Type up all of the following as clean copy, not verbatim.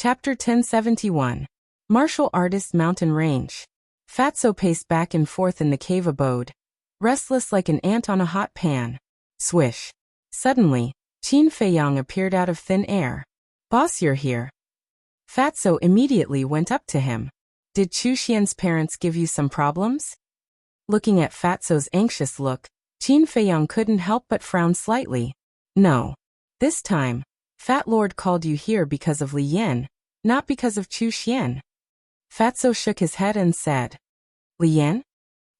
Chapter 1071. Martial Artist Mountain Range. Fatso paced back and forth in the cave abode, restless like an ant on a hot pan. Swish. Suddenly, Qin Feiyang appeared out of thin air. "Boss, you're here." Fatso immediately went up to him. "Did Chu Xian's parents give you some problems?" Looking at Fatso's anxious look, Qin Feiyang couldn't help but frown slightly. "No. This time, Fat Lord called you here because of Li Yan, not because of Chu Xian." Fatso shook his head and said, "Li Yan?"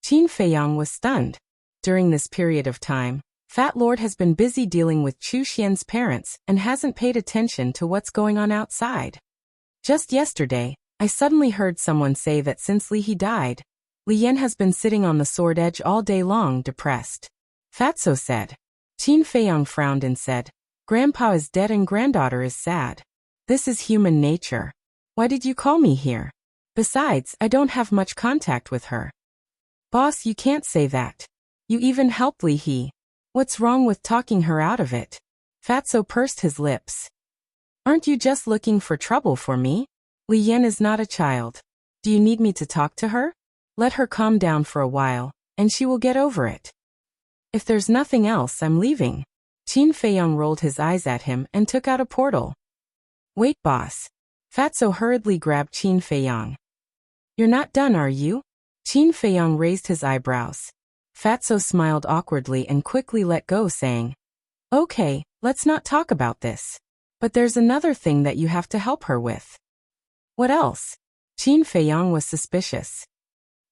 Qin Feiyang was stunned. During this period of time, Fat Lord has been busy dealing with Chu Xian's parents and hasn't paid attention to what's going on outside. Just yesterday, I suddenly heard someone say that since Li He died, Li Yan has been sitting on the sword edge all day long, depressed. Fatso said. Qin Feiyang frowned and said, "Grandpa is dead and granddaughter is sad. This is human nature. Why did you call me here? Besides, I don't have much contact with her." "Boss, you can't say that. You even helped Li He. What's wrong with talking her out of it?" Fatso pursed his lips. "Aren't you just looking for trouble for me? Li Yan is not a child. Do you need me to talk to her? Let her calm down for a while, and she will get over it. If there's nothing else, I'm leaving." Qin Feiyang rolled his eyes at him and took out a portal. "Wait, boss." Fatso hurriedly grabbed Qin Feiyang. "You're not done, are you?" Qin Feiyang raised his eyebrows. Fatso smiled awkwardly and quickly let go, saying, "Okay, let's not talk about this. But there's another thing that you have to help her with." "What else?" Qin Feiyang was suspicious.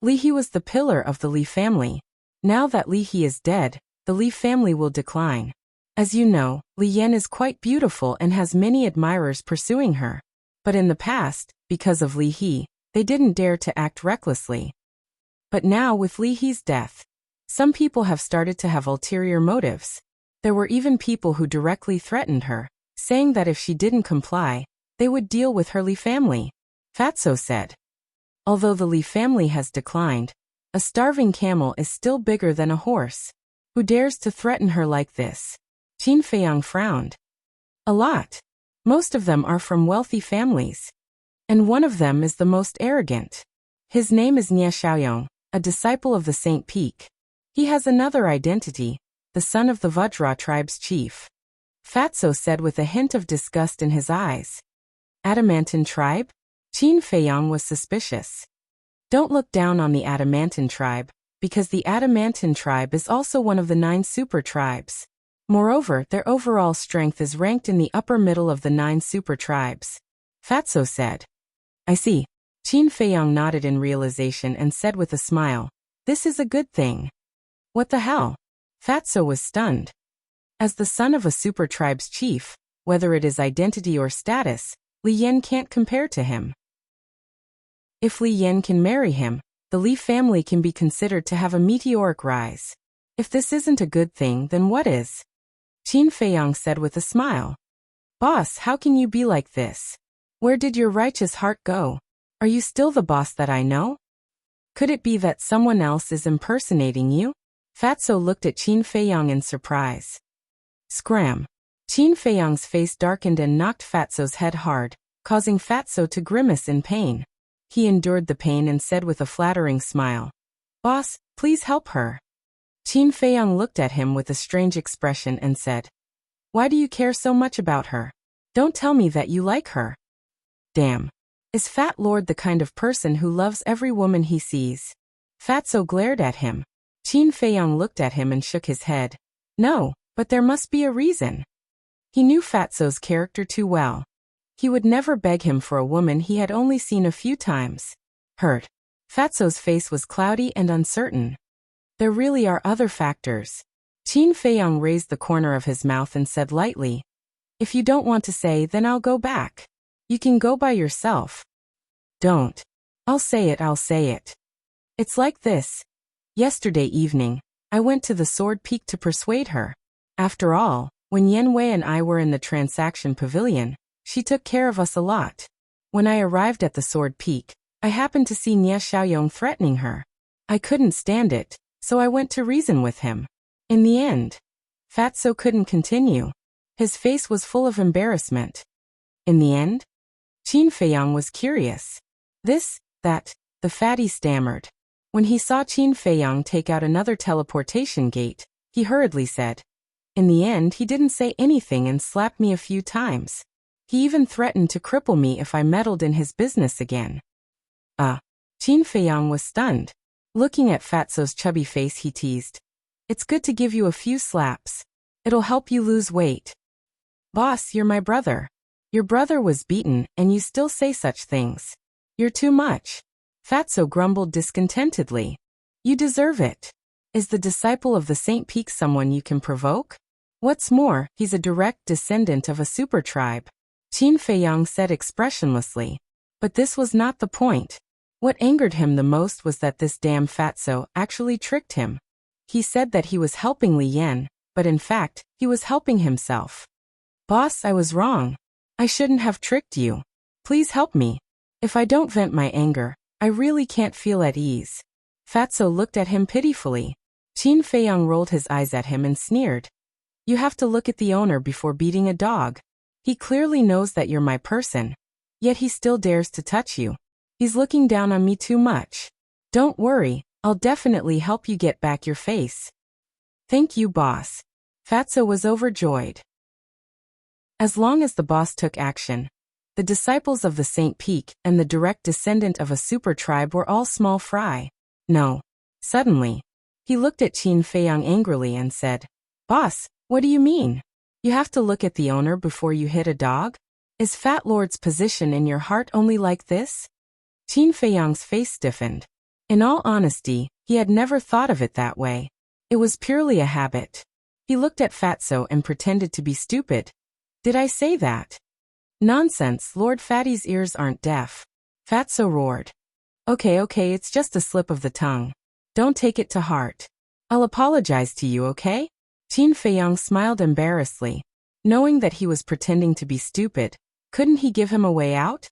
Li He was the pillar of the Li family. Now that Li He is dead, the Li family will decline. As you know, Li Yan is quite beautiful and has many admirers pursuing her. But in the past, because of Li He, they didn't dare to act recklessly. But now with Li He's death, some people have started to have ulterior motives. There were even people who directly threatened her, saying that if she didn't comply, they would deal with her Li family. Fatso said. Although the Li family has declined, a starving camel is still bigger than a horse. Who dares to threaten her like this? Qin Feiyang frowned. A lot. Most of them are from wealthy families. And one of them is the most arrogant. His name is Nie Xiaoyong, a disciple of the Saint Peak. He has another identity, the son of the Vajra tribe's chief. Fatso said with a hint of disgust in his eyes. Adamantine tribe? Qin Feiyang was suspicious. Don't look down on the Adamantine tribe, because the Adamantine tribe is also one of the 9 super tribes. Moreover, their overall strength is ranked in the upper middle of the 9 super tribes. Fatso said. I see. Qin Feiyang nodded in realization and said with a smile, "This is a good thing." What the hell? Fatso was stunned. As the son of a super tribe's chief, whether it is identity or status, Li Yan can't compare to him. If Li Yan can marry him, the Li family can be considered to have a meteoric rise. If this isn't a good thing, then what is? Qin Feiyang said with a smile. Boss, how can you be like this? Where did your righteous heart go? Are you still the boss that I know? Could it be that someone else is impersonating you? Fatso looked at Qin Feiyang in surprise. Scram. Qin Feiyang's face darkened and knocked Fatso's head hard, causing Fatso to grimace in pain. He endured the pain and said with a flattering smile, "Boss, please help her." Qin Feiyang looked at him with a strange expression and said, "Why do you care so much about her? Don't tell me that you like her." Damn. Is Fat Lord the kind of person who loves every woman he sees? Fatso glared at him. Qin Feiyang looked at him and shook his head. No, but there must be a reason. He knew Fatso's character too well. He would never beg him for a woman he had only seen a few times. Hurt. Fatso's face was cloudy and uncertain. There really are other factors. Qin Feiyang raised the corner of his mouth and said lightly, "If you don't want to say, then I'll go back. You can go by yourself." Don't. I'll say it. It's like this. Yesterday evening, I went to the Sword Peak to persuade her. After all, when Yan Wei and I were in the transaction pavilion, she took care of us a lot. When I arrived at the Sword Peak, I happened to see Nie Xiaoyong threatening her. I couldn't stand it, so I went to reason with him. In the end, Fatso couldn't continue. His face was full of embarrassment. In the end? Qin Feiyang was curious. This, that, the fatty stammered. When he saw Qin Feiyang take out another teleportation gate, he hurriedly said. In the end, he didn't say anything and slapped me a few times. He even threatened to cripple me if I meddled in his business again. Qin Feiyang was stunned. Looking at Fatso's chubby face, he teased. It's good to give you a few slaps. It'll help you lose weight. Boss, you're my brother. Your brother was beaten, and you still say such things. You're too much. Fatso grumbled discontentedly. You deserve it. Is the disciple of the Saint Peak someone you can provoke? What's more, he's a direct descendant of a super tribe. Qin Feiyang said expressionlessly. But this was not the point. What angered him the most was that this damn Fatso actually tricked him. He said that he was helping Li Yan, but in fact, he was helping himself. Boss, I was wrong. I shouldn't have tricked you. Please help me. If I don't vent my anger, I really can't feel at ease. Fatso looked at him pitifully. Qin Feiyang rolled his eyes at him and sneered. You have to look at the owner before beating a dog. He clearly knows that you're my person. Yet he still dares to touch you. He's looking down on me too much. Don't worry, I'll definitely help you get back your face. Thank you, boss. Fatso was overjoyed. As long as the boss took action, the disciples of the Saint Peak and the direct descendant of a super tribe were all small fry. No. Suddenly, he looked at Qin Feiyang angrily and said, Boss, what do you mean? You have to look at the owner before you hit a dog? Is Fat Lord's position in your heart only like this? Qin Feiyang's face stiffened. In all honesty, he had never thought of it that way. It was purely a habit. He looked at Fatso and pretended to be stupid. Did I say that? Nonsense, Lord Fatty's ears aren't deaf. Fatso roared. Okay, it's just a slip of the tongue. Don't take it to heart. I'll apologize to you, okay? Qin Feiyang smiled embarrassedly. Knowing that he was pretending to be stupid, couldn't he give him a way out?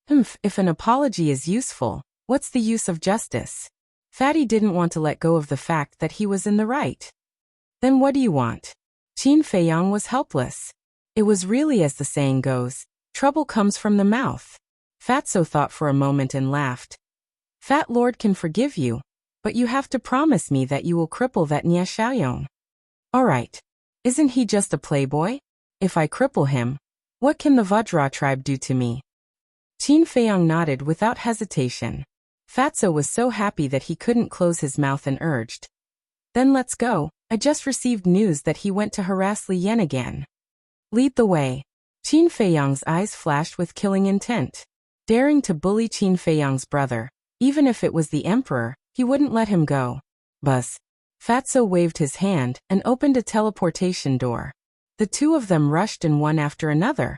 If an apology is useful, what's the use of justice? Fatty didn't want to let go of the fact that he was in the right. Then what do you want? Qin Feiyang was helpless. It was really as the saying goes, trouble comes from the mouth. Fatso thought for a moment and laughed. Fat Lord can forgive you, but you have to promise me that you will cripple that Nia Xiaoyong. All right. Isn't he just a playboy? If I cripple him, what can the Vajra tribe do to me? Qin Feiyang nodded without hesitation. Fatso was so happy that he couldn't close his mouth and urged. Then let's go. I just received news that he went to harass Li Yan again. Lead the way. Qin Feiyang's eyes flashed with killing intent. Daring to bully Qin Feiyang's brother, even if it was the emperor, he wouldn't let him go. Buzz. Fatso waved his hand and opened a teleportation door. The two of them rushed in one after another.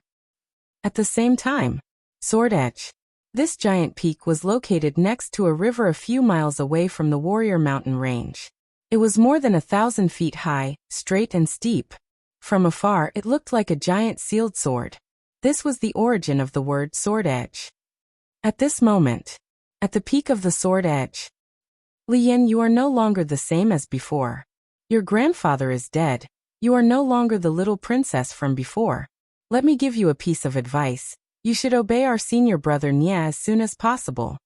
At the same time, Sword Edge. This giant peak was located next to a river a few miles away from the Warrior Mountain Range. It was more than 1,000 feet high, straight and steep. From afar, it looked like a giant sealed sword. This was the origin of the word Sword Edge. At this moment, at the peak of the Sword Edge, Li Yan, you are no longer the same as before. Your grandfather is dead. You are no longer the little princess from before. Let me give you a piece of advice. You should obey our senior brother Nia as soon as possible.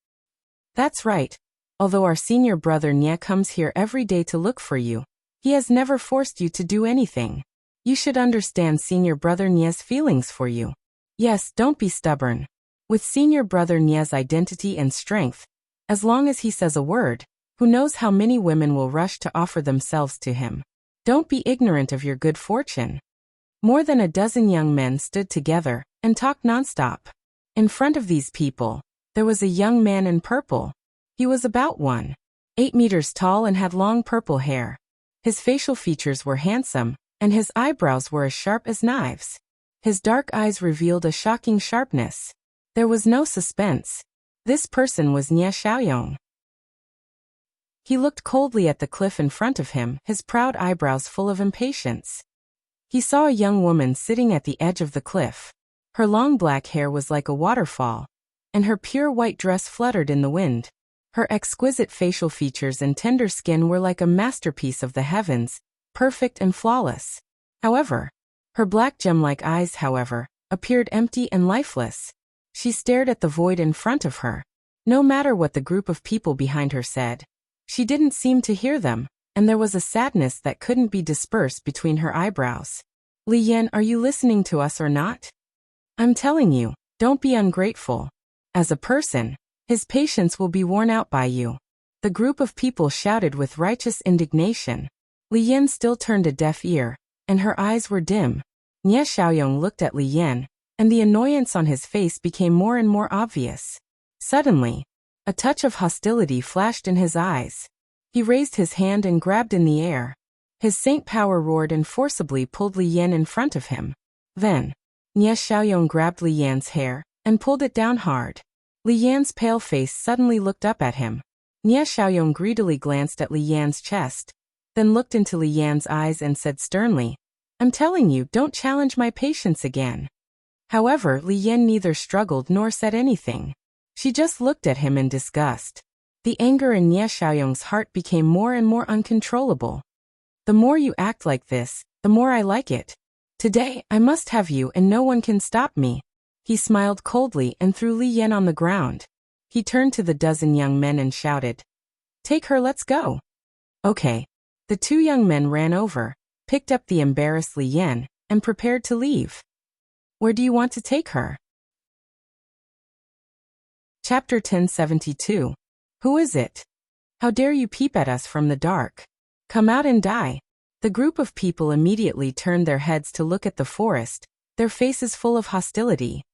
That's right. Although our senior brother Nia comes here every day to look for you, he has never forced you to do anything. You should understand senior brother Nia's feelings for you. Yes, don't be stubborn. With senior brother Nia's identity and strength, as long as he says a word, who knows how many women will rush to offer themselves to him. Don't be ignorant of your good fortune. More than a dozen young men stood together and talked nonstop. In front of these people, there was a young man in purple. He was about 1.8 meters tall and had long purple hair. His facial features were handsome, and his eyebrows were as sharp as knives. His dark eyes revealed a shocking sharpness. There was no suspense. This person was Nia Xiaoyong. He looked coldly at the cliff in front of him, his proud eyebrows full of impatience. He saw a young woman sitting at the edge of the cliff. Her long black hair was like a waterfall, and her pure white dress fluttered in the wind. Her exquisite facial features and tender skin were like a masterpiece of the heavens, perfect and flawless. However, her black gem-like eyes, appeared empty and lifeless. She stared at the void in front of her. No matter what the group of people behind her said, she didn't seem to hear them, and there was a sadness that couldn't be dispersed between her eyebrows. Li Yan, are you listening to us or not? I'm telling you, don't be ungrateful. As a person, his patience will be worn out by you. The group of people shouted with righteous indignation. Li Yan still turned a deaf ear, and her eyes were dim. Nie Xiaoyong looked at Li Yan, and the annoyance on his face became more and more obvious. Suddenly, a touch of hostility flashed in his eyes. He raised his hand and grabbed in the air. His saint power roared and forcibly pulled Li Yan in front of him. Then, Nie Xiaoyong grabbed Li Yan's hair and pulled it down hard. Li Yan's pale face suddenly looked up at him. Nie Xiaoyong greedily glanced at Li Yan's chest, then looked into Li Yan's eyes and said sternly, I'm telling you, don't challenge my patience again. However, Li Yan neither struggled nor said anything. She just looked at him in disgust. The anger in Nie Xiaoyong's heart became more and more uncontrollable. The more you act like this, the more I like it. Today, I must have you and no one can stop me. He smiled coldly and threw Li Yan on the ground. He turned to the dozen young men and shouted, Take her, let's go. Okay. The two young men ran over, picked up the embarrassed Li Yan, and prepared to leave. Where do you want to take her? Chapter 1072. Who is it? How dare you peep at us from the dark? Come out and die. The group of people immediately turned their heads to look at the forest, their faces full of hostility.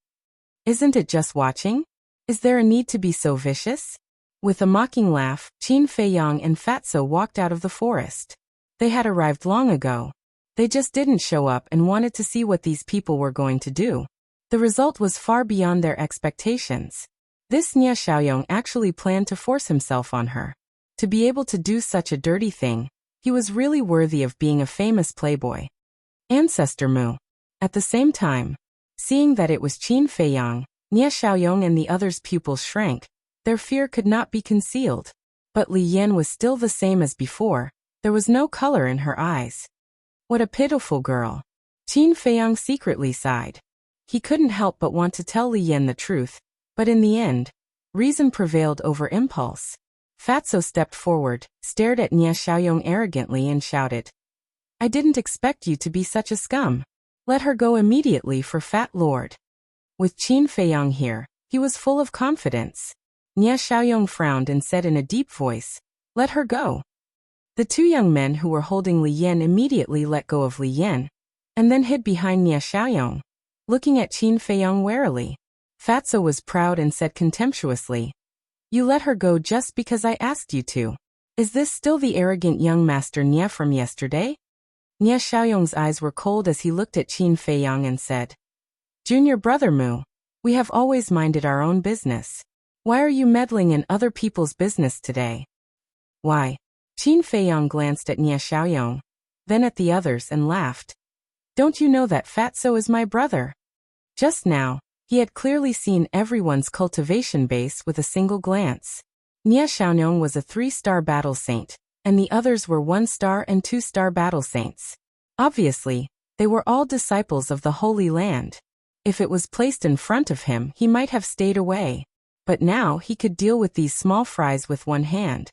Isn't it just watching? Is there a need to be so vicious? With a mocking laugh, Qin Feiyang and Fatso walked out of the forest. They had arrived long ago. They just didn't show up and wanted to see what these people were going to do. The result was far beyond their expectations. This Nie Xiaoyong actually planned to force himself on her. To be able to do such a dirty thing, he was really worthy of being a famous playboy. Ancestor Mu. At the same time, seeing that it was Qin Feiyang, Nie Xiaoyong and the others' pupils shrank. Their fear could not be concealed. But Li Yan was still the same as before. There was no color in her eyes. What a pitiful girl. Qin Feiyang secretly sighed. He couldn't help but want to tell Li Yan the truth, but in the end, reason prevailed over impulse. Fatso stepped forward, stared at Nie Xiaoyong arrogantly and shouted, I didn't expect you to be such a scum. Let her go immediately for Fat Lord. With Qin Feiyang here, he was full of confidence. Nie Xiaoyong frowned and said in a deep voice, Let her go. The two young men who were holding Li Yan immediately let go of Li Yan, and then hid behind Nie Xiaoyong, looking at Qin Feiyang warily. Fatso was proud and said contemptuously, You let her go just because I asked you to. Is this still the arrogant young master Nie from yesterday? Nie Xiaoyong's eyes were cold as he looked at Qin Feiyang and said, Junior brother Mu, we have always minded our own business. Why are you meddling in other people's business today? Why? Qin Feiyang glanced at Nie Xiaoyong, then at the others and laughed. Don't you know that Fatso is my brother? Just now, he had clearly seen everyone's cultivation base with a single glance. Nie Xiaoyong was a 3-star battle saint, and the others were 1-star and 2-star battle saints. Obviously, they were all disciples of the Holy Land. If it was placed in front of him, he might have stayed away. But now he could deal with these small fries with one hand.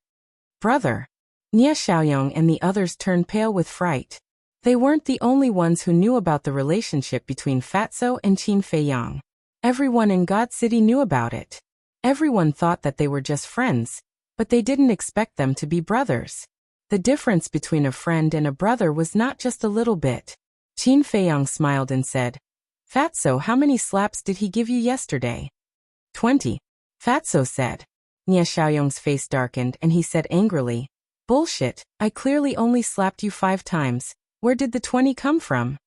Brother. Nie Xiaoyong and the others turned pale with fright. They weren't the only ones who knew about the relationship between Fatso and Qin Feiyang. Everyone in God City knew about it. Everyone thought that they were just friends, but they didn't expect them to be brothers. The difference between a friend and a brother was not just a little bit. Qin Feiyang smiled and said, Fatso, how many slaps did he give you yesterday? 20. Fatso said. Nie Xiaoyong's face darkened and he said angrily, Bullshit, I clearly only slapped you 5 times. Where did the 20 come from?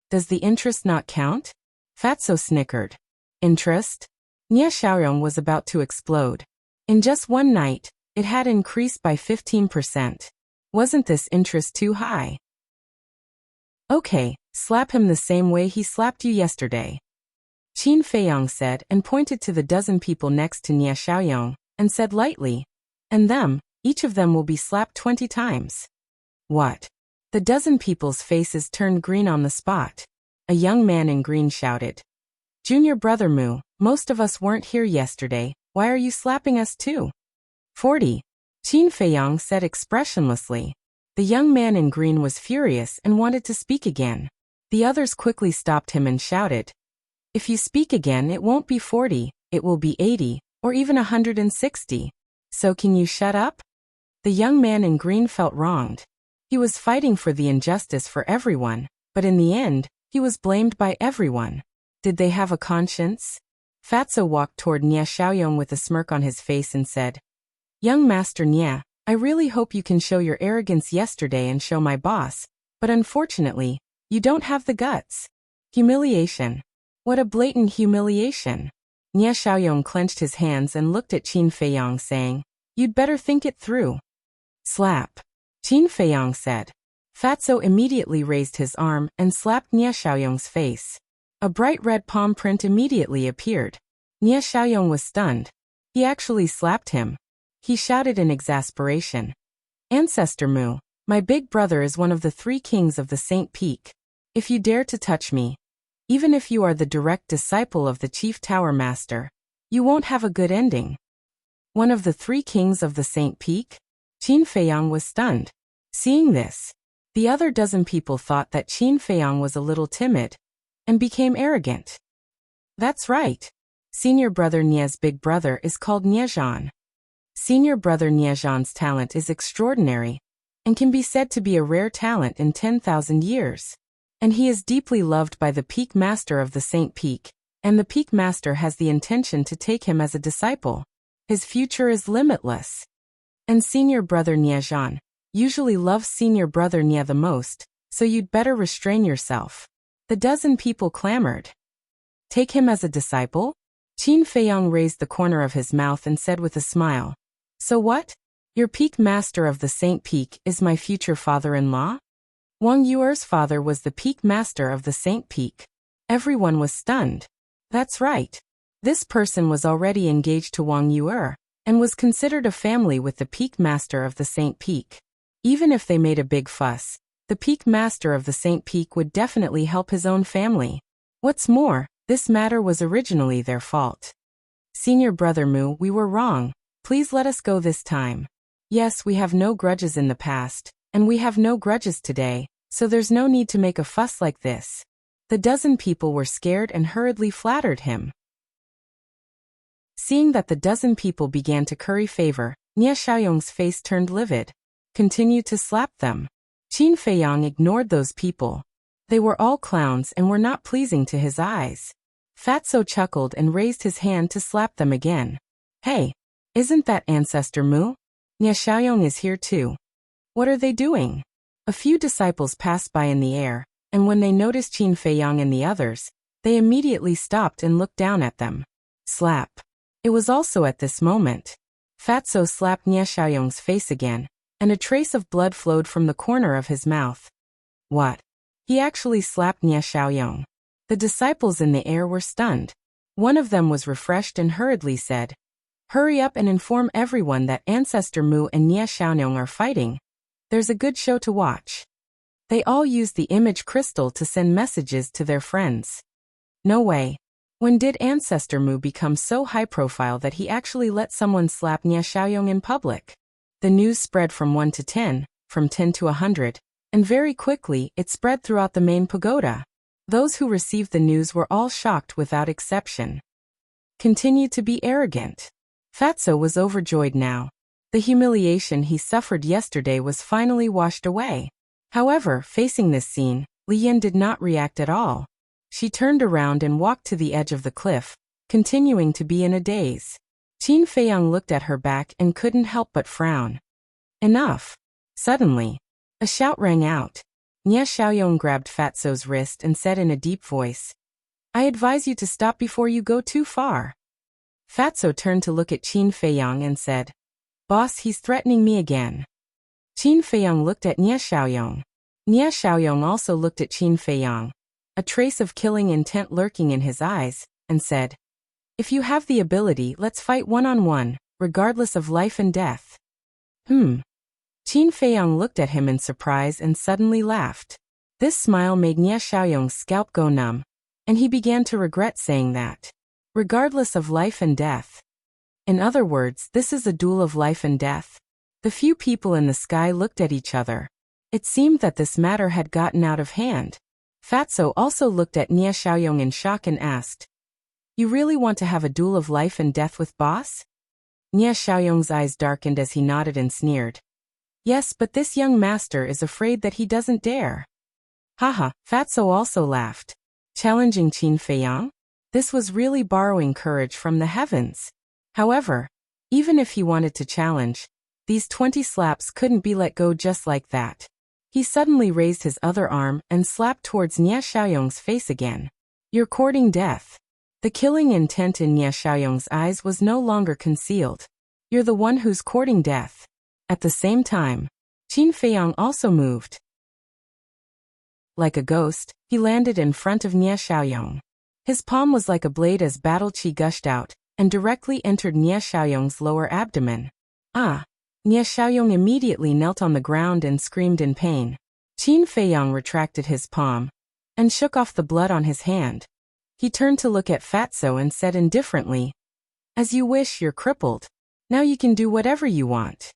Does the interest not count? Fatso snickered. Interest? Nie Xiaoyong was about to explode. In just one night, it had increased by 15%. Wasn't this interest too high? Okay, slap him the same way he slapped you yesterday. Qin Feiyang said and pointed to the dozen people next to Nie Xiaoyong, and said lightly, And them, each of them will be slapped 20 times. What? The dozen people's faces turned green on the spot. A young man in green shouted, Junior brother Mu, most of us weren't here yesterday, why are you slapping us too? 40. Qin Feiyang said expressionlessly. The young man in green was furious and wanted to speak again. The others quickly stopped him and shouted, "If you speak again it won't be 40, it will be 80, or even 160. So can you shut up?" The young man in green felt wronged. He was fighting for the injustice for everyone, but in the end, he was blamed by everyone. Did they have a conscience? Fatso walked toward Nia Xiaoyong with a smirk on his face and said, "Young Master Nia, I really hope you can show your arrogance yesterday and show my boss, but unfortunately, you don't have the guts." Humiliation. What a blatant humiliation. Nia Xiaoyong clenched his hands and looked at Qin Feiyang saying, "You'd better think it through." Slap. Qin Feiyang said. Fatso immediately raised his arm and slapped Nia Xiaoyong's face. A bright red palm print immediately appeared. Nia Xiaoyong was stunned. He actually slapped him. He shouted in exasperation, "Ancestor Mu, my big brother is one of the 3 kings of the Saint Peak. If you dare to touch me, even if you are the direct disciple of the chief tower master, you won't have a good ending." One of the 3 kings of the Saint Peak? Qin Feiyang was stunned. Seeing this, the other dozen people thought that Qin Feiyang was a little timid and became arrogant. That's right. Senior brother Nia's big brother is called Niezhan. Senior brother Niezhan's talent is extraordinary and can be said to be a rare talent in 10,000 years. And he is deeply loved by the Peak Master of the Saint Peak, and the Peak Master has the intention to take him as a disciple. His future is limitless. And senior brother Niezhan usually loves senior brother Nia the most, so you'd better restrain yourself. The dozen people clamored. Take him as a disciple? Qin Feiyang raised the corner of his mouth and said with a smile, "So what? Your Peak Master of the Saint Peak is my future father-in-law?" Wang Yuer's father was the Peak Master of the Saint Peak. Everyone was stunned. That's right. This person was already engaged to Wang Yuer, and was considered a family with the Peak Master of the Saint Peak. Even if they made a big fuss, the Peak Master of the Saint Peak would definitely help his own family. What's more, this matter was originally their fault. Senior brother Mu, we were wrong. Please let us go this time. Yes, we have no grudges in the past, and we have no grudges today, so there's no need to make a fuss like this. The dozen people were scared and hurriedly flattered him. Seeing that the dozen people began to curry favor, Nia Xiaoyong's face turned livid. Continue to slap them. Qin Feiyang ignored those people. They were all clowns and were not pleasing to his eyes. Fatso chuckled and raised his hand to slap them again. Hey, isn't that Ancestor Mu? Nia Xiaoyong is here too. What are they doing? A few disciples passed by in the air, and when they noticed Qin Feiyang and the others, they immediately stopped and looked down at them. Slap. It was also at this moment. Fatso slapped Nia Xiaoyong's face again, and a trace of blood flowed from the corner of his mouth. What? He actually slapped Nia Xiaoyong. The disciples in the air were stunned. One of them was refreshed and hurriedly said, "Hurry up and inform everyone that Ancestor Mu and Nia Xiaoyong are fighting. There's a good show to watch." They all used the image crystal to send messages to their friends. No way. When did Ancestor Mu become so high profile that he actually let someone slap Nia Xiaoyong in public? The news spread from 1 to 10, from 10 to 100, and very quickly it spread throughout the main pagoda. Those who received the news were all shocked without exception. Continue to be arrogant. Fatso was overjoyed now. The humiliation he suffered yesterday was finally washed away. However, facing this scene, Li Yan did not react at all. She turned around and walked to the edge of the cliff, continuing to be in a daze. Qin Feiyang looked at her back and couldn't help but frown. Enough. Suddenly, a shout rang out. Nia Xiaoyong grabbed Fatso's wrist and said in a deep voice, "I advise you to stop before you go too far." Fatso turned to look at Qin Feiyang and said, "Boss, he's threatening me again." Qin Feiyang looked at Nia Xiaoyong. Nia Xiaoyong also looked at Qin Feiyang, a trace of killing intent lurking in his eyes, and said, "If you have the ability, let's fight one-on-one, regardless of life and death." Qin Feiyang looked at him in surprise and suddenly laughed. This smile made Nia Xiaoyong's scalp go numb. and he began to regret saying that. Regardless of life and death. In other words, this is a duel of life and death. The few people in the sky looked at each other. It seemed that this matter had gotten out of hand. Fatso also looked at Nie Xiaoyong in shock and asked, "You really want to have a duel of life and death with boss?" Nie Xiaoyong's eyes darkened as he nodded and sneered. "Yes, but this young master is afraid that he doesn't dare." Haha, Fatso also laughed. Challenging Qin Feiyang? This was really borrowing courage from the heavens. However, even if he wanted to challenge, these 20 slaps couldn't be let go just like that. He suddenly raised his other arm and slapped towards Nie Xiaoyong's face again. "You're courting death." The killing intent in Nie Xiaoyong's eyes was no longer concealed. "You're the one who's courting death." At the same time, Qin Feiyang also moved. Like a ghost, he landed in front of Nie Xiaoyong. His palm was like a blade as battle chi gushed out, and directly entered Nie Xiaoyong's lower abdomen. Ah! Nie Xiaoyong immediately knelt on the ground and screamed in pain. Qin Feiyang retracted his palm and shook off the blood on his hand. He turned to look at Fatso and said indifferently, "As you wish, you're crippled. Now you can do whatever you want.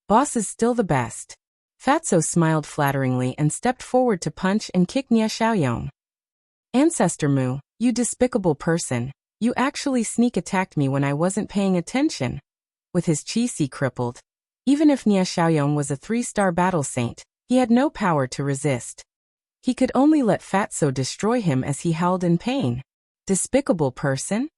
Boss is still the best." Fatso smiled flatteringly and stepped forward to punch and kick Nie Xiaoyong. "Ancestor Mu, you despicable person, you actually sneak attacked me when I wasn't paying attention." With his chi crippled, even if Nie Xiaoyong was a 3-star battle saint, he had no power to resist. He could only let Fatso destroy him as he howled in pain. "Despicable person?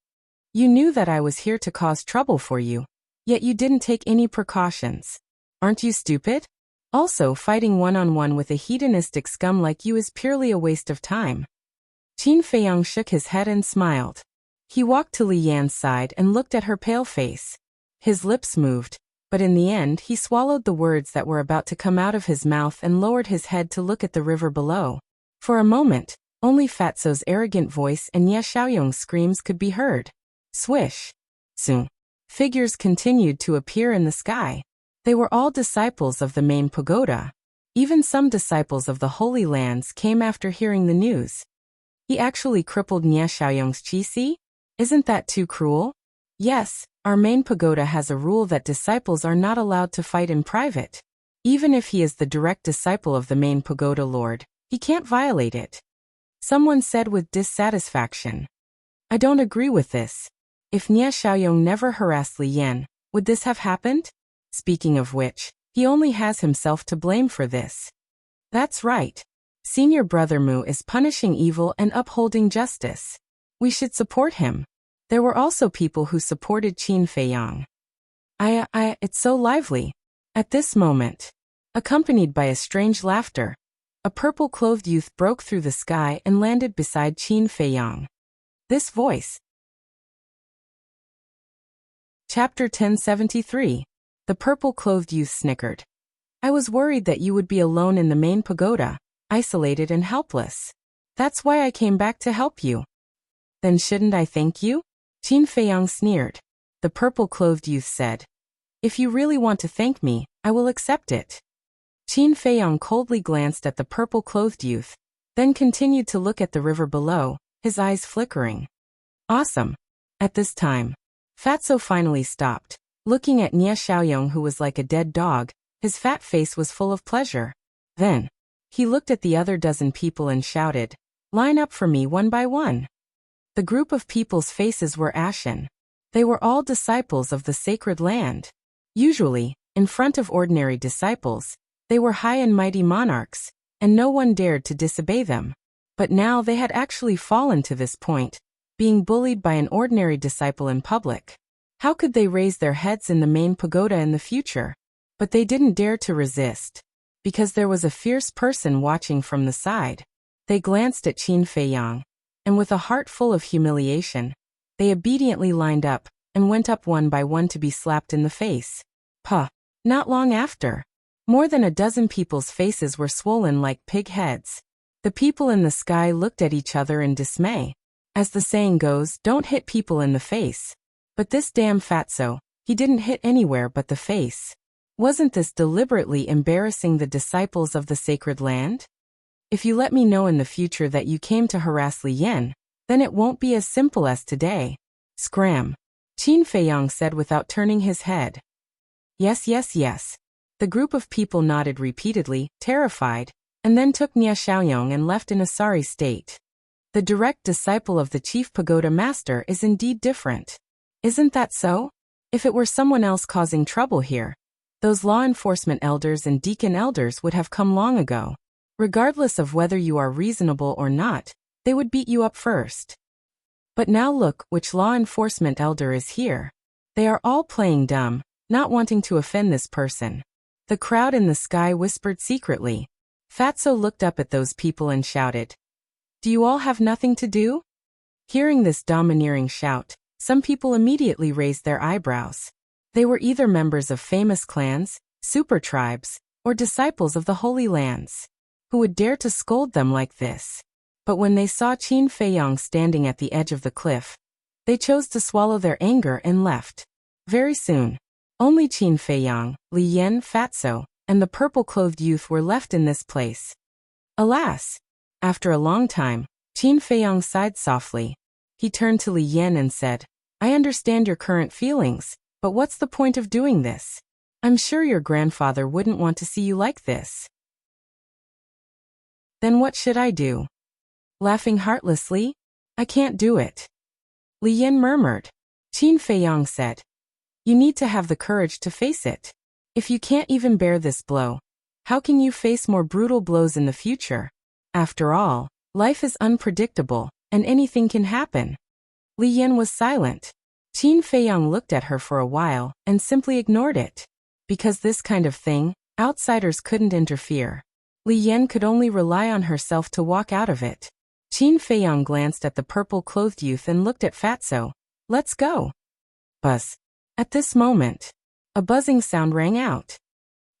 You knew that I was here to cause trouble for you, yet you didn't take any precautions. Aren't you stupid? Also, fighting one-on-one with a hedonistic scum like you is purely a waste of time." Qin Feiyang shook his head and smiled. He walked to Li Yan's side and looked at her pale face. His lips moved, but in the end he swallowed the words that were about to come out of his mouth and lowered his head to look at the river below. For a moment, only Fatso's arrogant voice and Nie Xiaoyong's screams could be heard. Swish! Soon, figures continued to appear in the sky. They were all disciples of the main pagoda. Even some disciples of the Holy Lands came after hearing the news. He actually crippled Nie Xiaoyong's chi? Isn't that too cruel? Yes, our main pagoda has a rule that disciples are not allowed to fight in private. Even if he is the direct disciple of the main pagoda lord, he can't violate it. Someone said with dissatisfaction. "I don't agree with this. If Nie Xiaoyong never harassed Li Yan, would this have happened? Speaking of which, he only has himself to blame for this." "That's right. Senior Brother Mu is punishing evil and upholding justice. We should support him." There were also people who supported Qin Feiyang. It's so lively." At this moment, accompanied by a strange laughter, a purple-clothed youth broke through the sky and landed beside Qin Feiyang. This voice. Chapter 1073. The purple-clothed youth snickered. "I was worried that you would be alone in the main pagoda, isolated and helpless. That's why I came back to help you." "Then shouldn't I thank you?" Qin Feiyang sneered. The purple-clothed youth said, "If you really want to thank me, I will accept it." Qin Feiyang coldly glanced at the purple-clothed youth, then continued to look at the river below, his eyes flickering. Awesome. At this time, Fatso finally stopped, looking at Nie Xiaoyong who was like a dead dog. His fat face was full of pleasure. Then, he looked at the other dozen people and shouted, "Line up for me one by one." The group of people's faces were ashen. They were all disciples of the sacred land. Usually, in front of ordinary disciples, they were high and mighty monarchs, and no one dared to disobey them. But now they had actually fallen to this point, being bullied by an ordinary disciple in public. How could they raise their heads in the main pagoda in the future? But they didn't dare to resist, because there was a fierce person watching from the side. They glanced at Qin Feiyang, and with a heart full of humiliation, they obediently lined up and went up one by one to be slapped in the face. Puh! Not long after, more than a dozen people's faces were swollen like pig heads. The people in the sky looked at each other in dismay. As the saying goes, don't hit people in the face. But this damn Fatso, he didn't hit anywhere but the face. Wasn't this deliberately embarrassing the disciples of the sacred land? If you let me know in the future that you came to harass Li Yan, then it won't be as simple as today. Scram. Qin Feiyang said without turning his head. Yes, yes, yes. The group of people nodded repeatedly, terrified, and then took Nia Xiaoyong and left in a sorry state. The direct disciple of the chief pagoda master is indeed different. Isn't that so? If it were someone else causing trouble here, those law enforcement elders and deacon elders would have come long ago. Regardless of whether you are reasonable or not, they would beat you up first. But now look which law enforcement elder is here. They are all playing dumb, not wanting to offend this person. The crowd in the sky whispered secretly. Fatso looked up at those people and shouted, "Do you all have nothing to do?" Hearing this domineering shout, some people immediately raised their eyebrows. They were either members of famous clans, super tribes, or disciples of the Holy Lands. Who would dare to scold them like this? But when they saw Qin Feiyang standing at the edge of the cliff, they chose to swallow their anger and left. Very soon, only Qin Feiyang, Li Yan, Fatso, and the purple-clothed youth were left in this place. Alas! After a long time, Qin Feiyang sighed softly. He turned to Li Yan and said, "I understand your current feelings, but what's the point of doing this? I'm sure your grandfather wouldn't want to see you like this." "Then what should I do?" Laughing heartlessly? "I can't do it." Li Yan murmured. Qin Feiyang said, "You need to have the courage to face it. If you can't even bear this blow, how can you face more brutal blows in the future? After all, life is unpredictable, and anything can happen." Li Yan was silent. Qin Feiyang looked at her for a while and simply ignored it. Because this kind of thing, outsiders couldn't interfere. Li Yan could only rely on herself to walk out of it. Qin Feiyang glanced at the purple-clothed youth and looked at Fatso. "Let's go." Buzz. At this moment, a buzzing sound rang out.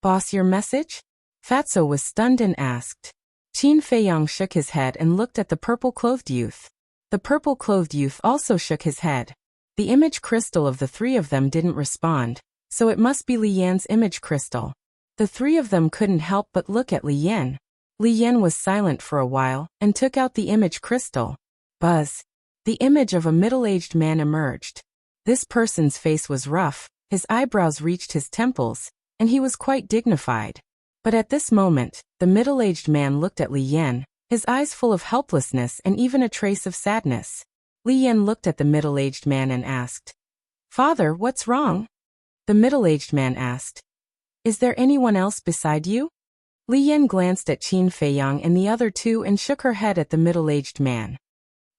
"Boss, your message?" Fatso was stunned and asked. Qin Feiyang shook his head and looked at the purple-clothed youth. The purple-clothed youth also shook his head. The image crystal of the three of them didn't respond, so it must be Li Yan's image crystal. The three of them couldn't help but look at Li Yan. Li Yan was silent for a while and took out the image crystal. Buzz. The image of a middle-aged man emerged. This person's face was rough, his eyebrows reached his temples, and he was quite dignified. But at this moment, the middle-aged man looked at Li Yan, his eyes full of helplessness and even a trace of sadness. Li Yan looked at the middle-aged man and asked, "Father, what's wrong?" The middle-aged man asked, "Is there anyone else beside you?" Li Yan glanced at Qin Feiyang and the other two and shook her head at the middle-aged man.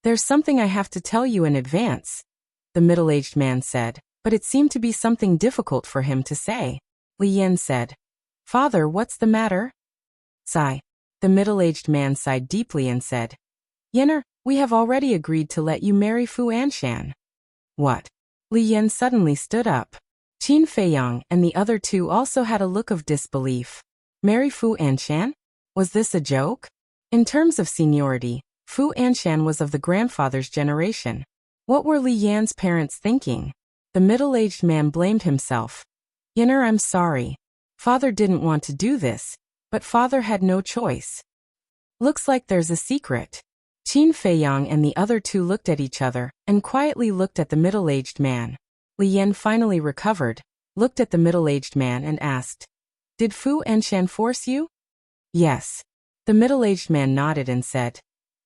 "There's something I have to tell you in advance," the middle-aged man said, but it seemed to be something difficult for him to say. Li Yan said, "Father, what's the matter?" Sigh. The middle-aged man sighed deeply and said, "Yenner, we have already agreed to let you marry Fu Anshan." "What?" Li Yan suddenly stood up. Qin Feiyang and the other two also had a look of disbelief. Marry Fu Anshan? Was this a joke? In terms of seniority, Fu Anshan was of the grandfather's generation. What were Li Yan's parents thinking? The middle-aged man blamed himself. "Yenner, I'm sorry. Father didn't want to do this, but father had no choice." "Looks like there's a secret." Qin Feiyang and the other two looked at each other and quietly looked at the middle-aged man. Li Yan finally recovered, looked at the middle-aged man and asked, "Did Fu Anshan force you?" "Yes." The middle-aged man nodded and said,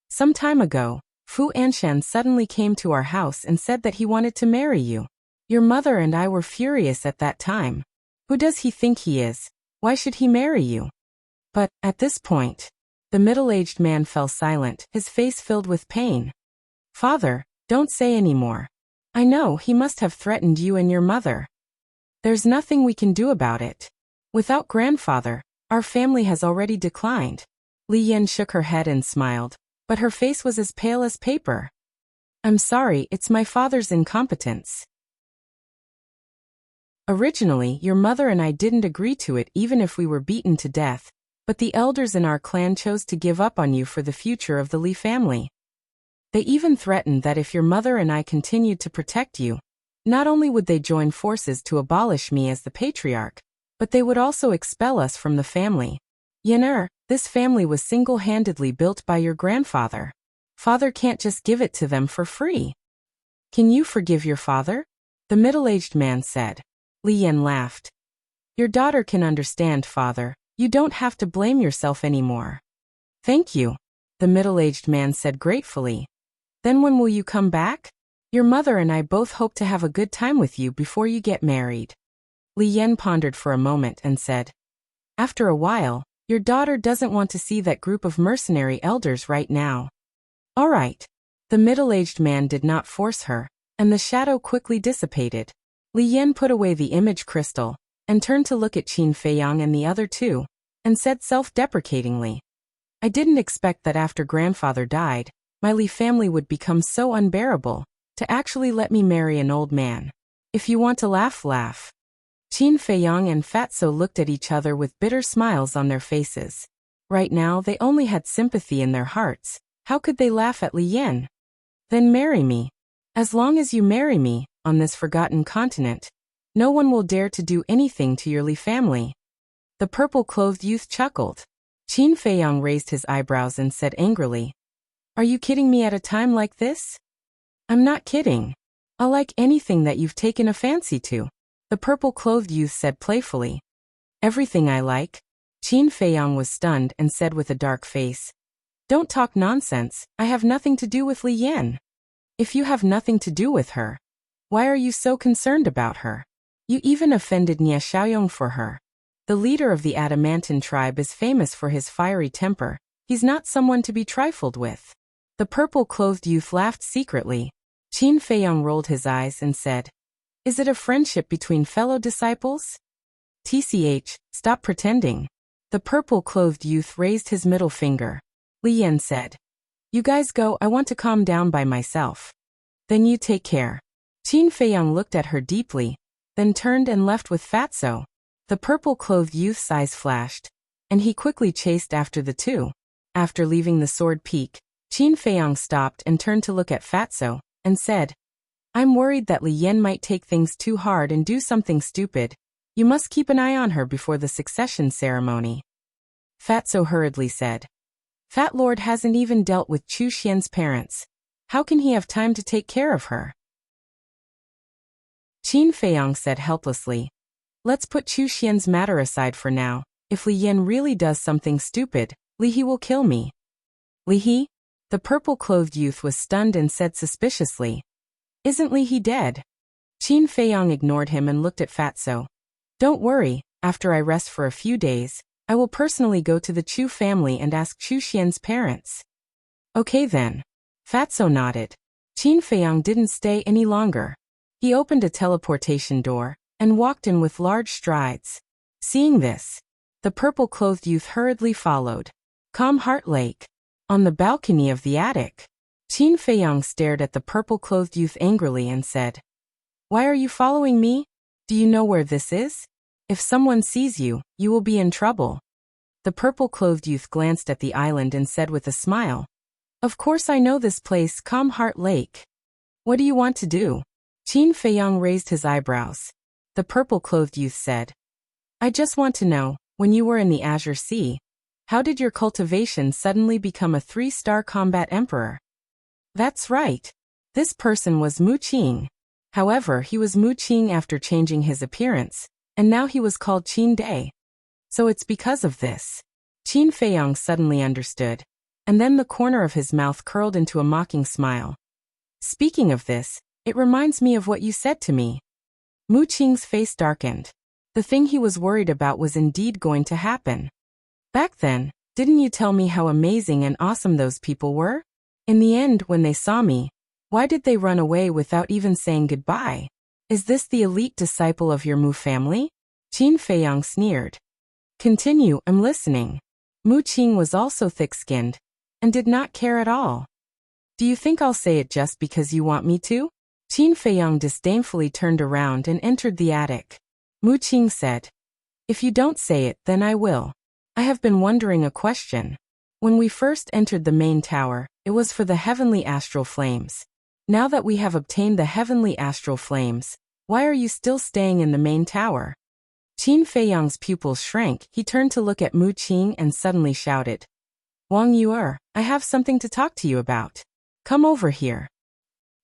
"Some time ago, Fu Anshan suddenly came to our house and said that he wanted to marry you. Your mother and I were furious at that time. Who does he think he is? Why should he marry you?" But, at this point, the middle-aged man fell silent, his face filled with pain. "Father, don't say any more. I know he must have threatened you and your mother. There's nothing we can do about it. Without grandfather, our family has already declined." Li Yan shook her head and smiled, but her face was as pale as paper. "I'm sorry, it's my father's incompetence. Originally, your mother and I didn't agree to it even if we were beaten to death, but the elders in our clan chose to give up on you for the future of the Li family. They even threatened that if your mother and I continued to protect you, not only would they join forces to abolish me as the patriarch, but they would also expel us from the family. Yener, this family was single-handedly built by your grandfather. Father can't just give it to them for free. Can you forgive your father? The middle-aged man said. Li Yan laughed. Your daughter can understand, father. You don't have to blame yourself anymore. Thank you, the middle-aged man said gratefully. Then when will you come back? Your mother and I both hope to have a good time with you before you get married. Li Yan pondered for a moment and said, after a while, your daughter doesn't want to see that group of mercenary elders right now. All right. The middle-aged man did not force her, and the shadow quickly dissipated. Li Yan put away the image crystal, and turned to look at Qin Feiyang and the other two, and said self-deprecatingly, I didn't expect that after grandfather died, my Li family would become so unbearable, to actually let me marry an old man. If you want to laugh, laugh. Qin Feiyang and Fatso looked at each other with bitter smiles on their faces. Right now they only had sympathy in their hearts. How could they laugh at Li Yan? Then marry me. As long as you marry me, on this forgotten continent, no one will dare to do anything to your Li family. The purple-clothed youth chuckled. Qin Feiyang raised his eyebrows and said angrily, Are you kidding me at a time like this? I'm not kidding. I'll like anything that you've taken a fancy to, the purple-clothed youth said playfully. Everything I like. Qin Feiyang was stunned and said with a dark face, Don't talk nonsense, I have nothing to do with Li Yan. If you have nothing to do with her, why are you so concerned about her? You even offended Nie Xiaoyong for her. The leader of the Adamantine tribe is famous for his fiery temper. He's not someone to be trifled with. The purple-clothed youth laughed secretly. Qin Feiyang rolled his eyes and said, Is it a friendship between fellow disciples? TCH, stop pretending. The purple-clothed youth raised his middle finger. Li Yan said, You guys go, I want to calm down by myself. Then you take care. Qin Feiyang looked at her deeply, then turned and left with Fatso. The purple-clothed youth's eyes flashed, and he quickly chased after the two. After leaving the sword peak, Qin Feiyang stopped and turned to look at Fatso, and said, I'm worried that Li Yan might take things too hard and do something stupid. You must keep an eye on her before the succession ceremony. Fatso hurriedly said, Fat Lord hasn't even dealt with Chu Xian's parents. How can he have time to take care of her? Qin Feiyang said helplessly, Let's put Chu Xian's matter aside for now. If Li Yan really does something stupid, Li He will kill me. Li He? The purple-clothed youth was stunned and said suspiciously, Isn't Li He dead? Qin Feiyang ignored him and looked at Fatso. Don't worry, after I rest for a few days, I will personally go to the Chu family and ask Chu Xian's parents. Okay then. Fatso nodded. Qin Feiyang didn't stay any longer. He opened a teleportation door, and walked in with large strides. Seeing this, the purple-clothed youth hurriedly followed. Calm Heart Lake. On the balcony of the attic, Qin Feiyang stared at the purple-clothed youth angrily and said, Why are you following me? Do you know where this is? If someone sees you, you will be in trouble. The purple-clothed youth glanced at the island and said with a smile, Of course I know this place, Calm Heart Lake. What do you want to do? Qin Feiyang raised his eyebrows. The purple-clothed youth said, I just want to know, when you were in the Azure Sea, how did your cultivation suddenly become a 3-star combat emperor? That's right. This person was Mu Qing. However, he was Mu Qing after changing his appearance, and now he was called Qin Day. So it's because of this. Qin Feiyang suddenly understood, and then the corner of his mouth curled into a mocking smile. Speaking of this, it reminds me of what you said to me. Mu Qing's face darkened. The thing he was worried about was indeed going to happen. Back then, didn't you tell me how amazing and awesome those people were? In the end, when they saw me, why did they run away without even saying goodbye? Is this the elite disciple of your Mu family? Qin Feiyang sneered. Continue, I'm listening. Mu Qing was also thick-skinned, and did not care at all. Do you think I'll say it just because you want me to? Qin Feiyang disdainfully turned around and entered the attic. Mu Qing said, If you don't say it, then I will. I have been wondering a question. When we first entered the main tower, it was for the heavenly astral flames. Now that we have obtained the heavenly astral flames, why are you still staying in the main tower? Qin Feiyang's pupils shrank. He turned to look at Mu Qing and suddenly shouted, Wang Yu'er, I have something to talk to you about. Come over here.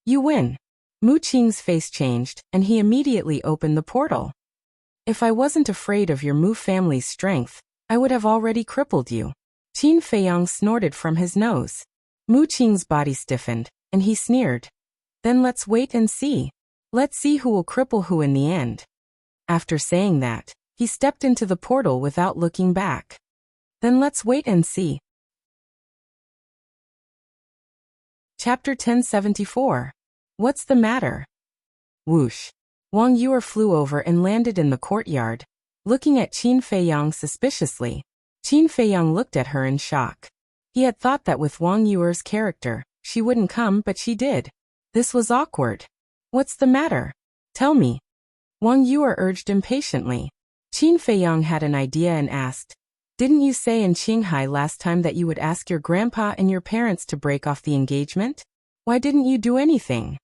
You win. Mu Qing's face changed, and he immediately opened the portal. If I wasn't afraid of your Mu family's strength, I would have already crippled you. Qin Feiyang snorted from his nose. Mu Qing's body stiffened, and he sneered. Then let's wait and see. Let's see who will cripple who in the end. After saying that, he stepped into the portal without looking back. Then let's wait and see. Chapter 1074. What's the matter? Whoosh. Wang Yu'er flew over and landed in the courtyard, looking at Qin Feiyang suspiciously. Qin Feiyang looked at her in shock. He had thought that with Wang Yu'er's character, she wouldn't come, but she did. This was awkward. What's the matter? Tell me. Wang Yu'er urged impatiently. Qin Feiyang had an idea and asked, Didn't you say in Qinghai last time that you would ask your grandpa and your parents to break off the engagement? Why didn't you do anything?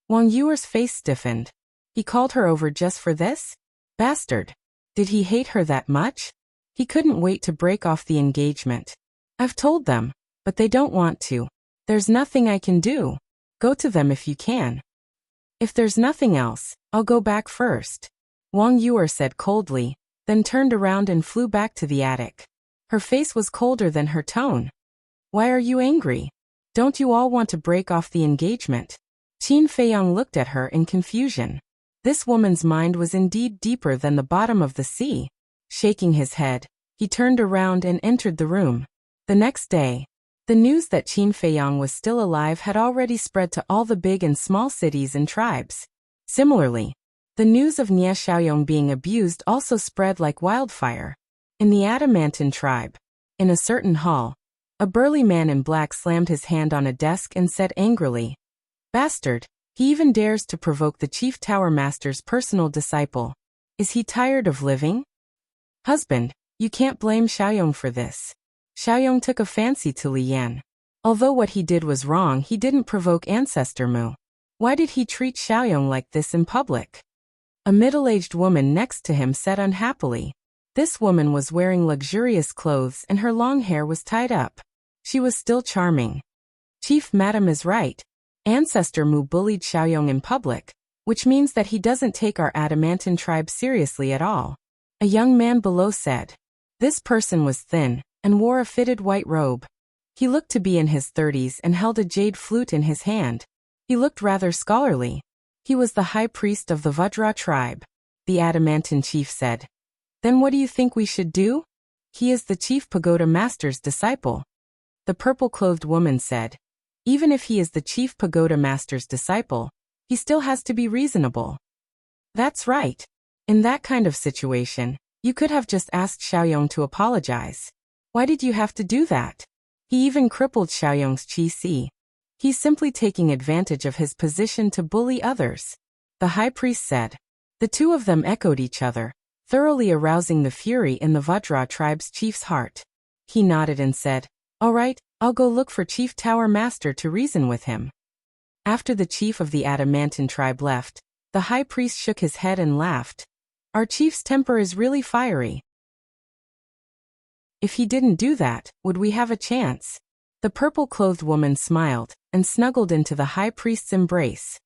Wang Yu'er's face stiffened. He called her over just for this? Bastard. Did he hate her that much? He couldn't wait to break off the engagement. I've told them, but they don't want to. There's nothing I can do. Go to them if you can. If there's nothing else, I'll go back first. Wang Yu'er said coldly, then turned around and flew back to the attic. Her face was colder than her tone. Why are you angry? Don't you all want to break off the engagement? Qin Feiyang looked at her in confusion. This woman's mind was indeed deeper than the bottom of the sea. Shaking his head, he turned around and entered the room. The next day, the news that Qin Feiyang was still alive had already spread to all the big and small cities and tribes. Similarly, the news of Nie Xiaoyong being abused also spread like wildfire. In the Adamantine tribe, in a certain hall, a burly man in black slammed his hand on a desk and said angrily, Bastard, he even dares to provoke the Chief Tower Master's personal disciple. Is he tired of living? Husband, you can't blame Xiaoyong for this. Xiaoyong took a fancy to Li Yan. Although what he did was wrong, he didn't provoke Ancestor Mu. Why did he treat Xiaoyong like this in public? A middle-aged woman next to him said unhappily. This woman was wearing luxurious clothes and her long hair was tied up. She was still charming. Chief Madam is right. Ancestor Mu bullied Xiaoyong in public, which means that he doesn't take our Adamantine tribe seriously at all. A young man below said. This person was thin and wore a fitted white robe. He looked to be in his 30s and held a jade flute in his hand. He looked rather scholarly. He was the high priest of the Vajra tribe. The Adamantine chief said. Then what do you think we should do? He is the chief pagoda master's disciple. The purple-clothed woman said. Even if he is the chief pagoda master's disciple, he still has to be reasonable. That's right. In that kind of situation, you could have just asked Xiaoyong to apologize. Why did you have to do that? He even crippled Xiaoyong's qi. He's simply taking advantage of his position to bully others. The high priest said. The two of them echoed each other, thoroughly arousing the fury in the Vajra tribe's chief's heart. He nodded and said, All right, I'll go look for Chief Tower Master to reason with him. After the chief of the Adamantine tribe left, the high priest shook his head and laughed. Our chief's temper is really fiery. If he didn't do that, would we have a chance? The purple-clothed woman smiled and snuggled into the high priest's embrace.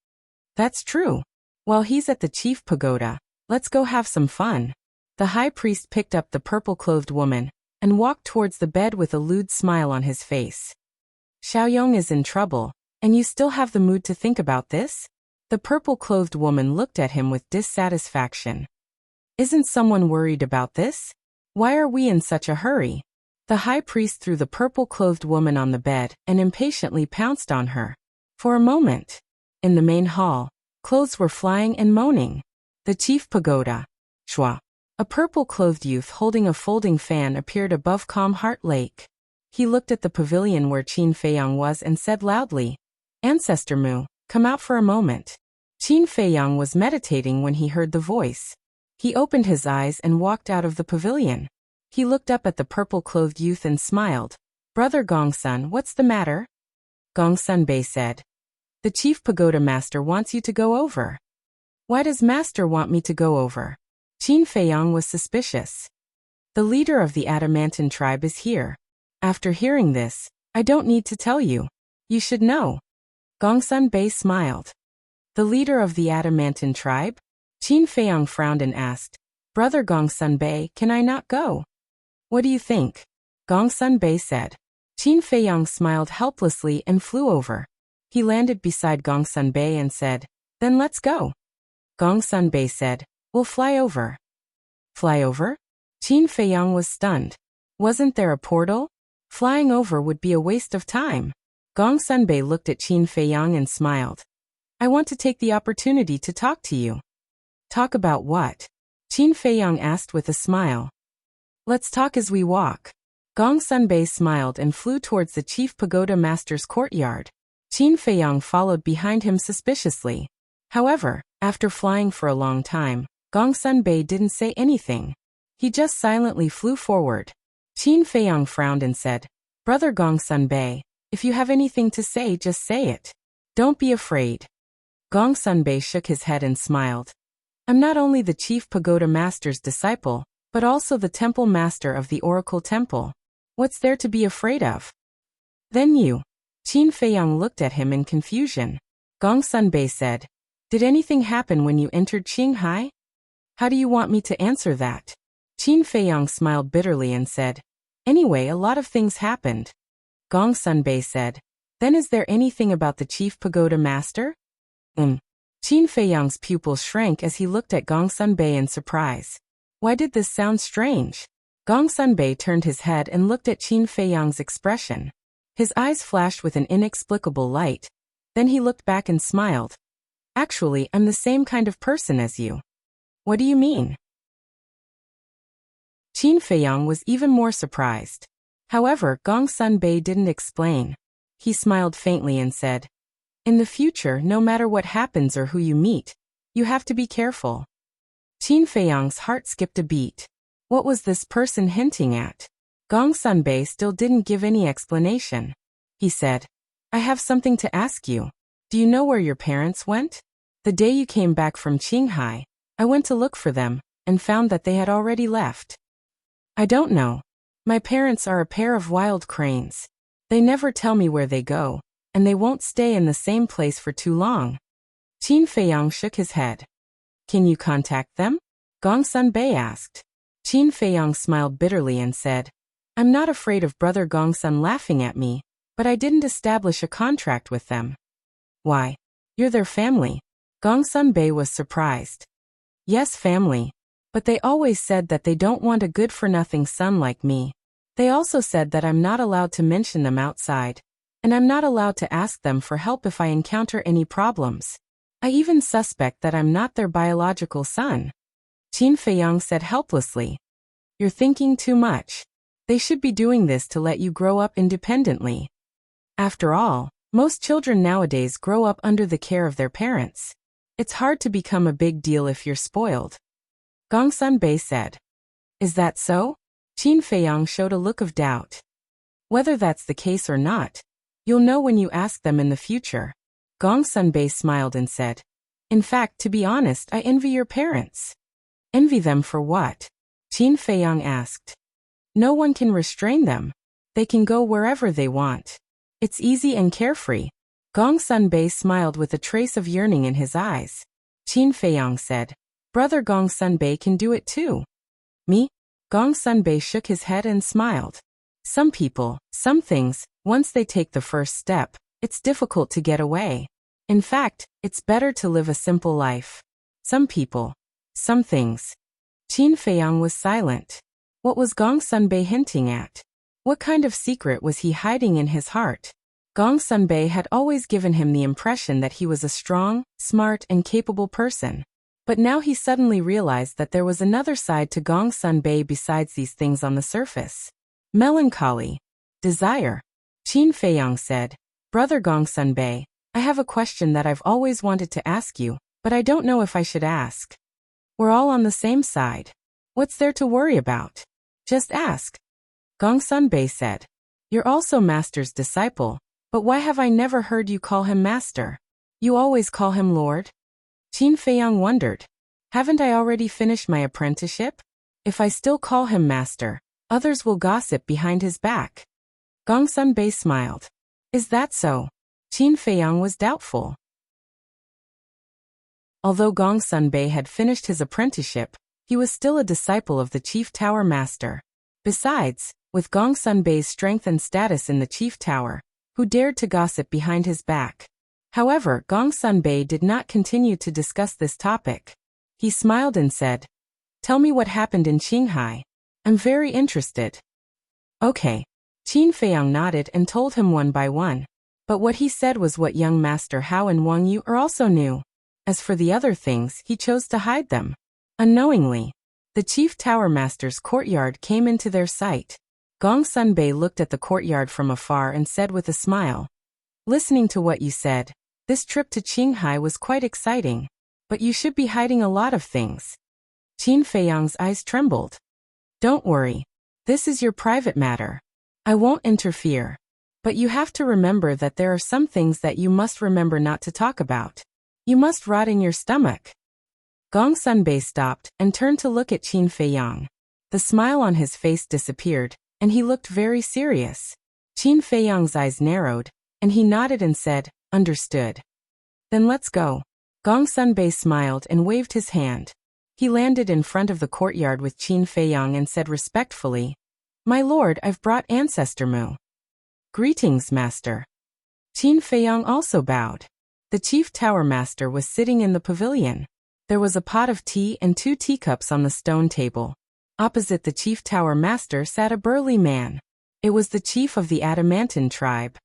That's true. While he's at the chief pagoda, let's go have some fun. The high priest picked up the purple-clothed woman and walked towards the bed with a lewd smile on his face. Xiaoyong is in trouble, and you still have the mood to think about this? The purple-clothed woman looked at him with dissatisfaction. Isn't someone worried about this? Why are we in such a hurry? The high priest threw the purple-clothed woman on the bed and impatiently pounced on her. For a moment. In the main hall, clothes were flying and moaning. The chief pagoda. Shua. A purple-clothed youth holding a folding fan appeared above Calm Heart Lake. He looked at the pavilion where Qin Feiyang was and said loudly, Ancestor Mu, come out for a moment. Qin Feiyang was meditating when he heard the voice. He opened his eyes and walked out of the pavilion. He looked up at the purple-clothed youth and smiled. Brother Gongsun, what's the matter? Gongsun Bei said. The chief pagoda master wants you to go over. Why does master want me to go over? Qin Feiyang was suspicious. The leader of the Adamantine tribe is here. After hearing this, I don't need to tell you. You should know. Gongsun Bei smiled. The leader of the Adamantine tribe? Qin Feiyang frowned and asked, Brother Gongsun Bei, can I not go? What do you think? Gongsun Bei said. Qin Feiyang smiled helplessly and flew over. He landed beside Gongsun Bei and said, Then let's go. Gongsun Bei said, We'll fly over. Fly over? Qin Feiyang was stunned. Wasn't there a portal? Flying over would be a waste of time. Gongsun Bei looked at Qin Feiyang and smiled. I want to take the opportunity to talk to you. Talk about what? Qin Feiyang asked with a smile. Let's talk as we walk. Gongsun Bei smiled and flew towards the chief pagoda master's courtyard. Qin Feiyang followed behind him suspiciously. However, after flying for a long time, Gongsun Bei didn't say anything. He just silently flew forward. Qin Feiyang frowned and said, Brother Gongsun Bei, if you have anything to say, just say it. Don't be afraid. Gongsun Bei shook his head and smiled. I'm not only the chief pagoda master's disciple, but also the temple master of the Oracle Temple. What's there to be afraid of? Then you. Qin Feiyang looked at him in confusion. Gongsun Bei said, Did anything happen when you entered Qinghai? How do you want me to answer that? Qin Feiyang smiled bitterly and said, Anyway, a lot of things happened. Gongsun Bei said, Then is there anything about the chief pagoda master? Qin Feiyang's pupils shrank as he looked at Gongsun Bei in surprise. Why did this sound strange? Gongsun Bei turned his head and looked at Qin Feiyang's expression. His eyes flashed with an inexplicable light. Then he looked back and smiled. Actually, I'm the same kind of person as you. What do you mean? Qin Feiyang was even more surprised. However, Gongsun Bei didn't explain. He smiled faintly and said, In the future, no matter what happens or who you meet, you have to be careful. Qin Feiyang's heart skipped a beat. What was this person hinting at? Gongsun Bei still didn't give any explanation. He said, I have something to ask you. Do you know where your parents went? The day you came back from Qinghai, I went to look for them, and found that they had already left. I don't know. My parents are a pair of wild cranes. They never tell me where they go, and they won't stay in the same place for too long. Qin Feiyang shook his head. Can you contact them? Gongsun Bei asked. Qin Feiyang smiled bitterly and said, I'm not afraid of Brother Gongsun laughing at me, but I didn't establish a contract with them. Why? You're their family. Gongsun Bei was surprised. Yes, family. But they always said that they don't want a good-for-nothing son like me. They also said that I'm not allowed to mention them outside, and I'm not allowed to ask them for help if I encounter any problems. I even suspect that I'm not their biological son. Qin Feiyang said helplessly. You're thinking too much. They should be doing this to let you grow up independently. After all, most children nowadays grow up under the care of their parents. It's hard to become a big deal if you're spoiled. Gongsun Bei said. Is that so? Qin Feiyang showed a look of doubt. Whether that's the case or not, you'll know when you ask them in the future. Gongsun Bei smiled and said, In fact, to be honest, I envy your parents. Envy them for what? Qin Feiyang asked. No one can restrain them. They can go wherever they want. It's easy and carefree. Gongsun Bei smiled with a trace of yearning in his eyes. Qin Feiyang said, Brother Gongsun Bei can do it too. Me? Gongsun Bei shook his head and smiled. Some people, some things, once they take the first step, it's difficult to get away. In fact, it's better to live a simple life. Some people, some things. Qin Feiyang was silent. What was Gongsun Bei hinting at? What kind of secret was he hiding in his heart? Gongsun Bei had always given him the impression that he was a strong, smart, and capable person. But now he suddenly realized that there was another side to Gongsun Bei besides these things on the surface. Melancholy. Desire. Qin Feiyang said, Brother Gongsun Bei, I have a question that I've always wanted to ask you, but I don't know if I should ask. We're all on the same side. What's there to worry about? Just ask. Gongsun Bei said, You're also Master's disciple, but why have I never heard you call him Master? You always call him Lord? Qin Feiyang wondered. Haven't I already finished my apprenticeship? If I still call him master, others will gossip behind his back. Gong Sunbei smiled. Is that so? Qin Feiyang was doubtful. Although Gong Sunbei had finished his apprenticeship, he was still a disciple of the Chief Tower Master. Besides, with Gong Sunbei's strength and status in the Chief Tower, who dared to gossip behind his back? However, Gong Sunbei did not continue to discuss this topic. He smiled and said, "Tell me what happened in Qinghai. I'm very interested." Okay. Qin Feiyang nodded and told him one by one. But what he said was what young Master Hao and Wang Yu also knew. As for the other things, he chose to hide them. Unknowingly, the Chief Tower Master's courtyard came into their sight. Gong Sunbei looked at the courtyard from afar and said with a smile, "Listening to what you said, this trip to Qinghai was quite exciting. But you should be hiding a lot of things." Qin Feiyang's eyes trembled. "Don't worry. This is your private matter. I won't interfere. But you have to remember that there are some things that you must remember not to talk about. You must rot in your stomach." Gong Sunbei stopped and turned to look at Qin Feiyang. The smile on his face disappeared, and he looked very serious. Qin Feiyang's eyes narrowed, and he nodded and said, "Understood. Then let's go." Gong Sunbei smiled and waved his hand. He landed in front of the courtyard with Qin Feiyang and said respectfully, "My lord, I've brought Ancestor Mu." "Greetings, Master." Qin Feiyang also bowed. The Chief Tower Master was sitting in the pavilion. There was a pot of tea and 2 teacups on the stone table. Opposite the Chief Tower Master sat a burly man. It was the chief of the Adamantine tribe.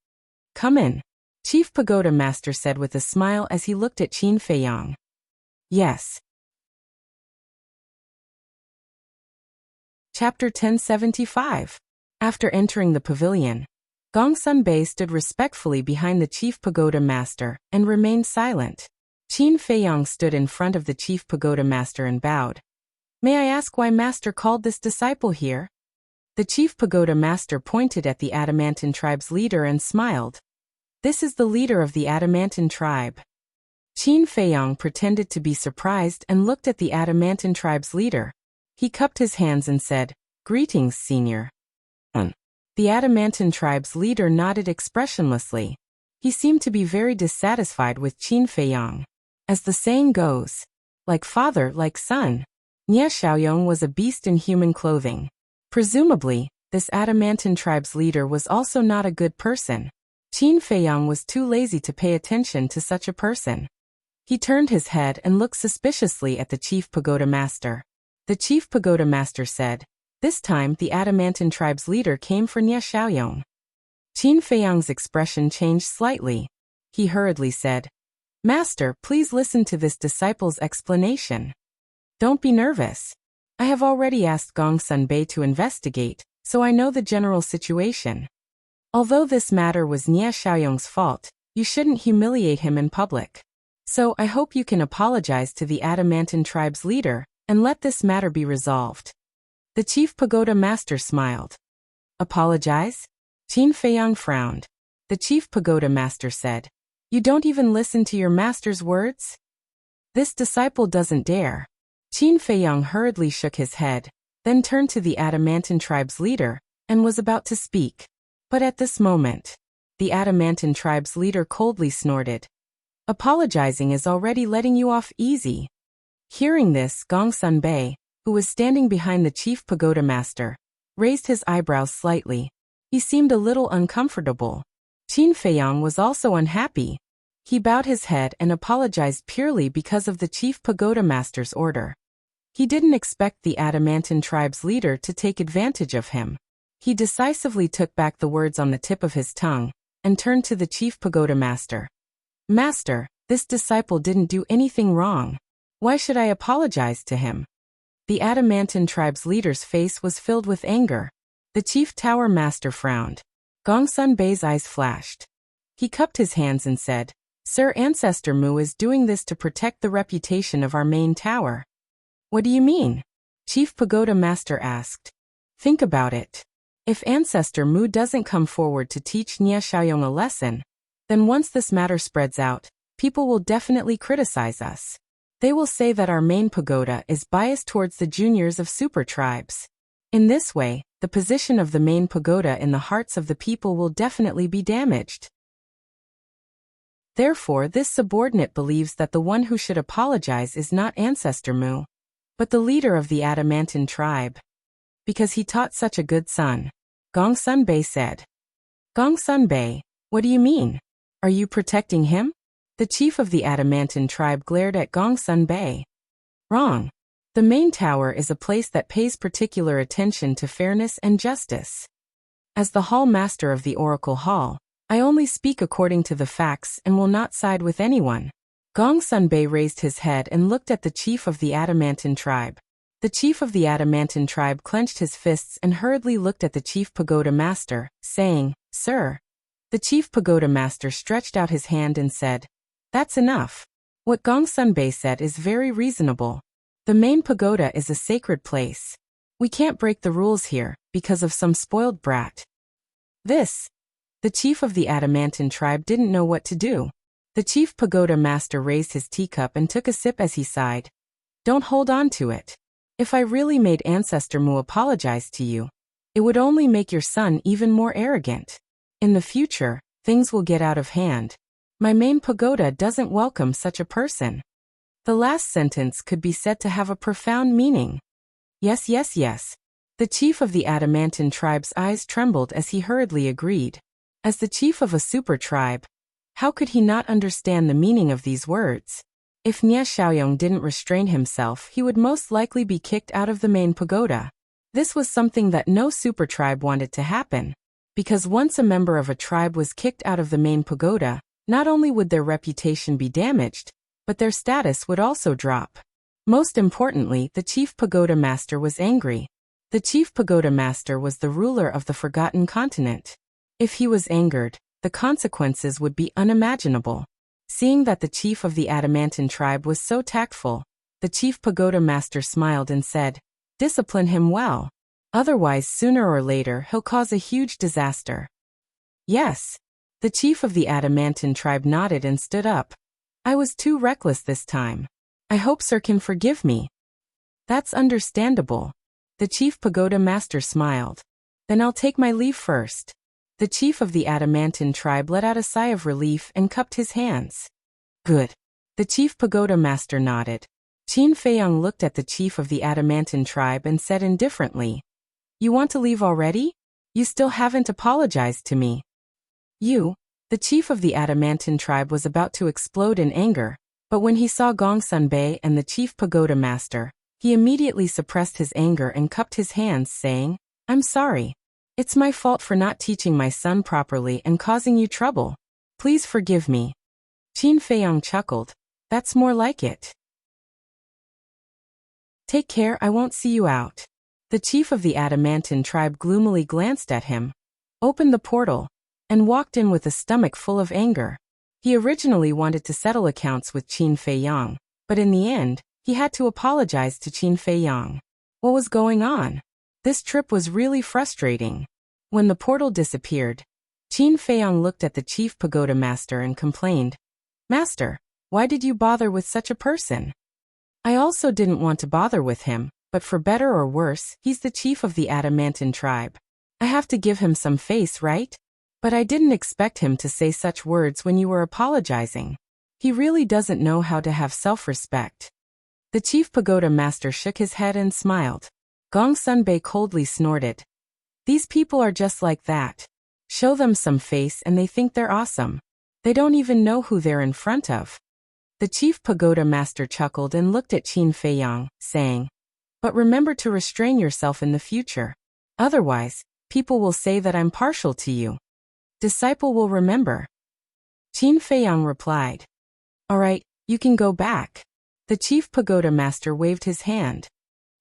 "Come in," Chief Pagoda Master said with a smile as he looked at Qin Feiyang. "Yes." Chapter 1075. After entering the pavilion, Gong Sunbei stood respectfully behind the Chief Pagoda Master and remained silent. Qin Feiyang stood in front of the Chief Pagoda Master and bowed. "May I ask why Master called this disciple here?" The Chief Pagoda Master pointed at the Adamantine tribe's leader and smiled. "This is the leader of the Adamantine tribe." Qin Feiyang pretended to be surprised and looked at the Adamantine tribe's leader. He cupped his hands and said, "Greetings, Senior." The Adamantine tribe's leader nodded expressionlessly. He seemed to be very dissatisfied with Qin Feiyang. As the saying goes, like father, like son. Nie Xiaoyong was a beast in human clothing. Presumably, this Adamantine tribe's leader was also not a good person. Qin Feiyang was too lazy to pay attention to such a person. He turned his head and looked suspiciously at the Chief Pagoda Master. The Chief Pagoda Master said, "This time the Adamantine tribe's leader came for Nie Xiaoyong." Qin Feiyang's expression changed slightly. He hurriedly said, "Master, please listen to this disciple's explanation. Don't be nervous. I have already asked Gong Sunbei to investigate, so I know the general situation. Although this matter was Nie Xiaoyong's fault, you shouldn't humiliate him in public. So I hope you can apologize to the Adamantine tribe's leader and let this matter be resolved." The Chief Pagoda Master smiled. "Apologize?" Qin Feiyang frowned. The Chief Pagoda Master said, "You don't even listen to your master's words? This disciple doesn't dare." Qin Feiyang hurriedly shook his head, then turned to the Adamantine tribe's leader, and was about to speak. But at this moment, the Adamantine tribe's leader coldly snorted. "Apologizing is already letting you off easy." Hearing this, Gong Sunbei, who was standing behind the Chief Pagoda Master, raised his eyebrows slightly. He seemed a little uncomfortable. Qin Feiyang was also unhappy. He bowed his head and apologized purely because of the Chief Pagoda Master's order. He didn't expect the Adamantine tribe's leader to take advantage of him. He decisively took back the words on the tip of his tongue and turned to the Chief Pagoda Master. "Master, this disciple didn't do anything wrong. Why should I apologize to him?" The Adamantine tribe's leader's face was filled with anger. The Chief Tower Master frowned. Gong Sunbei's eyes flashed. He cupped his hands and said, "Sir, Ancestor Mu is doing this to protect the reputation of our main tower." "What do you mean?" Chief Pagoda Master asked. "Think about it. If Ancestor Mu doesn't come forward to teach Nie Xiaoyong a lesson, then once this matter spreads out, people will definitely criticize us. They will say that our main pagoda is biased towards the juniors of super tribes. In this way, the position of the main pagoda in the hearts of the people will definitely be damaged. Therefore, this subordinate believes that the one who should apologize is not Ancestor Mu, but the leader of the adamantine tribe. Because he taught such a good son. Gong Sunbei said. Gong Sunbei, what do you mean? Are you protecting him? The chief of the adamantine tribe glared at Gong Sunbei. Wrong. The main tower is a place that pays particular attention to fairness and justice. As the hall master of the Oracle Hall, I only speak according to the facts and will not side with anyone. Gong Sunbei raised his head and looked at the chief of the adamantine tribe. The chief of the adamantine tribe clenched his fists and hurriedly looked at the chief pagoda master, saying, Sir. The chief pagoda master stretched out his hand and said, That's enough. What Gong Sunbei said is very reasonable. The main pagoda is a sacred place. We can't break the rules here, because of some spoiled brat. The chief of the adamantine tribe didn't know what to do. The chief pagoda master raised his teacup and took a sip as he sighed. Don't hold on to it. If I really made Ancestor Mu apologize to you, it would only make your son even more arrogant. In the future, things will get out of hand. My main pagoda doesn't welcome such a person. The last sentence could be said to have a profound meaning. Yes. The chief of the adamantine tribe's eyes trembled as he hurriedly agreed. As the chief of a super tribe, how could he not understand the meaning of these words? If Nye Xiaoyong didn't restrain himself, he would most likely be kicked out of the main pagoda. This was something that no super tribe wanted to happen. Because once a member of a tribe was kicked out of the main pagoda, not only would their reputation be damaged, but their status would also drop. Most importantly, the chief pagoda master was angry. The chief pagoda master was the ruler of the Forgotten Continent. If he was angered, the consequences would be unimaginable. Seeing that the chief of the adamantine tribe was so tactful, the chief pagoda master smiled and said, Discipline him well. Otherwise, sooner or later, he'll cause a huge disaster. Yes. The chief of the adamantine tribe nodded and stood up. I was too reckless this time. I hope sir can forgive me. That's understandable. The chief pagoda master smiled. Then I'll take my leave first. The chief of the adamantine tribe let out a sigh of relief and cupped his hands. Good. The chief pagoda master nodded. Qin Feiyang looked at the chief of the adamantine tribe and said indifferently, You want to leave already? You still haven't apologized to me. The chief of the adamantine tribe was about to explode in anger, but when he saw Gong Sunbei and the chief pagoda master, he immediately suppressed his anger and cupped his hands, saying, I'm sorry. It's my fault for not teaching my son properly and causing you trouble. Please forgive me. Qin Feiyang chuckled. That's more like it. Take care, I won't see you out. The chief of the adamantine tribe gloomily glanced at him, opened the portal, and walked in with a stomach full of anger. He originally wanted to settle accounts with Qin Feiyang, but in the end, he had to apologize to Qin Feiyang. What was going on? This trip was really frustrating. When the portal disappeared, Qin Feiyang looked at the chief pagoda master and complained, Master, why did you bother with such a person? I also didn't want to bother with him, but for better or worse, he's the chief of the adamantine tribe. I have to give him some face, right? But I didn't expect him to say such words when you were apologizing. He really doesn't know how to have self-respect. The chief pagoda master shook his head and smiled. Gong Sunbei coldly snorted. These people are just like that. Show them some face and they think they're awesome. They don't even know who they're in front of. The chief pagoda master chuckled and looked at Qin Feiyang, saying, But remember to restrain yourself in the future. Otherwise, people will say that I'm partial to you. Disciple will remember. Qin Feiyang replied. All right, you can go back. The chief pagoda master waved his hand.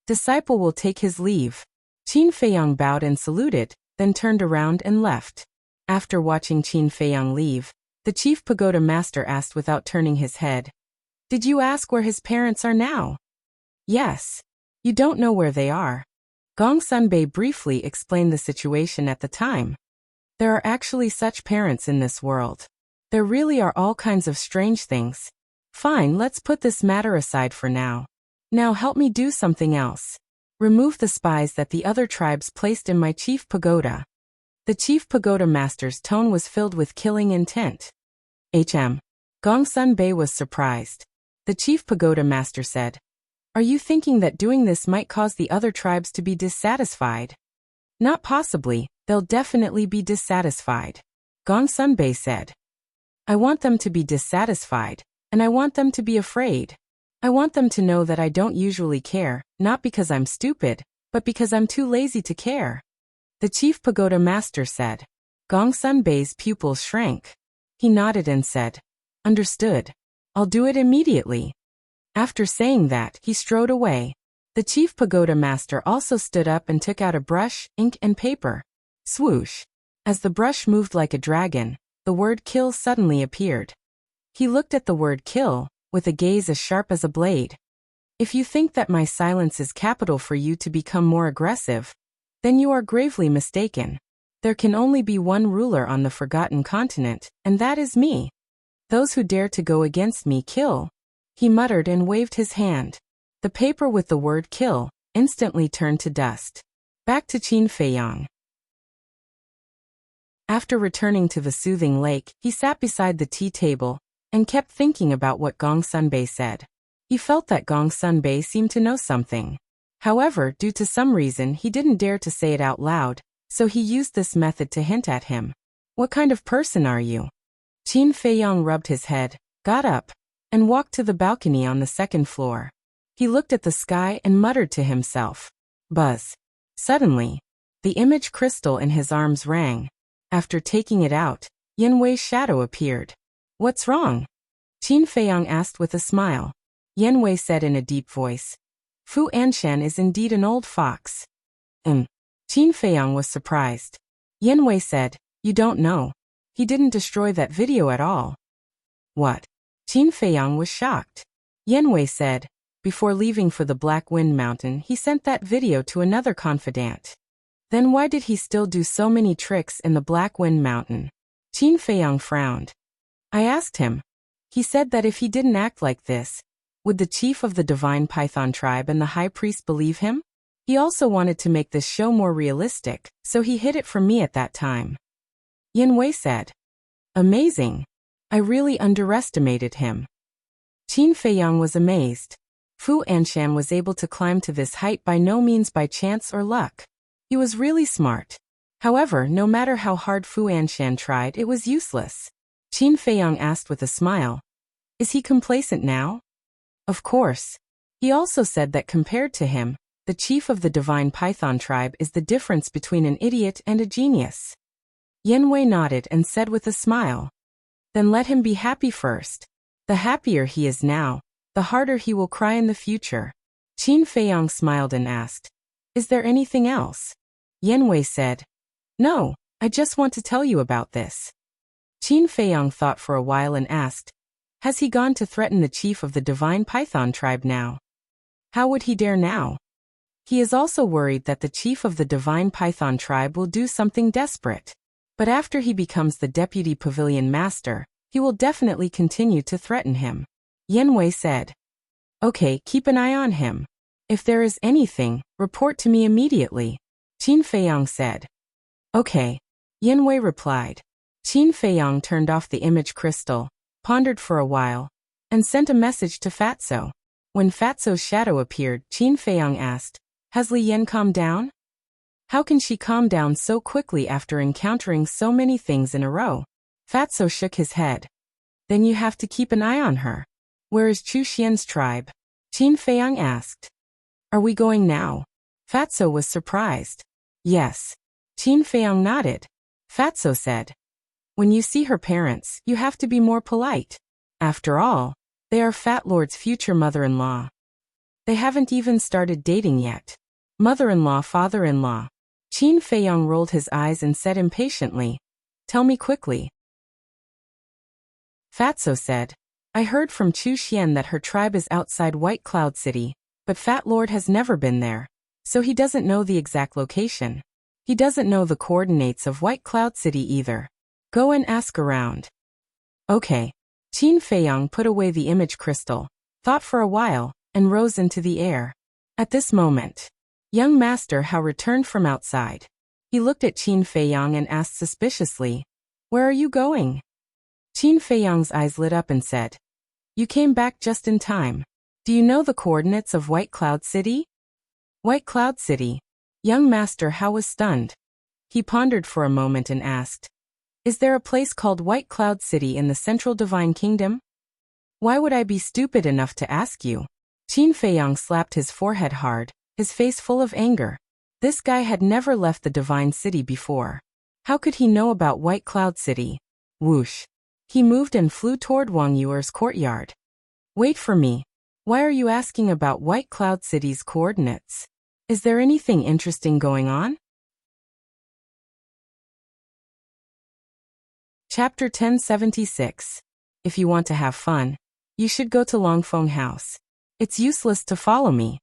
Disciple will take his leave. Qin Feiyang bowed and saluted, then turned around and left. After watching Qin Feiyang leave, the chief pagoda master asked without turning his head, Did you ask where his parents are now? Yes. You don't know where they are. Gong Sunbei briefly explained the situation at the time. There are actually such parents in this world. There really are all kinds of strange things. Fine, let's put this matter aside for now. Now help me do something else. Remove the spies that the other tribes placed in my chief pagoda. The chief pagoda master's tone was filled with killing intent. Gongsun Bei was surprised. The chief pagoda master said, "Are you thinking that doing this might cause the other tribes to be dissatisfied?" "Not possibly, they'll definitely be dissatisfied," Gongsun Bei said. "I want them to be dissatisfied, and I want them to be afraid. I want them to know that I don't usually care, not because I'm stupid, but because I'm too lazy to care," the chief pagoda master said. Gongsun Bei's pupils shrank. He nodded and said, "Understood. I'll do it immediately." After saying that, he strode away. The chief pagoda master also stood up and took out a brush, ink and paper. Swoosh! As the brush moved like a dragon, the word kill suddenly appeared. He looked at the word kill, with a gaze as sharp as a blade. "If you think that my silence is capital for you to become more aggressive, then you are gravely mistaken. There can only be one ruler on the forgotten continent, and that is me. Those who dare to go against me kill." He muttered and waved his hand. The paper with the word kill instantly turned to dust. Back to Qin Feiyang. After returning to the soothing lake, he sat beside the tea table and kept thinking about what Gongsun Bei said. He felt that Gongsun Bei seemed to know something. However, due to some reason, he didn't dare to say it out loud, so he used this method to hint at him. "What kind of person are you?" Qin Feiyang rubbed his head, got up, and walked to the balcony on the second floor. He looked at the sky and muttered to himself. Buzz. Suddenly, the image crystal in his arms rang. After taking it out, Yan Wei's shadow appeared. "What's wrong?" Qin Feiyang asked with a smile. Yan Wei said in a deep voice, "Fu Anshan is indeed an old fox." Qin Feiyang was surprised. Yan Wei said, "You don't know. He didn't destroy that video at all." "What?" Qin Feiyang was shocked. Yan Wei said, "Before leaving for the Black Wind Mountain, he sent that video to another confidant." "Then why did he still do so many tricks in the Black Wind Mountain?" Qin Feiyang frowned. "I asked him. He said that if he didn't act like this, would the chief of the Divine Python tribe and the high priest believe him? He also wanted to make this show more realistic, so he hid it from me at that time." Yan Wei said, "Amazing. I really underestimated him." Qin Feiyang was amazed. Fu Anshan was able to climb to this height by no means by chance or luck. He was really smart. However, no matter how hard Fu Anshan tried, it was useless. Qin Feiyang asked with a smile, "Is he complacent now?" "Of course." He also said that compared to him, the chief of the Divine Python tribe is the difference between an idiot and a genius. Yan Wei nodded and said with a smile, "Then let him be happy first. The happier he is now, the harder he will cry in the future." Qin Feiyang smiled and asked, "Is there anything else?" Yan Wei said, "No, I just want to tell you about this." Qin Feiyang thought for a while and asked, "Has he gone to threaten the chief of the Divine Python tribe now?" "How would he dare now?" He is also worried that the chief of the Divine Python tribe will do something desperate. But after he becomes the deputy pavilion master, he will definitely continue to threaten him. Yan Wei said, "Okay, keep an eye on him. If there is anything, report to me immediately," Qin Feiyang said. "Okay," Yan Wei replied. Qin Feiyang turned off the image crystal, pondered for a while, and sent a message to Fatso. When Fatso's shadow appeared, Qin Feiyang asked, "Has Li Yan calmed down?" "How can she calm down so quickly after encountering so many things in a row?" Fatso shook his head. "Then you have to keep an eye on her." "Where is Chu Xian's tribe?" Qin Feiyang asked. "Are we going now?" Fatso was surprised. "Yes." Qin Feiyang nodded. Fatso said, "When you see her parents, you have to be more polite. After all, they are Fat Lord's future mother-in-law. They haven't even started dating yet." "Mother-in-law, father-in-law." Qin Feiyang rolled his eyes and said impatiently, "Tell me quickly." Fatso said, "I heard from Chu Xian that her tribe is outside White Cloud City, but Fat Lord has never been there, so he doesn't know the exact location. He doesn't know the coordinates of White Cloud City either. Go and ask around." "Okay." Qin Feiyang put away the image crystal, thought for a while, and rose into the air. At this moment, young Master Hao returned from outside. He looked at Qin Feiyang and asked suspiciously, "Where are you going?" Qin Feiyang's eyes lit up and said, "You came back just in time. Do you know the coordinates of White Cloud City?" White Cloud City. Young Master Hao was stunned. He pondered for a moment and asked, "Is there a place called White Cloud City in the Central Divine Kingdom?" "Why would I be stupid enough to ask you?" Qin Feiyang slapped his forehead hard, his face full of anger. This guy had never left the Divine City before. How could he know about White Cloud City? Whoosh. He moved and flew toward Wang Yuer's courtyard. "Wait for me. Why are you asking about White Cloud City's coordinates? Is there anything interesting going on?" Chapter 1076. If you want to have fun, you should go to Longfeng House. It's useless to follow me.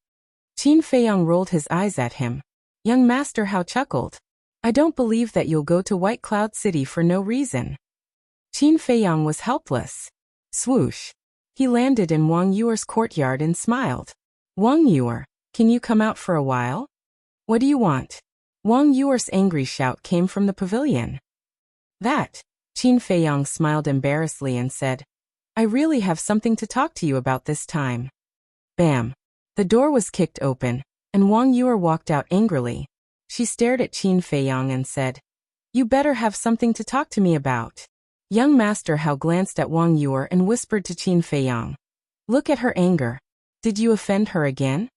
Qin Feiyang rolled his eyes at him. Young Master Hao chuckled. "I don't believe that you'll go to White Cloud City for no reason." Qin Feiyang was helpless. Swoosh. He landed in Wang Yuer's courtyard and smiled. "Wang Yuer, can you come out for a while?" "What do you want?" Wang Yuer's angry shout came from the pavilion. "That." Qin Feiyang smiled embarrassedly and said, "I really have something to talk to you about this time." Bam. The door was kicked open, and Wang Yuer walked out angrily. She stared at Qin Feiyang and said, "You better have something to talk to me about." Young Master Hao glanced at Wang Yuer and whispered to Qin Feiyang, "Look at her anger. Did you offend her again?"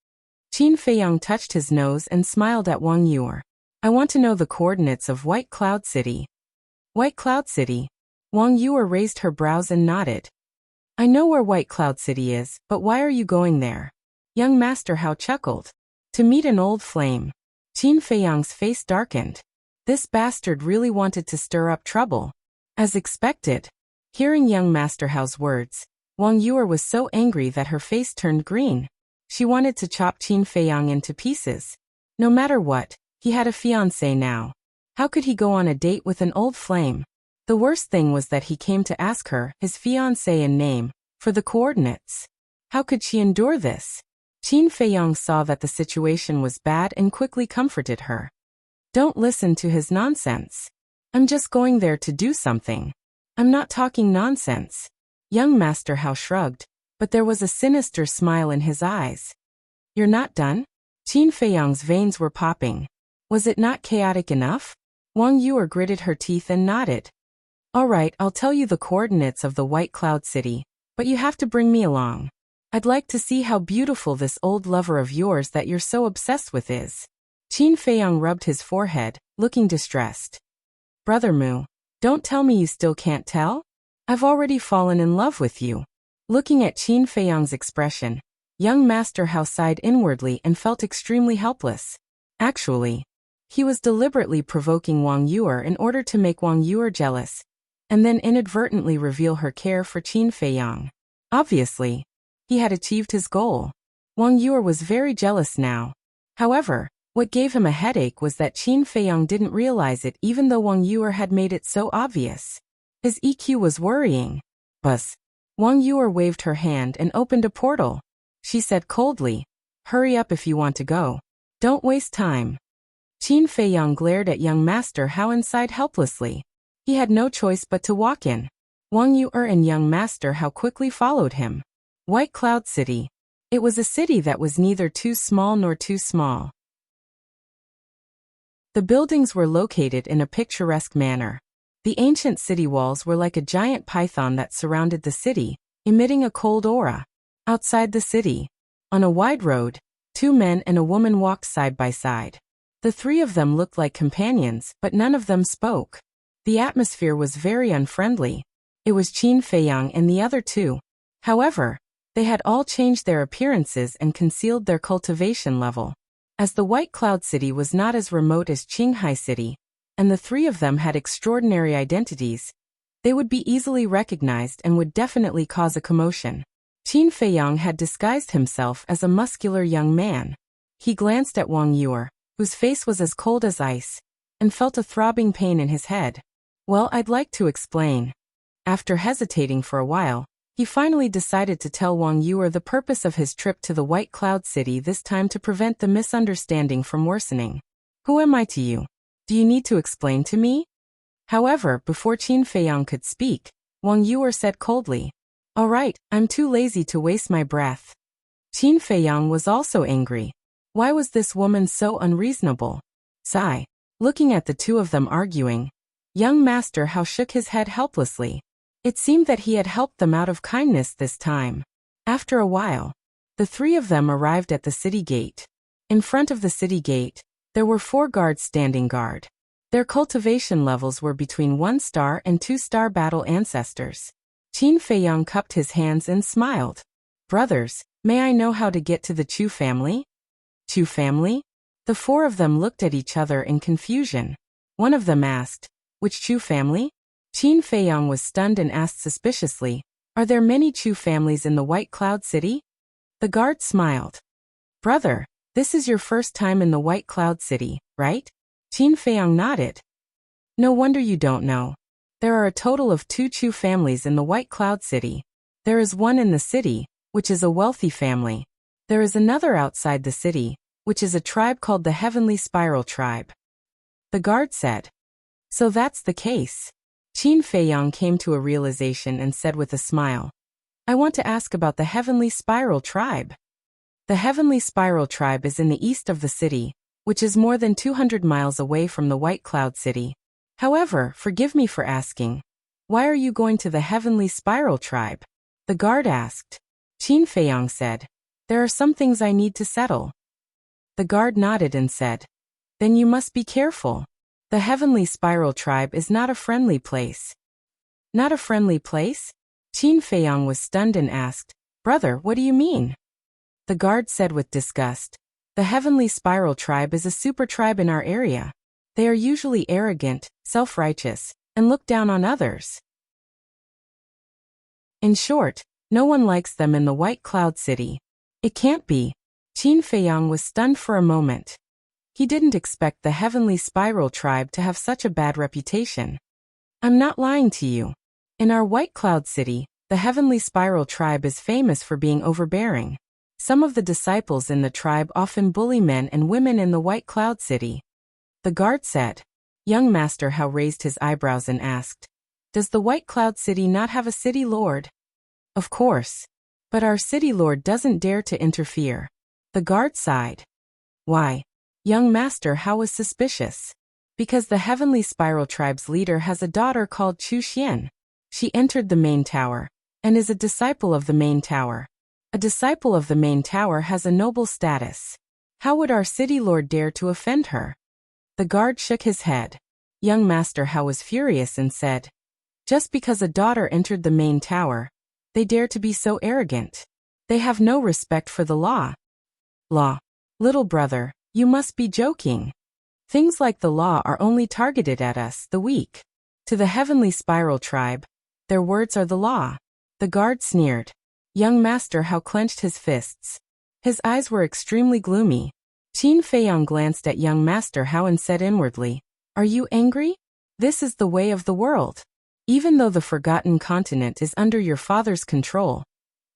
Qin Feiyang touched his nose and smiled at Wang Yuer. "I want to know the coordinates of White Cloud City." "White Cloud City?" Wang Yuer raised her brows and nodded. "I know where White Cloud City is, but why are you going there?" Young Master Hao chuckled. "To meet an old flame." Qin Feiyang's face darkened. This bastard really wanted to stir up trouble. As expected. Hearing young Master Hao's words, Wang Yuer was so angry that her face turned green. She wanted to chop Qin Feiyang into pieces. No matter what, he had a fiancé now. How could he go on a date with an old flame? The worst thing was that he came to ask her, his fiancé in name, for the coordinates. How could she endure this? Qin Feiyang saw that the situation was bad and quickly comforted her. "Don't listen to his nonsense. I'm just going there to do something. I'm not talking nonsense." Young Master Hao shrugged, but there was a sinister smile in his eyes. "You're not done?" Qin Feiyang's veins were popping. Was it not chaotic enough? Wang Yuer gritted her teeth and nodded. "All right, I'll tell you the coordinates of the White Cloud City, but you have to bring me along. I'd like to see how beautiful this old lover of yours that you're so obsessed with is." Qin Feiyang rubbed his forehead, looking distressed. "Brother Mu, don't tell me you still can't tell? I've already fallen in love with you." Looking at Qin Feiyang's expression, young Master Hao sighed inwardly and felt extremely helpless. Actually, he was deliberately provoking Wang Yuer in order to make Wang Yuer jealous, and then inadvertently reveal her care for Qin Feiyang. Obviously, he had achieved his goal. Wang Yuer was very jealous now. However, what gave him a headache was that Qin Feiyang didn't realize it even though Wang Yuer had made it so obvious. His EQ was worrying. "Buzz." Wang Yuer waved her hand and opened a portal. She said coldly, "Hurry up if you want to go. Don't waste time." Qin Feiyang glared at young Master Hao and sighed helplessly. He had no choice but to walk in. Wang Yuer and young Master Hao quickly followed him. White Cloud City. It was a city that was neither too small nor too small. The buildings were located in a picturesque manner. The ancient city walls were like a giant python that surrounded the city, emitting a cold aura. Outside the city, on a wide road, two men and a woman walked side by side. The three of them looked like companions, but none of them spoke. The atmosphere was very unfriendly. It was Qin Feiyang and the other two. However, they had all changed their appearances and concealed their cultivation level. As the White Cloud City was not as remote as Qinghai City, and the three of them had extraordinary identities, they would be easily recognized and would definitely cause a commotion. Qin Feiyang had disguised himself as a muscular young man. He glanced at Wang Yuer, whose face was as cold as ice, and felt a throbbing pain in his head. "Well, I'd like to explain." After hesitating for a while, he finally decided to tell Wang Yuer the purpose of his trip to the White Cloud City, this time to prevent the misunderstanding from worsening. Who am I to you? Do you need to explain to me? However, before Qin Feiyang could speak, Wang Yuer said coldly, "All right, I'm too lazy to waste my breath." Qin Feiyang was also angry. Why was this woman so unreasonable? Sigh. Looking at the two of them arguing, young Master Hao shook his head helplessly. It seemed that he had helped them out of kindness this time. After a while, the three of them arrived at the city gate. In front of the city gate, there were 4 guards standing guard. Their cultivation levels were between 1-star and 2-star battle ancestors. Qin Feiyang cupped his hands and smiled. "Brothers, may I know how to get to the Chu family?" "Chu family?" The 4 of them looked at each other in confusion. One of them asked, "Which Chu family?" Qin Feiyang was stunned and asked suspiciously, "Are there many Chu families in the White Cloud City?" The guard smiled. "Brother, this is your first time in the White Cloud City, right?" Qin Feiyang nodded. "No wonder you don't know. There are a total of 2 Chu families in the White Cloud City. There is one in the city, which is a wealthy family. There is another outside the city, which is a tribe called the Heavenly Spiral Tribe." The guard said. "So that's the case." Qin Feiyang came to a realization and said with a smile, "I want to ask about the Heavenly Spiral Tribe." The Heavenly Spiral Tribe is in the east of the city, which is more than 200 miles away from the White Cloud City. However, forgive me for asking, why are you going to the Heavenly Spiral Tribe? The guard asked. Qin Feiyang said, "There are some things I need to settle." The guard nodded and said, "Then you must be careful. The Heavenly Spiral Tribe is not a friendly place." "Not a friendly place?" Qin Feiyang was stunned and asked, "Brother, what do you mean?" The guard said with disgust, "The Heavenly Spiral Tribe is a super tribe in our area. They are usually arrogant, self-righteous, and look down on others. In short, no one likes them in the White Cloud City." "It can't be." Qin Feiyang was stunned for a moment. He didn't expect the Heavenly Spiral Tribe to have such a bad reputation. "I'm not lying to you. In our White Cloud City, the Heavenly Spiral Tribe is famous for being overbearing. Some of the disciples in the tribe often bully men and women in the White Cloud City." The guard said. Young Master Hao raised his eyebrows and asked, "Does the White Cloud City not have a city lord?" "Of course. But our city lord doesn't dare to interfere." The guard sighed. "Why?" Young Master Hao was suspicious. "Because the Heavenly Spiral Tribe's leader has a daughter called Chu Xian. She entered the main tower, and is a disciple of the main tower. A disciple of the main tower has a noble status. How would our city lord dare to offend her?" The guard shook his head. Young Master Hao was furious and said, "Just because a daughter entered the main tower, they dare to be so arrogant. They have no respect for the law." "Law? Little brother, you must be joking. Things like the law are only targeted at us, the weak. To the Heavenly Spiral Tribe, their words are the law." The guard sneered. Young Master Hao clenched his fists. His eyes were extremely gloomy. Qin Feiyang glanced at young Master Hao and said inwardly, "Are you angry? This is the way of the world. Even though the Forgotten Continent is under your father's control,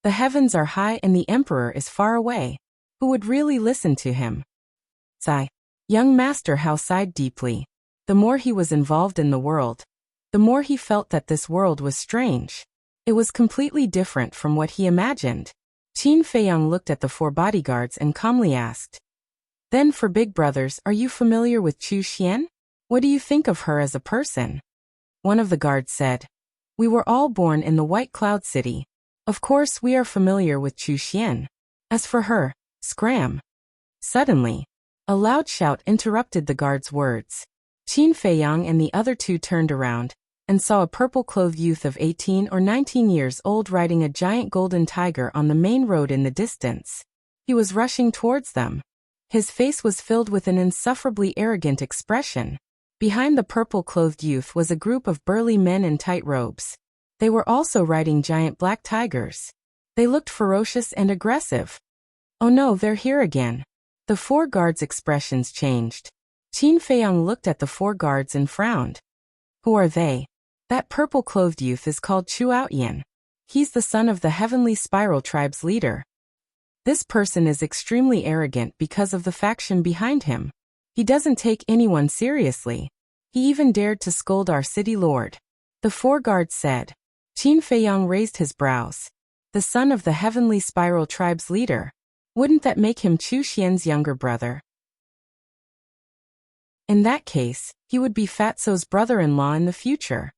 the heavens are high and the Emperor is far away. Who would really listen to him?" Sigh. Young Master Hao sighed deeply. The more he was involved in the world, the more he felt that this world was strange. It was completely different from what he imagined. Qin Feiyang looked at the 4 bodyguards and calmly asked, "Then for big brothers, are you familiar with Chu Xian? What do you think of her as a person?" One of the guards said, "We were all born in the White Cloud City. Of course we are familiar with Chu Xian. As for her, scram." Suddenly, a loud shout interrupted the guard's words. Qin Feiyang and the other 2 turned around and saw a purple-clothed youth of 18 or 19 years old riding a giant golden tiger on the main road in the distance. He was rushing towards them. His face was filled with an insufferably arrogant expression. Behind the purple-clothed youth was a group of burly men in tight robes. They were also riding giant black tigers. They looked ferocious and aggressive. "Oh no, they're here again." The 4 guards' expressions changed. Qin Feiyang looked at the 4 guards and frowned. "Who are they?" That purple-clothed youth is called Chu Outyin. He's the son of the Heavenly Spiral Tribe's leader. This person is extremely arrogant because of the faction behind him. He doesn't take anyone seriously. He even dared to scold our city lord. The 4 guards said. Qin Feiyang raised his brows. The son of the Heavenly Spiral Tribe's leader. Wouldn't that make him Chu Xian's younger brother? In that case, he would be Fatso's brother-in-law in the future.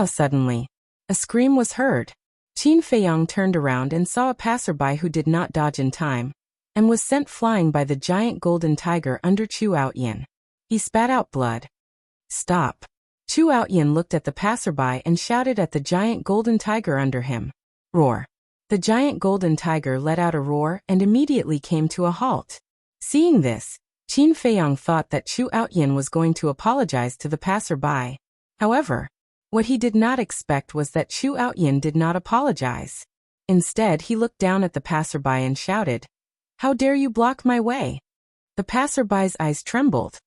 Suddenly, a scream was heard. Qin Feiyang turned around and saw a passerby who did not dodge in time, and was sent flying by the giant golden tiger under Chu Outyin. He spat out blood. Stop. Chu Outyin looked at the passerby and shouted at the giant golden tiger under him. Roar. The giant golden tiger let out a roar and immediately came to a halt. Seeing this, Qin Feiyang thought that Chu Outyin was going to apologize to the passerby. However, what he did not expect was that Chu Outyin did not apologize. Instead, he looked down at the passerby and shouted, "How dare you block my way?" The passerby's eyes trembled.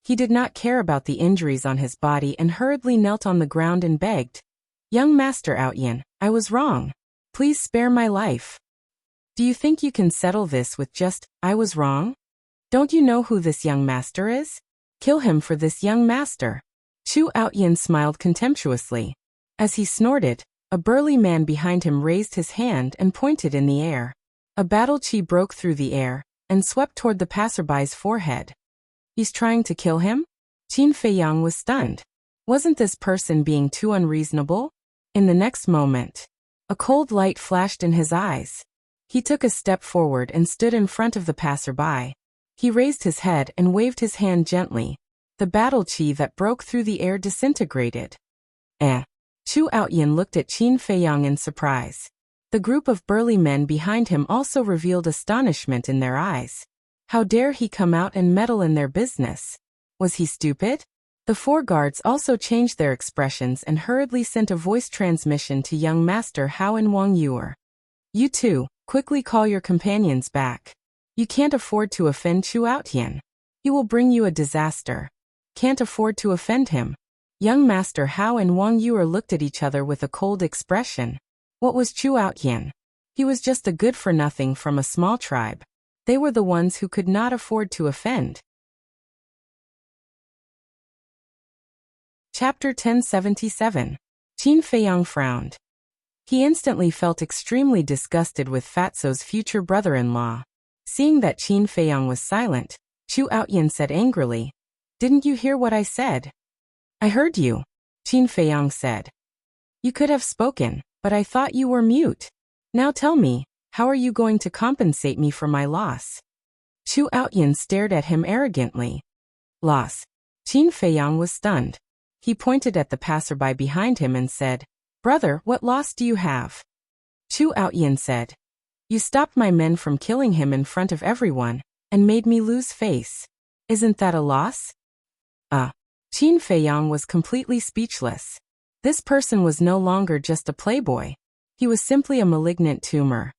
He did not care about the injuries on his body and hurriedly knelt on the ground and begged, "Young Master Outyin, I was wrong. Please spare my life." Do you think you can settle this with just, "I was wrong"? Don't you know who this young master is? Kill him for this young master. Chu Outyin smiled contemptuously. As he snorted, a burly man behind him raised his hand and pointed in the air. A battle chi broke through the air and swept toward the passerby's forehead. He's trying to kill him? Qin Feiyang was stunned. Wasn't this person being too unreasonable? In the next moment, a cold light flashed in his eyes. He took a step forward and stood in front of the passerby. He raised his head and waved his hand gently. The battle chi that broke through the air disintegrated. Chu Outyin looked at Qin Feiyang in surprise. The group of burly men behind him also revealed astonishment in their eyes. How dare he come out and meddle in their business? Was he stupid? The 4 guards also changed their expressions and hurriedly sent a voice transmission to young Master Hao and Wang Yuer. You two, quickly call your companions back. You can't afford to offend Chu Outyin. He will bring you a disaster. Can't afford to offend him. Young Master Hao and Wang Yuer looked at each other with a cold expression. What was Chu Outyin? He was just a good-for-nothing from a small tribe. They were the ones who could not afford to offend. Chapter 1077. Qin Feiyang frowned. He instantly felt extremely disgusted with Fatso's future brother-in-law. Seeing that Qin Feiyang was silent, Chu Outyin said angrily, "Didn't you hear what I said?" "I heard you," Qin Feiyang said. "You could have spoken, but I thought you were mute. Now tell me, how are you going to compensate me for my loss?" Chu Outyin stared at him arrogantly. "Loss?" Qin Feiyang was stunned. He pointed at the passerby behind him and said, "Brother, what loss do you have?" Chu Outyin said, "You stopped my men from killing him in front of everyone, and made me lose face. Isn't that a loss?" Qin Feiyang was completely speechless. This person was no longer just a playboy. He was simply a malignant tumor.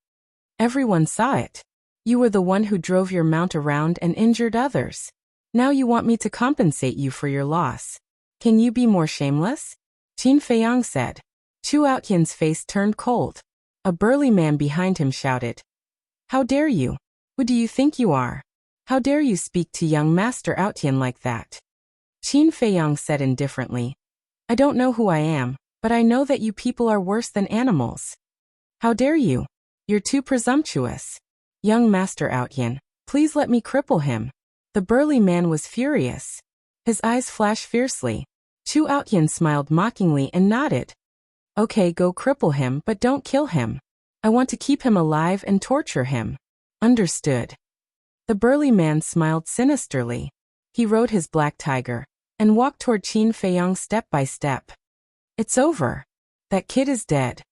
Everyone saw it. You were the one who drove your mount around and injured others. Now you want me to compensate you for your loss. Can you be more shameless? Qin Feiyang said. Chu Outyan's face turned cold. A burly man behind him shouted, "How dare you? Who do you think you are? How dare you speak to young Master Outyan like that?" Qin Feiyang said indifferently, "I don't know who I am, but I know that you people are worse than animals. How dare you? You're too presumptuous. Young Master Outyan, please let me cripple him." The burly man was furious. His eyes flashed fiercely. Chu Outyan smiled mockingly and nodded. "Okay, go cripple him, but don't kill him. I want to keep him alive and torture him." "Understood." The burly man smiled sinisterly. He rode his black tiger and walked toward Qin Feiyang step by step. "It's over. That kid is dead.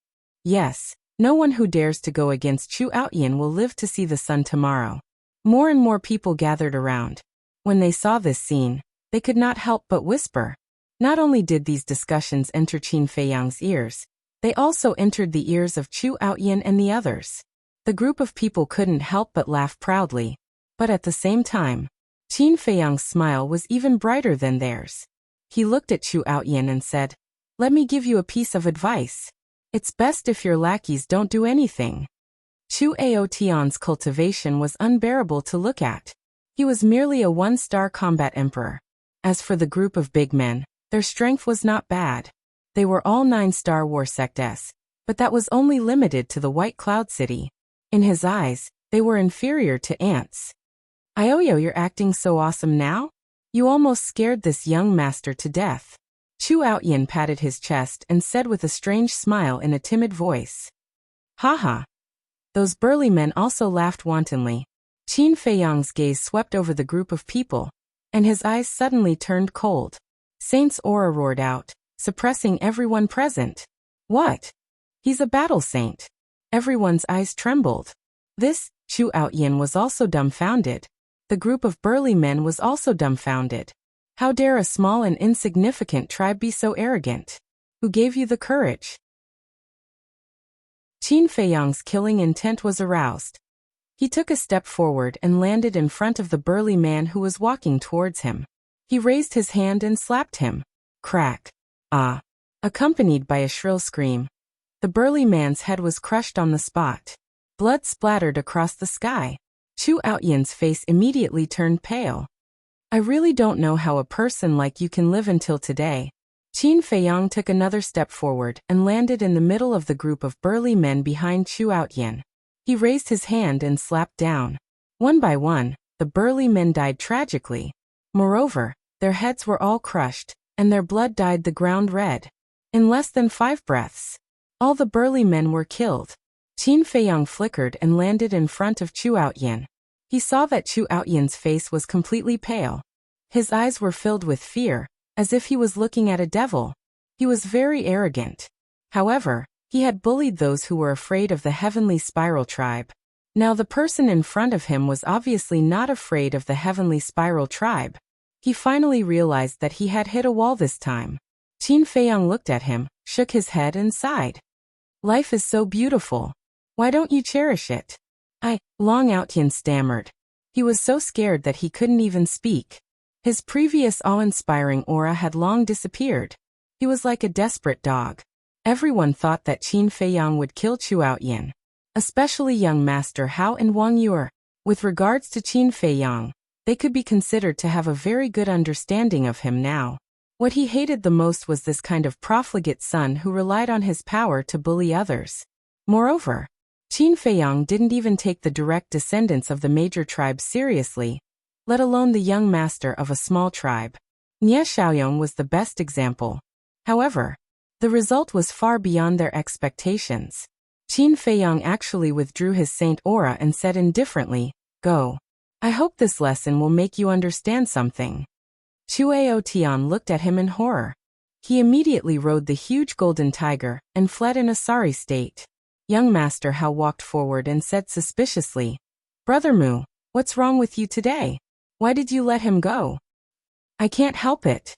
Yes, no one who dares to go against Chu Outyan will live to see the sun tomorrow." More and more people gathered around. When they saw this scene, they could not help but whisper. Not only did these discussions enter Qin Feiyang's ears, they also entered the ears of Chu Outyan and the others. The group of people couldn't help but laugh proudly. But at the same time, Qin Feiyang's smile was even brighter than theirs. He looked at Chu Outyan and said, Let me give you a piece of advice. It's best if your lackeys don't do anything. Chu Aotian's cultivation was unbearable to look at. He was merely a one-star combat emperor. As for the group of big men, their strength was not bad. They were all 9-star war sects, but that was only limited to the White Cloud City. In his eyes, they were inferior to ants. Ioyo, you're acting so awesome now? You almost scared this young master to death. Chu Outyin patted his chest and said with a strange smile in a timid voice. Haha. Those burly men also laughed wantonly. Qin Feiyang's gaze swept over the group of people, and his eyes suddenly turned cold. Saint's aura roared out, suppressing everyone present. What? He's a battle saint. Everyone's eyes trembled. This, Chu Outyin was also dumbfounded. The group of burly men was also dumbfounded. How dare a small and insignificant tribe be so arrogant? Who gave you the courage? Qin Feiyang's killing intent was aroused. He took a step forward and landed in front of the burly man who was walking towards him. He raised his hand and slapped him. Crack. Ah. Accompanied by a shrill scream. The burly man's head was crushed on the spot. Blood splattered across the sky. Chu Outyin's face immediately turned pale. I really don't know how a person like you can live until today. Qin Feiyang took another step forward and landed in the middle of the group of burly men behind Chu Outyin. He raised his hand and slapped down. One by one, the burly men died tragically. Moreover, their heads were all crushed, and their blood dyed the ground red. In less than 5 breaths, all the burly men were killed. Qin Feiyang flickered and landed in front of Chu Outyin. He saw that Chu Outyin's face was completely pale. His eyes were filled with fear, as if he was looking at a devil. He was very arrogant. However, he had bullied those who were afraid of the Heavenly Spiral tribe. Now the person in front of him was obviously not afraid of the Heavenly Spiral tribe. He finally realized that he had hit a wall this time. Qin Feiyang looked at him, shook his head and sighed. Life is so beautiful. Why don't you cherish it? Long Outyin stammered. He was so scared that he couldn't even speak. His previous awe-inspiring aura had long disappeared. He was like a desperate dog. Everyone thought that Qin Feiyang would kill Chu Outyin, especially young Master Hao and Wang Yuer. With regards to Qin Feiyang, they could be considered to have a very good understanding of him now. What he hated the most was this kind of profligate son who relied on his power to bully others. Moreover, Qin Feiyang didn't even take the direct descendants of the major tribes seriously, let alone the young master of a small tribe. Nie Xiaoyong was the best example. However, the result was far beyond their expectations. Qin Feiyang actually withdrew his saint aura and said indifferently, Go. I hope this lesson will make you understand something. Chu Aotian looked at him in horror. He immediately rode the huge golden tiger and fled in a sorry state. Young Master Hao walked forward and said suspiciously, Brother Mu, what's wrong with you today? Why did you let him go? I can't help it.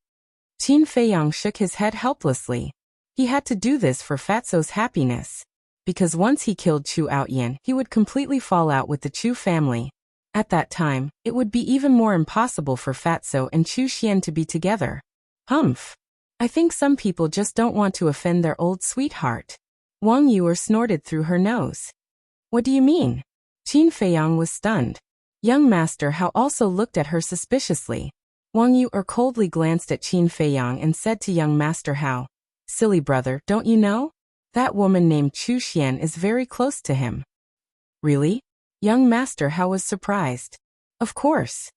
Qin Feiyang shook his head helplessly. He had to do this for Fatso's happiness. Because once he killed Chu Outyin, he would completely fall out with the Chu family. At that time, it would be even more impossible for Fatso and Chu Xian to be together. Humph. I think some people just don't want to offend their old sweetheart. Wang Yuer snorted through her nose. What do you mean? Qin Feiyang was stunned. Young Master Hao also looked at her suspiciously. Wang Yuer coldly glanced at Qin Feiyang and said to young Master Hao, Silly brother, don't you know? That woman named Chu Xian is very close to him. Really? Young Master Hao was surprised. Of course.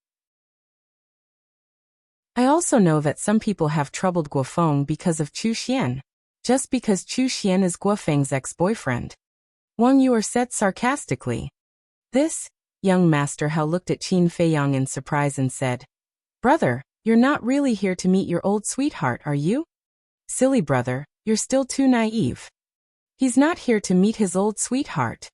I also know that some people have troubled Guofeng because of Chu Xian. Just because Chu Xian is Guofeng's ex-boyfriend. Wang Yuer said sarcastically. This? Young Master Hao looked at Qin Feiyang in surprise and said, Brother, you're not really here to meet your old sweetheart, are you? Silly brother, you're still too naive. He's not here to meet his old sweetheart.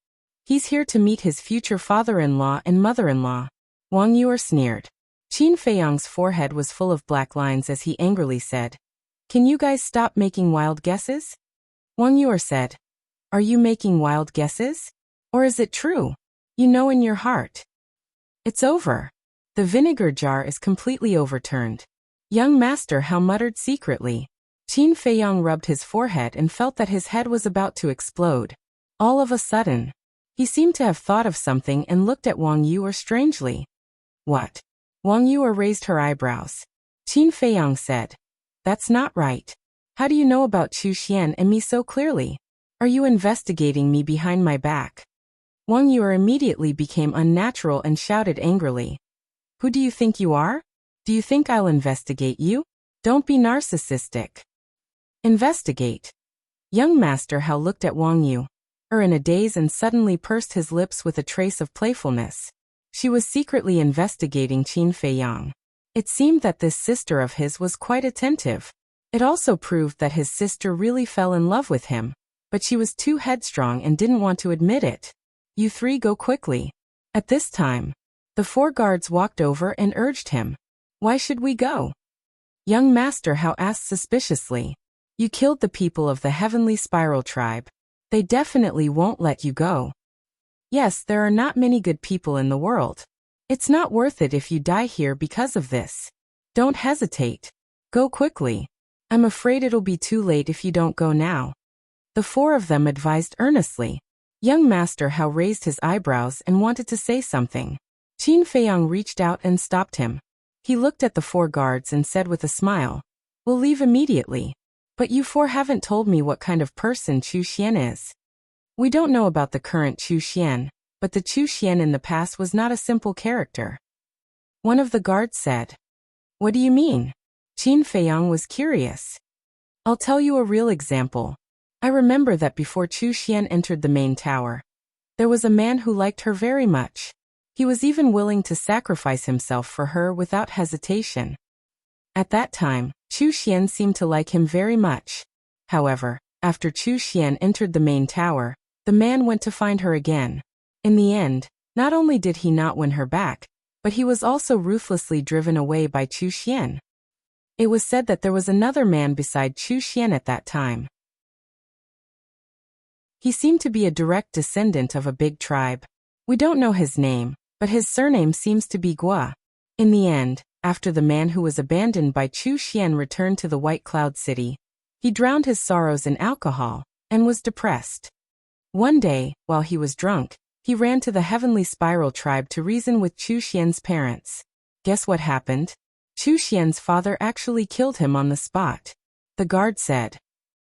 He's here to meet his future father-in-law and mother-in-law. Wang Yuer sneered. Qin Feiyang's forehead was full of black lines as he angrily said, Can you guys stop making wild guesses? Wang Yuer said, Are you making wild guesses? Or is it true? You know in your heart. It's over. The vinegar jar is completely overturned. Young Master Hao muttered secretly. Qin Feiyang rubbed his forehead and felt that his head was about to explode. All of a sudden, he seemed to have thought of something and looked at Wang Yuer strangely. What? Wang Yuer raised her eyebrows. Qin Feiyang said, "That's not right. How do you know about Chu Xian and me so clearly? Are you investigating me behind my back?" Wang Yuer immediately became unnatural and shouted angrily. "Who do you think you are? Do you think I'll investigate you? Don't be narcissistic." Investigate. Young Master Hao looked at Wang Yuer in a daze and suddenly pursed his lips with a trace of playfulness. She was secretly investigating Qin Feiyang. It seemed that this sister of his was quite attentive. It also proved that his sister really fell in love with him, but she was too headstrong and didn't want to admit it. "You three go quickly." At this time, the 4 guards walked over and urged him. "Why should we go?" Young Master Hao asked suspiciously. "You killed the people of the Heavenly Spiral tribe. They definitely won't let you go." "Yes, there are not many good people in the world. It's not worth it if you die here because of this. Don't hesitate. Go quickly. I'm afraid it'll be too late if you don't go now." The 4 of them advised earnestly. Young Master Hao raised his eyebrows and wanted to say something. Qin Feiyang reached out and stopped him. He looked at the 4 guards and said with a smile, "We'll leave immediately. But you 4 haven't told me what kind of person Chu Xian is." "We don't know about the current Chu Xian, but the Chu Xian in the past was not a simple character." One of the guards said. "What do you mean?" Qin Feiyang was curious. "I'll tell you a real example. I remember that before Chu Xian entered the main tower, there was a man who liked her very much. He was even willing to sacrifice himself for her without hesitation. At that time, Chu Xian seemed to like him very much. However, after Chu Xian entered the main tower, the man went to find her again. In the end, not only did he not win her back, but he was also ruthlessly driven away by Chu Xian. It was said that there was another man beside Chu Xian at that time. He seemed to be a direct descendant of a big tribe. We don't know his name, but his surname seems to be Gua. In the end, after the man who was abandoned by Chu Xian returned to the White Cloud City, he drowned his sorrows in alcohol and was depressed. One day, while he was drunk, he ran to the Heavenly Spiral tribe to reason with Chu Xian's parents. Guess what happened? Chu Xian's father actually killed him on the spot. The guard said.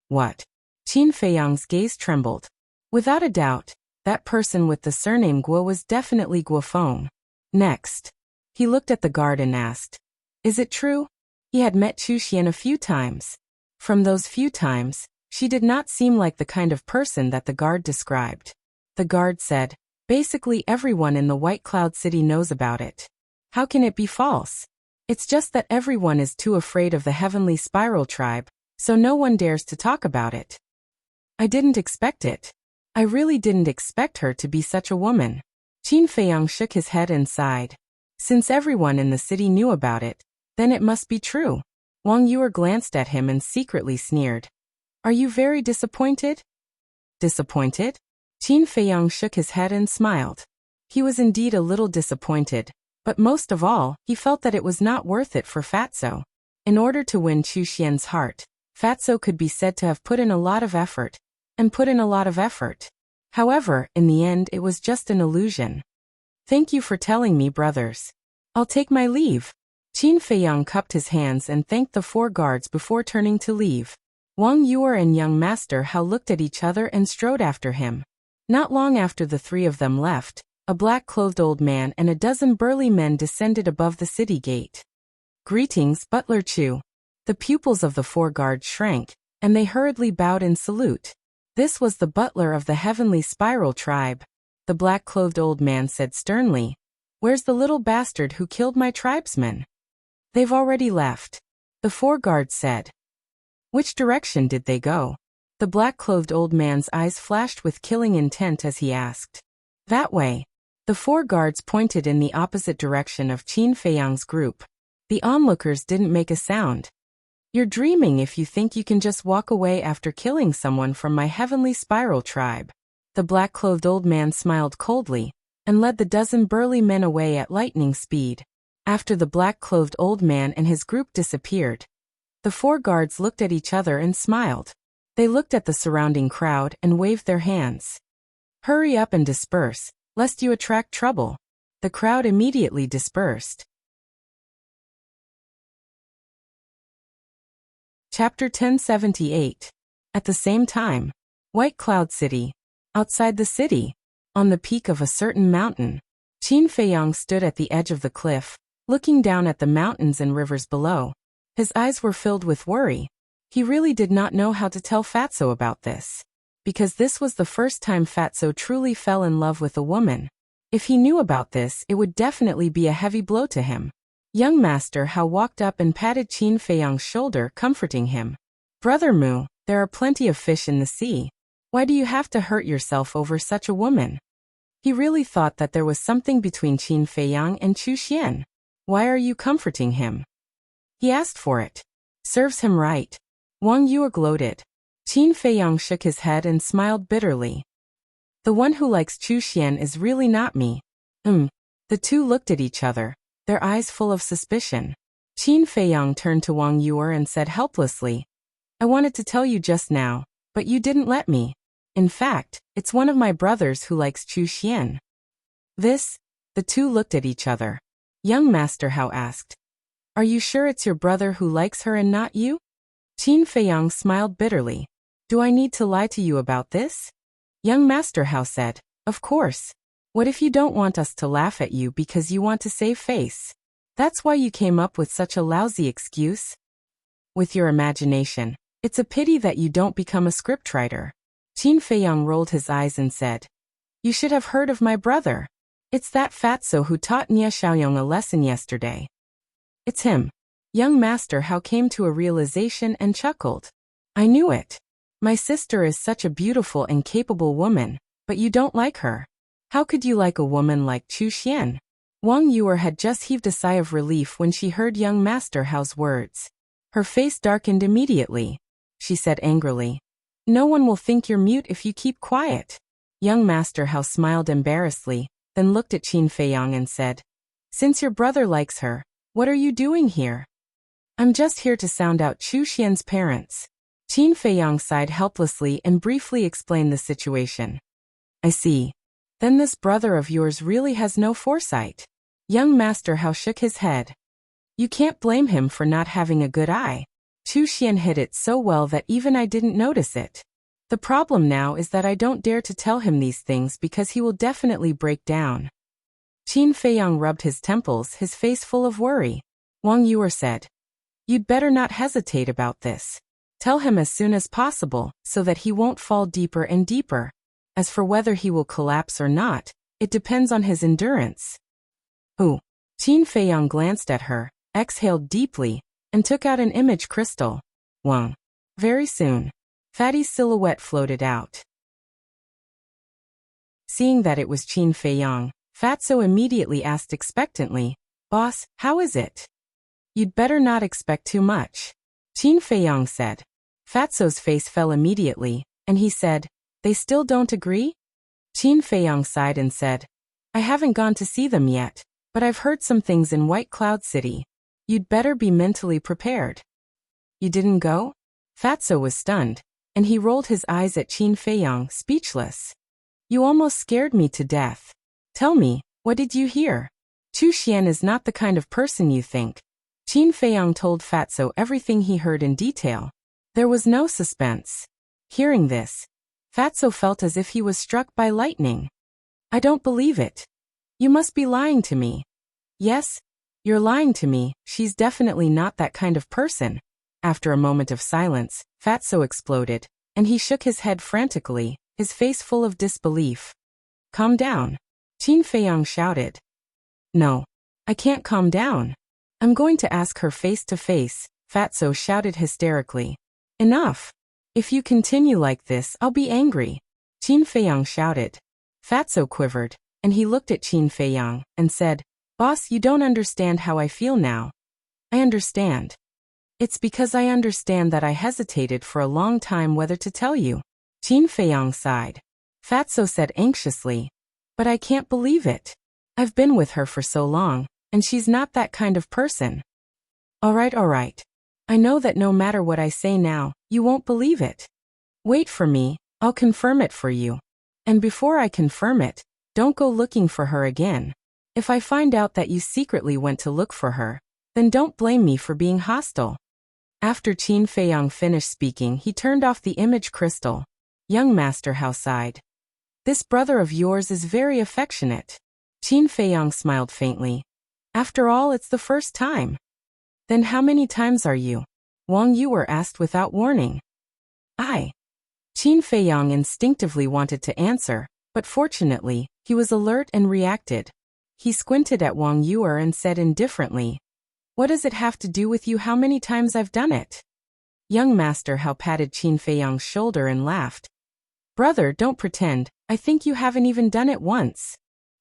"What?" Qin Feiyang's gaze trembled. Without a doubt, that person with the surname Guo was definitely Guo Feng. Next, he looked at the guard and asked, "Is it true?" He had met Chu Xian a few times. From those few times, she did not seem like the kind of person that the guard described. The guard said, "Basically everyone in the White Cloud City knows about it. How can it be false? It's just that everyone is too afraid of the Heavenly Spiral tribe, so no one dares to talk about it." "I didn't expect it. I really didn't expect her to be such a woman." Qin Feiyang shook his head and sighed. Since everyone in the city knew about it, then it must be true. Wang Yuer glanced at him and secretly sneered. "Are you very disappointed?" "Disappointed?" Qin Feiyang shook his head and smiled. He was indeed a little disappointed, but most of all, he felt that it was not worth it for Fatso. In order to win Chu Xian's heart, Fatso could be said to have put in a lot of effort. However, in the end it was just an illusion. "Thank you for telling me, brothers. I'll take my leave." Qin Feiyang cupped his hands and thanked the 4 guards before turning to leave. Wang Yuer and young Master Hao looked at each other and strode after him. Not long after the 3 of them left, a black-clothed old man and a dozen burly men descended above the city gate. "Greetings, Butler Chu." The pupils of the 4 guards shrank, and they hurriedly bowed in salute. This was the butler of the Heavenly Spiral tribe. The black-clothed old man said sternly, "Where's the little bastard who killed my tribesmen?" "They've already left," the 4 guards said. "Which direction did they go?" The black-clothed old man's eyes flashed with killing intent as he asked. "That way." The 4 guards pointed in the opposite direction of Qin Feiyang's group. The onlookers didn't make a sound. "You're dreaming if you think you can just walk away after killing someone from my Heavenly Spiral tribe." The black-clothed old man smiled coldly and led the dozen burly men away at lightning speed. After the black-clothed old man and his group disappeared, The 4 guards looked at each other and smiled. They looked at the surrounding crowd and waved their hands. Hurry up and disperse, lest you attract trouble. The crowd immediately dispersed. Chapter 1078. At the same time, White Cloud City. Outside the city, on the peak of a certain mountain, Qin Feiyang stood at the edge of the cliff, looking down at the mountains and rivers below. His eyes were filled with worry. He really did not know how to tell Fatso about this, because this was the first time Fatso truly fell in love with a woman. If he knew about this, it would definitely be a heavy blow to him. Young Master Hao walked up and patted Qin Feiyang's shoulder, comforting him. Brother Mu, there are plenty of fish in the sea. Why do you have to hurt yourself over such a woman? He really thought that there was something between Qin Feiyang and Chu Xian. Why are you comforting him? He asked for it. Serves him right. Wang Yue gloated. Qin Feiyang shook his head and smiled bitterly. The one who likes Chu Xian is really not me. The two looked at each other, their eyes full of suspicion. Qin Feiyang turned to Wang Yue and said helplessly, I wanted to tell you just now, but you didn't let me. In fact, it's one of my brothers who likes Chu Xian. The two looked at each other. Young Master Hao asked, Are you sure it's your brother who likes her and not you? Qin Feiyang smiled bitterly. Do I need to lie to you about this? Young Master Hao said, Of course. What if you don't want us to laugh at you because you want to save face? That's why you came up with such a lousy excuse? With your imagination, it's a pity that you don't become a scriptwriter. Qin Feiyang rolled his eyes and said, You should have heard of my brother. It's that Fatso who taught Nia Xiaoyong a lesson yesterday. It's him. Young Master Hao came to a realization and chuckled. I knew it. My sister is such a beautiful and capable woman, but you don't like her. How could you like a woman like Chu Xian? Wang Yue had just heaved a sigh of relief when she heard young Master Hao's words. Her face darkened immediately. She said angrily, No one will think you're mute if you keep quiet. Young Master Hao smiled embarrassedly, then looked at Qin Feiyang and said, Since your brother likes her, what are you doing here? I'm just here to sound out Chu Xian's parents. Qin Feiyang sighed helplessly and briefly explained the situation. I see. Then this brother of yours really has no foresight. Young Master Hao shook his head. You can't blame him for not having a good eye. Chu Xian hid it so well that even I didn't notice it. The problem now is that I don't dare to tell him these things because he will definitely break down. Qin Feiyang rubbed his temples, his face full of worry. Wang Yue said, You'd better not hesitate about this. Tell him as soon as possible, so that he won't fall deeper and deeper. As for whether he will collapse or not, it depends on his endurance. Qin Feiyang glanced at her, exhaled deeply, and took out an image crystal. Wang. Very soon, Fatty's silhouette floated out. Seeing that it was Qin Feiyang, Fatso immediately asked expectantly, Boss, how is it? You'd better not expect too much. Qin Feiyang said. Fatso's face fell immediately, and he said, They still don't agree? Qin Feiyang sighed and said, I haven't gone to see them yet, but I've heard some things in White Cloud City. You'd better be mentally prepared. You didn't go? Fatso was stunned, and he rolled his eyes at Qin Feiyang, speechless. You almost scared me to death. Tell me, what did you hear? Chu Xian is not the kind of person you think. Qin Feiyang told Fatso everything he heard in detail. There was no suspense. Hearing this, Fatso felt as if he was struck by lightning. I don't believe it. You must be lying to me. Yes, you're lying to me. She's definitely not that kind of person. After a moment of silence, Fatso exploded, and he shook his head frantically, his face full of disbelief. Calm down. Qin Feiyang shouted. No, I can't calm down. I'm going to ask her face to face, Fatso shouted hysterically. Enough. If you continue like this, I'll be angry. Qin Feiyang shouted. Fatso quivered, and he looked at Qin Feiyang and said, Boss, you don't understand how I feel now. I understand. It's because I understand that I hesitated for a long time whether to tell you. Qin Feiyang sighed. Fatso said anxiously, But I can't believe it. I've been with her for so long, and she's not that kind of person. All right. I know that no matter what I say now, you won't believe it. Wait for me, I'll confirm it for you. And before I confirm it, don't go looking for her again. If I find out that you secretly went to look for her, then don't blame me for being hostile." After Qin Feiyang finished speaking, he turned off the image crystal. Young Master Hao sighed. "This brother of yours is very affectionate." Qin Feiyang smiled faintly. "After all, it's the first time." "Then how many times are you?" Wang Yuer asked without warning. "I." Qin Feiyang instinctively wanted to answer, but fortunately, he was alert and reacted. He squinted at Wang Yuer and said indifferently, "What does it have to do with you how many times I've done it?" Young Master Hao patted Qin Feiyang's shoulder and laughed. "Brother, don't pretend, I think you haven't even done it once.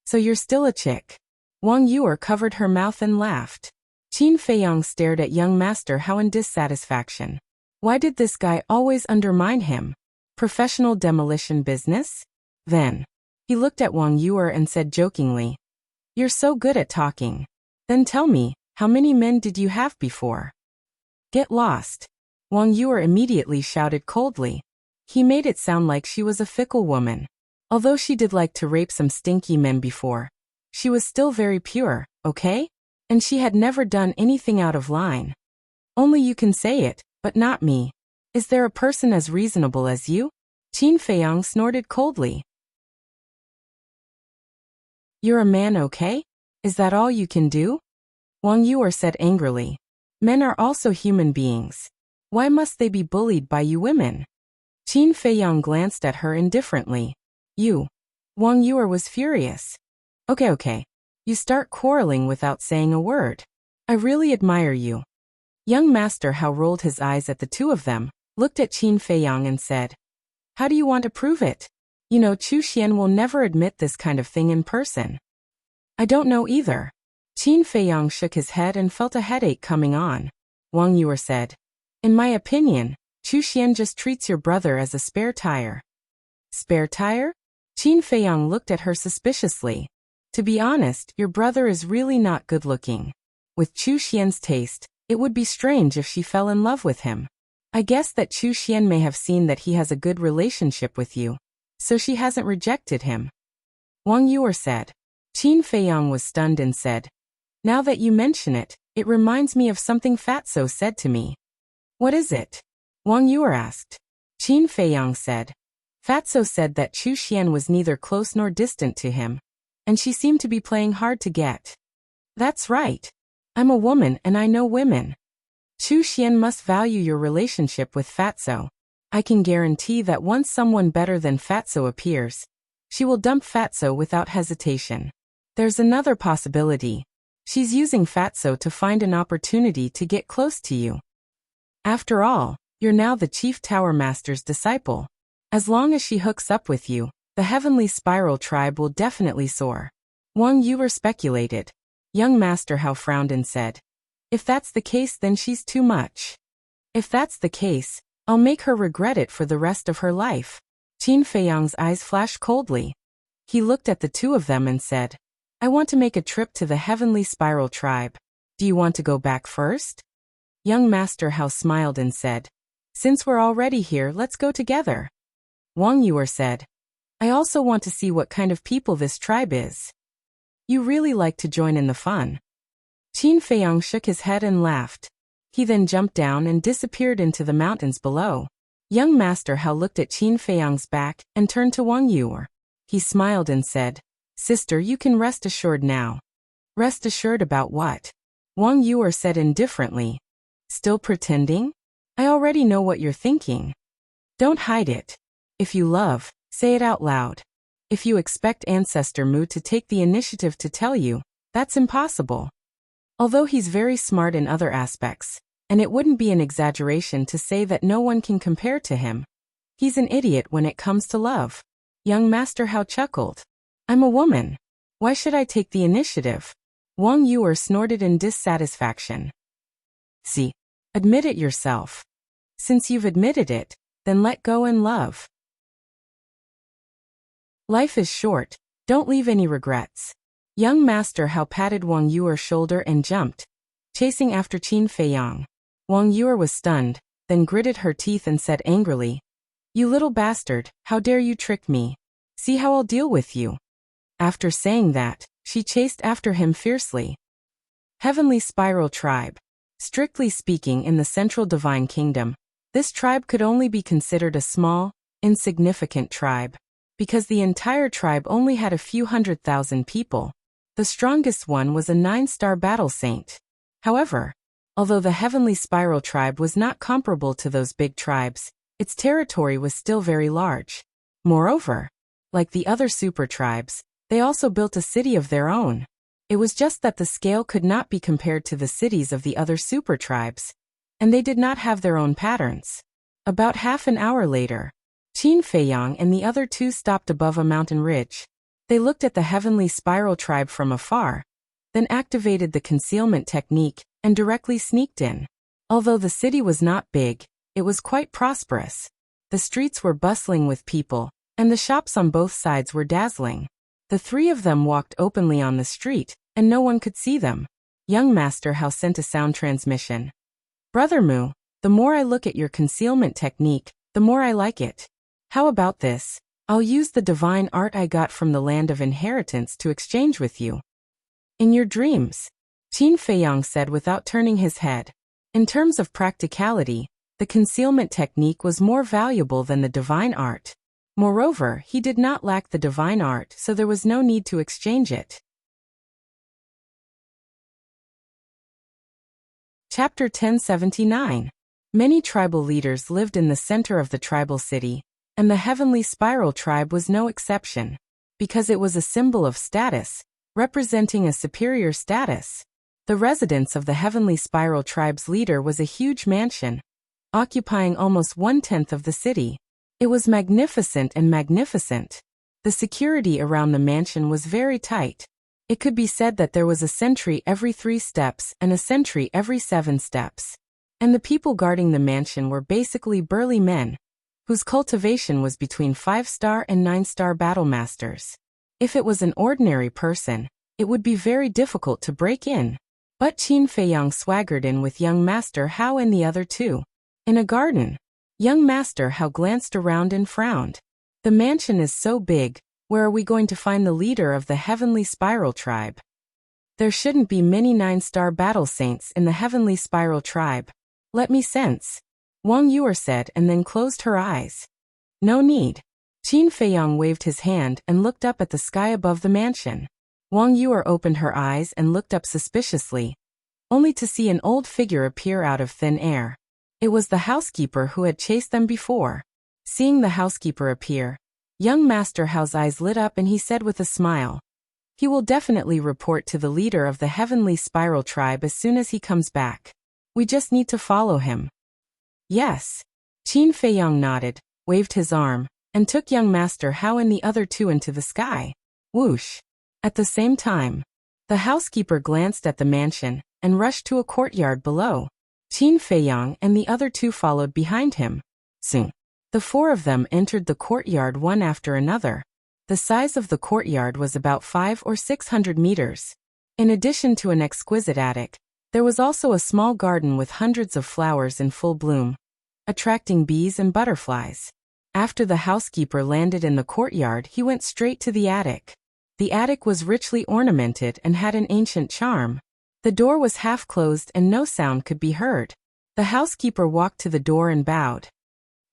So you're still a chick." Wang Yuer covered her mouth and laughed. Qin Feiyang stared at young Master Hao in dissatisfaction. Why did this guy always undermine him? Professional demolition business? Then he looked at Wang Yuer and said jokingly, "You're so good at talking. Then tell me, how many men did you have before?" "Get lost." Wang Yuer immediately shouted coldly. He made it sound like she was a fickle woman. Although she did like to rape some stinky men before, she was still very pure, okay? And she had never done anything out of line. "Only you can say it, but not me. Is there a person as reasonable as you?" Qin Feiyang snorted coldly. "You're a man, okay? Is that all you can do?" Wang Yuer said angrily. "Men are also human beings. Why must they be bullied by you women?" Qin Feiyang glanced at her indifferently. "You." Wang Yuer was furious. Okay. You start quarreling without saying a word. I really admire you." Young Master Hao rolled his eyes at the two of them, looked at Qin Feiyang and said, "How do you want to prove it? You know Chu Xian will never admit this kind of thing in person." "I don't know either." Qin Feiyang shook his head and felt a headache coming on. Wang Yuer said, "In my opinion, Chu Xian just treats your brother as a spare tire." "Spare tire?" Qin Feiyang looked at her suspiciously. "To be honest, your brother is really not good looking. With Chu Xian's taste, it would be strange if she fell in love with him. I guess that Chu Xian may have seen that he has a good relationship with you, so she hasn't rejected him." Wang Yuer said. Qin Feiyang was stunned and said, "Now that you mention it, it reminds me of something Fatso said to me." "What is it?" Wang Yuer asked. Qin Feiyang said, "Fatso said that Chu Xian was neither close nor distant to him, and she seemed to be playing hard to get." "That's right. I'm a woman and I know women. Chu Xian must value your relationship with Fatso. I can guarantee that once someone better than Fatso appears, she will dump Fatso without hesitation. There's another possibility. She's using Fatso to find an opportunity to get close to you. After all, you're now the Chief Tower Master's disciple. As long as she hooks up with you, the Heavenly Spiral tribe will definitely soar." Wang Yuer speculated. Young Master Hao frowned and said, "If that's the case, then she's too much. If that's the case, I'll make her regret it for the rest of her life." Qin Feiyang's eyes flashed coldly. He looked at the two of them and said, "I want to make a trip to the Heavenly Spiral tribe. Do you want to go back first?" Young Master Hao smiled and said, "Since we're already here, let's go together." Wang Yuer said, "I also want to see what kind of people this tribe is. You really like to join in the fun." Qin Feiyang shook his head and laughed. He then jumped down and disappeared into the mountains below. Young Master Hao looked at Qin Feiyang's back and turned to Wang Yuer. He smiled and said, "Sister, you can rest assured now." "Rest assured about what?" Wang Yuer said indifferently. "Still pretending? I already know what you're thinking. Don't hide it. If you love, say it out loud. If you expect Ancestor Mu to take the initiative to tell you, that's impossible. Although he's very smart in other aspects, and it wouldn't be an exaggeration to say that no one can compare to him, he's an idiot when it comes to love." Young Master Hao chuckled. "I'm a woman. Why should I take the initiative?" Wang Yuer snorted in dissatisfaction. "See, admit it yourself. Since you've admitted it, then let go and love. Life is short, don't leave any regrets." Young Master Hao patted Wang Yuer's shoulder and jumped, chasing after Qin Feiyang. Wang Yuer was stunned, then gritted her teeth and said angrily, "You little bastard, how dare you trick me? See how I'll deal with you." After saying that, she chased after him fiercely. Heavenly Spiral Tribe. Strictly speaking, in the Central Divine Kingdom, this tribe could only be considered a small, insignificant tribe, because the entire tribe only had a few 100,000 people. The strongest one was a 9-star battle saint. However, although the Heavenly Spiral Tribe was not comparable to those big tribes, its territory was still very large. Moreover, like the other super tribes, they also built a city of their own. It was just that the scale could not be compared to the cities of the other super tribes, and they did not have their own patterns. About half an hour later, Qin Feiyang and the other two stopped above a mountain ridge. They looked at the Heavenly Spiral Tribe from afar, then activated the concealment technique and directly sneaked in. Although the city was not big, it was quite prosperous. The streets were bustling with people, and the shops on both sides were dazzling. The three of them walked openly on the street, and no one could see them. Young Master Hao sent a sound transmission. "Brother Mu, the more I look at your concealment technique, the more I like it. How about this? I'll use the divine art I got from the land of inheritance to exchange with you." "In your dreams," Qin Feiyang said without turning his head. In terms of practicality, the concealment technique was more valuable than the divine art. Moreover, he did not lack the divine art, so there was no need to exchange it. Chapter 1079. Many tribal leaders lived in the center of the tribal city, and the Heavenly Spiral Tribe was no exception, because it was a symbol of status, representing a superior status. The residence of the Heavenly Spiral Tribe's leader was a huge mansion, occupying almost 1/10 of the city. It was magnificent and magnificent. The security around the mansion was very tight. It could be said that there was a sentry every 3 steps and a sentry every 7 steps. And the people guarding the mansion were basically burly men, whose cultivation was between 5-star and 9-star battle masters. If it was an ordinary person, it would be very difficult to break in. But Qin Feiyang swaggered in with young Master Hao and the other two. In a garden, young Master Hao glanced around and frowned. "The mansion is so big, where are we going to find the leader of the Heavenly Spiral Tribe? There shouldn't be many 9-star battle saints in the Heavenly Spiral Tribe. Let me sense," Wang Yuer said and then closed her eyes. "No need." Qin Feiyang waved his hand and looked up at the sky above the mansion. Wang Yuer opened her eyes and looked up suspiciously, only to see an old figure appear out of thin air. It was the housekeeper who had chased them before. Seeing the housekeeper appear, young Master Hao's eyes lit up and he said with a smile, "He will definitely report to the leader of the Heavenly Spiral Tribe as soon as he comes back. We just need to follow him." "Yes." Qin Feiyang nodded, waved his arm, and took young Master Hao and the other two into the sky. Whoosh! At the same time, the housekeeper glanced at the mansion and rushed to a courtyard below. Qin Feiyang and the other two followed behind him. Soon, the 4 of them entered the courtyard one after another. The size of the courtyard was about 500 or 600 meters. In addition to an exquisite attic, there was also a small garden with hundreds of flowers in full bloom, attracting bees and butterflies. After the housekeeper landed in the courtyard, he went straight to the attic. The attic was richly ornamented and had an ancient charm. The door was half closed and no sound could be heard. The housekeeper walked to the door and bowed.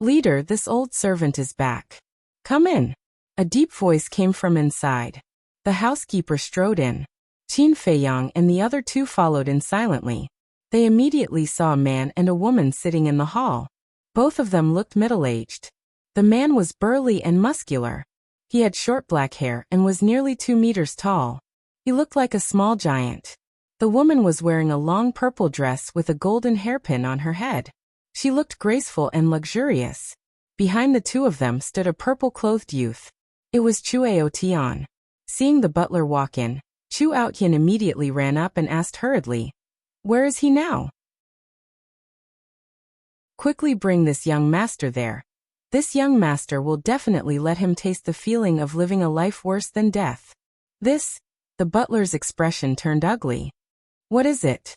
"Leader, this old servant is back. Come in." A deep voice came from inside. The housekeeper strode in. Qin Feiyang and the other two followed in silently. They immediately saw a man and a woman sitting in the hall. Both of them looked middle-aged. The man was burly and muscular. He had short black hair and was nearly 2 meters tall. He looked like a small giant. The woman was wearing a long purple dress with a golden hairpin on her head. She looked graceful and luxurious. Behind the two of them stood a purple-clothed youth. It was Chu Aotian. Seeing the butler walk in, Chu Aotian immediately ran up and asked hurriedly, "Where is he now?" "Quickly bring this young master there. This young master will definitely let him taste the feeling of living a life worse than death." The butler's expression turned ugly. "What is it?"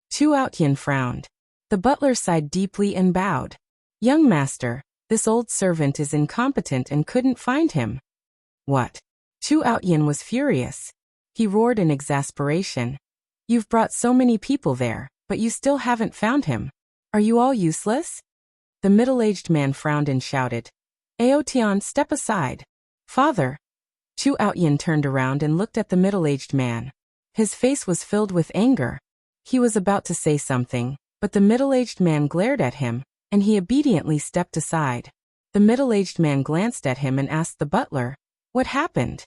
Chu Aotian frowned. The butler sighed deeply and bowed. Young master, this old servant is incompetent and couldn't find him. What? Chu Outyin was furious. He roared in exasperation. You've brought so many people there, but you still haven't found him. Are you all useless? The middle-aged man frowned and shouted. Aotian, step aside. Father. Chu Outyin turned around and looked at the middle-aged man. His face was filled with anger. He was about to say something, but the middle-aged man glared at him, and he obediently stepped aside. The middle-aged man glanced at him and asked the butler, "What happened?"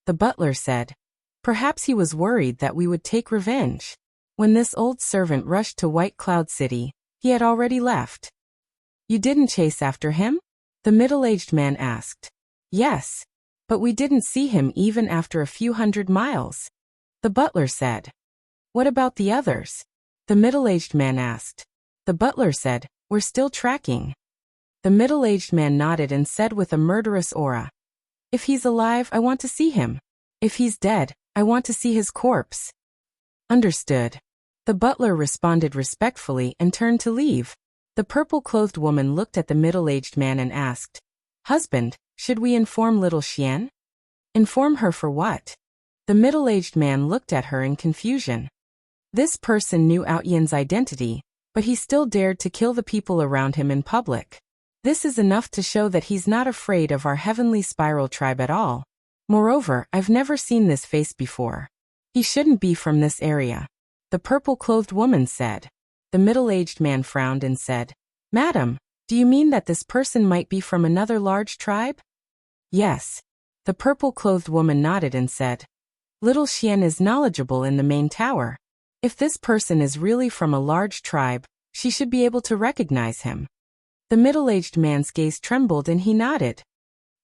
The butler said, "Perhaps he was worried that we would take revenge. When this old servant rushed to White Cloud City, he had already left." "You didn't chase after him?" the middle-aged man asked. "Yes. But we didn't see him even after a few hundred miles," the butler said. "What about the others?" the middle-aged man asked. The butler said, "We're still tracking." The middle-aged man nodded and said with a murderous aura, "If he's alive, I want to see him. If he's dead, I want to see his corpse." Understood. The butler responded respectfully and turned to leave. The purple-clothed woman looked at the middle-aged man and asked, "Husband, should we inform little Xian?" "Inform her for what?" The middle-aged man looked at her in confusion. This person knew Outyan's identity, but he still dared to kill the people around him in public. This is enough to show that he's not afraid of our heavenly spiral tribe at all. Moreover, I've never seen this face before. He shouldn't be from this area, the purple-clothed woman said. The middle-aged man frowned and said, "Madam, do you mean that this person might be from another large tribe?" "Yes." The purple-clothed woman nodded and said, "Little Xian is knowledgeable in the main tower. If this person is really from a large tribe, she should be able to recognize him." The middle-aged man's gaze trembled and he nodded.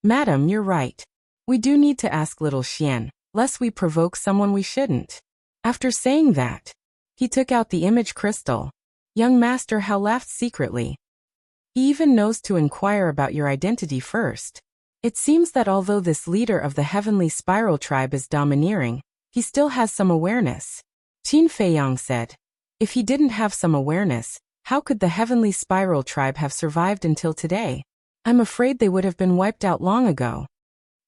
"Madam, you're right. We do need to ask little Xian, lest we provoke someone we shouldn't." After saying that, he took out the image crystal. Young Master Hao laughed secretly. "He even knows to inquire about your identity first. It seems that although this leader of the heavenly spiral tribe is domineering, he still has some awareness." Qin Feiyang said. "If he didn't have some awareness, how could the heavenly spiral tribe have survived until today? I'm afraid they would have been wiped out long ago."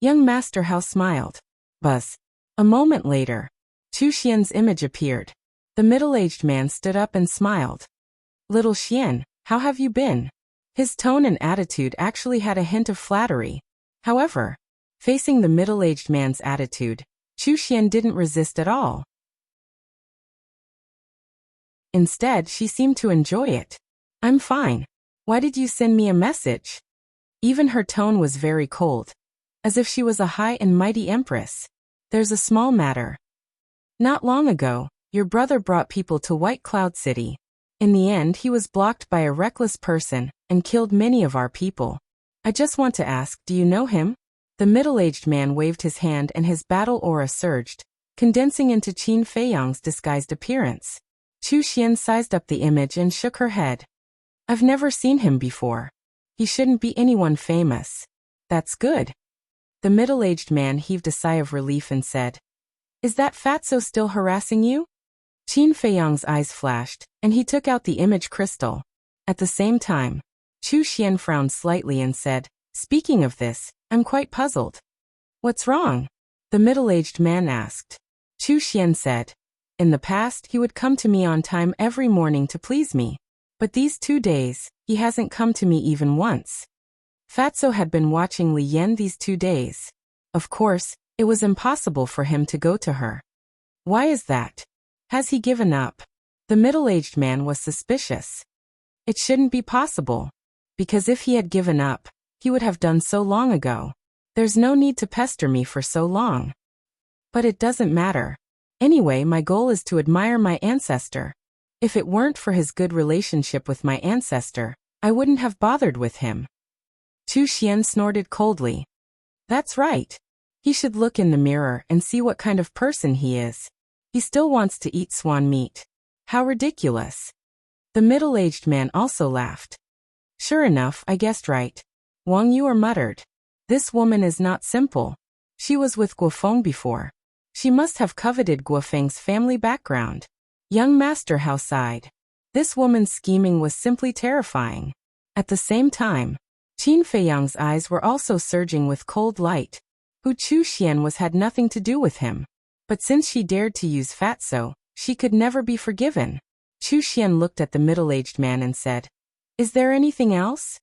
Young Master Hao smiled. Buzz. A moment later, Chu Xian's image appeared. The middle-aged man stood up and smiled. "Little Xian, how have you been?" His tone and attitude actually had a hint of flattery. However, facing the middle-aged man's attitude, Chu Xian didn't resist at all. Instead, she seemed to enjoy it. "I'm fine. Why did you send me a message?" Even her tone was very cold, as if she was a high and mighty empress. "There's a small matter. Not long ago, your brother brought people to White Cloud City. In the end, he was blocked by a reckless person and killed many of our people. I just want to ask, do you know him?" The middle-aged man waved his hand and his battle aura surged, condensing into Qin Feiyang's disguised appearance. Chu Xian sized up the image and shook her head. "I've never seen him before. He shouldn't be anyone famous." "That's good." The middle-aged man heaved a sigh of relief and said, "Is that fatso still harassing you?" Qin Feiyang's eyes flashed, and he took out the image crystal. At the same time, Chu Xian frowned slightly and said, "Speaking of this, I'm quite puzzled." "What's wrong?" the middle-aged man asked. Chu Xian said, "In the past, he would come to me on time every morning to please me. But these 2 days, he hasn't come to me even once." Fatso had been watching Li Yan these 2 days. Of course, it was impossible for him to go to her. Why is that? Has he given up? The middle-aged man was suspicious. It shouldn't be possible. Because if he had given up, he would have done so long ago. There's no need to pester me for so long. But it doesn't matter. Anyway, my goal is to admire my ancestor. If it weren't for his good relationship with my ancestor, I wouldn't have bothered with him. Chu Xian snorted coldly. That's right. He should look in the mirror and see what kind of person he is. He still wants to eat swan meat. How ridiculous. The middle-aged man also laughed. Sure enough, I guessed right. Wang Yu muttered. This woman is not simple. She was with Guofeng before. She must have coveted Guofeng's family background. Young Master Hao sighed. This woman's scheming was simply terrifying. At the same time, Qin Feiyang's eyes were also surging with cold light. Hu Chuxian had nothing to do with him. But since she dared to use Fatso, she could never be forgiven. Chuxian looked at the middle-aged man and said, "Is there anything else?"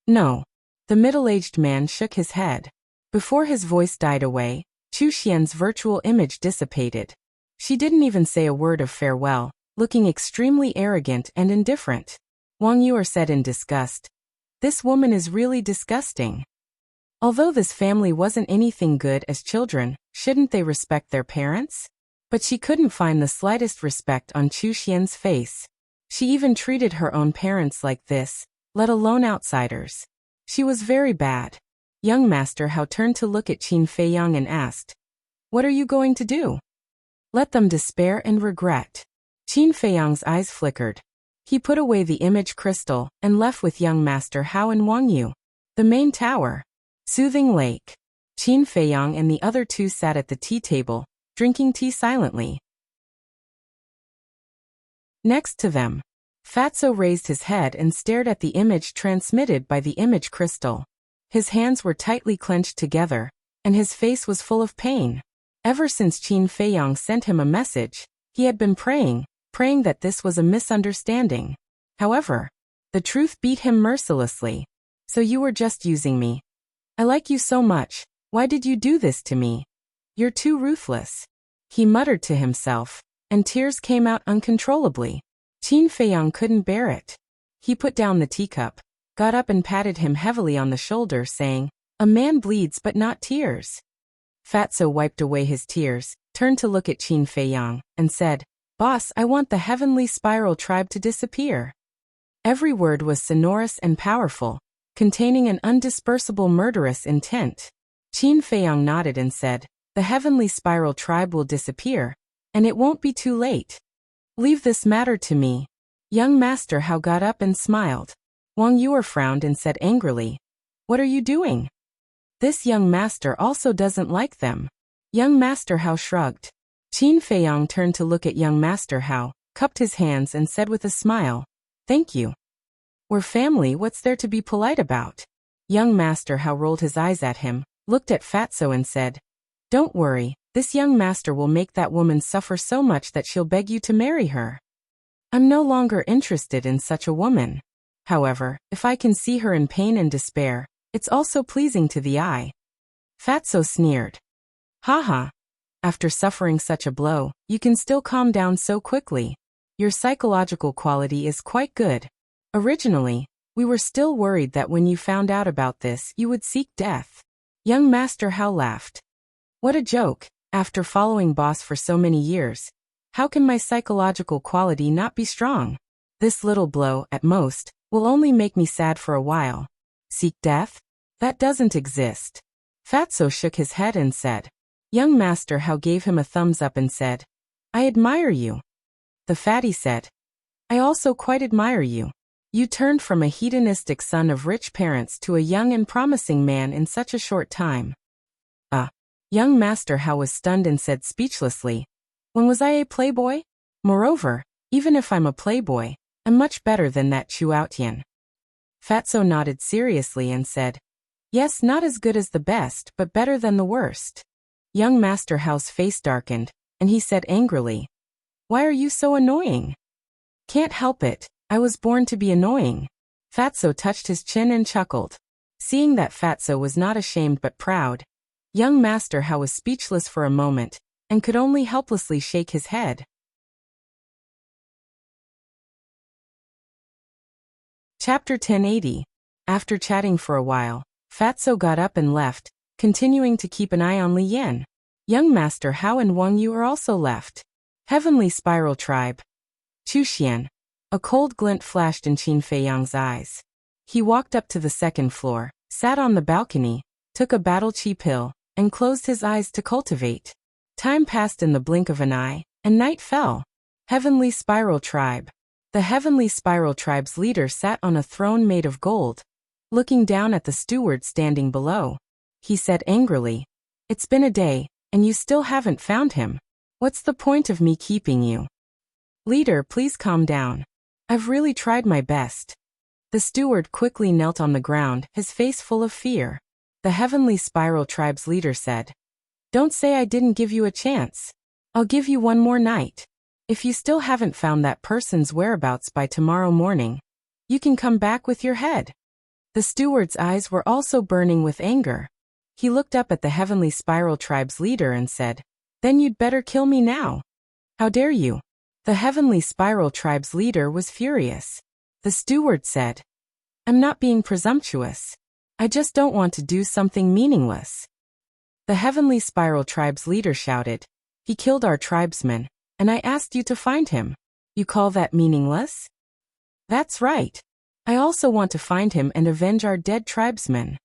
"No." The middle-aged man shook his head. Before his voice died away, Chuxian's virtual image dissipated. She didn't even say a word of farewell, looking extremely arrogant and indifferent. Wang Yuer said in disgust, "This woman is really disgusting. Although this family wasn't anything good as children, shouldn't they respect their parents?" But she couldn't find the slightest respect on Chuxian's face. She even treated her own parents like this, let alone outsiders. She was very bad. Young Master Hao turned to look at Qin Feiyang and asked, "What are you going to do?" "Let them despair and regret." Qin Feiyang's eyes flickered. He put away the image crystal and left with young Master Hao and Wang Yu. The main tower. Soothing Lake. Qin Feiyang and the other two sat at the tea table, drinking tea silently. Next to them, Fatso raised his head and stared at the image transmitted by the image crystal. His hands were tightly clenched together, and his face was full of pain. Ever since Qin Feiyang sent him a message, he had been praying that this was a misunderstanding. However, the truth beat him mercilessly. "So you were just using me. I like you so much, why did you do this to me? You're too ruthless," he muttered to himself, and tears came out uncontrollably. Qin Feiyang couldn't bear it. He put down the teacup, got up and patted him heavily on the shoulder, saying, "A man bleeds but not tears." Fatso wiped away his tears, turned to look at Qin Feiyang, and said, "Boss, I want the Heavenly Spiral Tribe to disappear." Every word was sonorous and powerful, containing an undispersible murderous intent. Qin Feiyang nodded and said, "The Heavenly Spiral Tribe will disappear, and it won't be too late. Leave this matter to me." Young Master Hao got up and smiled. Wang Yuer frowned and said angrily, "What are you doing?" This young master also doesn't like them. Young Master Hao shrugged. Qin Feiyang turned to look at young Master Hao, cupped his hands and said with a smile, "Thank you. We're family, what's there to be polite about?" Young Master Hao rolled his eyes at him, looked at Fatso and said, "Don't worry, this young master will make that woman suffer so much that she'll beg you to marry her. I'm no longer interested in such a woman. However, if I can see her in pain and despair, it's also pleasing to the eye." Fatso sneered. "Haha. After suffering such a blow, you can still calm down so quickly. Your psychological quality is quite good. Originally, we were still worried that when you found out about this, you would seek death." Young Master Hao laughed. "What a joke. After following boss for so many years, how can my psychological quality not be strong? This little blow, at most, will only make me sad for a while. Seek death? That doesn't exist." Fatso shook his head and said. Young Master Hao gave him a thumbs up and said, "I admire you." The fatty said, "I also quite admire you. You turned from a hedonistic son of rich parents to a young and promising man in such a short time." Young Master Hao was stunned and said speechlessly, "When was I a playboy? Moreover, even if I'm a playboy, I'm much better than that Chuaotian." Fatso nodded seriously and said, "Yes, not as good as the best, but better than the worst." Young Master Hao's face darkened, and he said angrily, "Why are you so annoying?" "Can't help it, I was born to be annoying." Fatso touched his chin and chuckled. Seeing that Fatso was not ashamed but proud, young Master Hao was speechless for a moment, and could only helplessly shake his head. Chapter 1080. After chatting for a while, Fatso got up and left, continuing to keep an eye on Li Yan. Young Master Hao and Wang Yu are also left. Heavenly Spiral Tribe. Chuxian. A cold glint flashed in Qin Feiyang's eyes. He walked up to the second floor, sat on the balcony, took a battle chi pill, and closed his eyes to cultivate. Time passed in the blink of an eye, and night fell. Heavenly Spiral Tribe. The Heavenly Spiral Tribe's leader sat on a throne made of gold, looking down at the steward standing below. He said angrily, "It's been a day, and you still haven't found him. What's the point of me keeping you?" "Leader, please calm down. I've really tried my best. The steward quickly knelt on the ground, his face full of fear. The Heavenly Spiral Tribe's leader said, "Don't say I didn't give you a chance. I'll give you one more night. If you still haven't found that person's whereabouts by tomorrow morning, you can come back with your head." The steward's eyes were also burning with anger. He looked up at the Heavenly Spiral Tribe's leader and said, "Then you'd better kill me now. How dare you?" The Heavenly Spiral Tribe's leader was furious. The steward said, "I'm not being presumptuous. I just don't want to do something meaningless." The Heavenly Spiral Tribe's leader shouted, "He killed our tribesman, and I asked you to find him. You call that meaningless?" "That's right. I also want to find him and avenge our dead tribesman.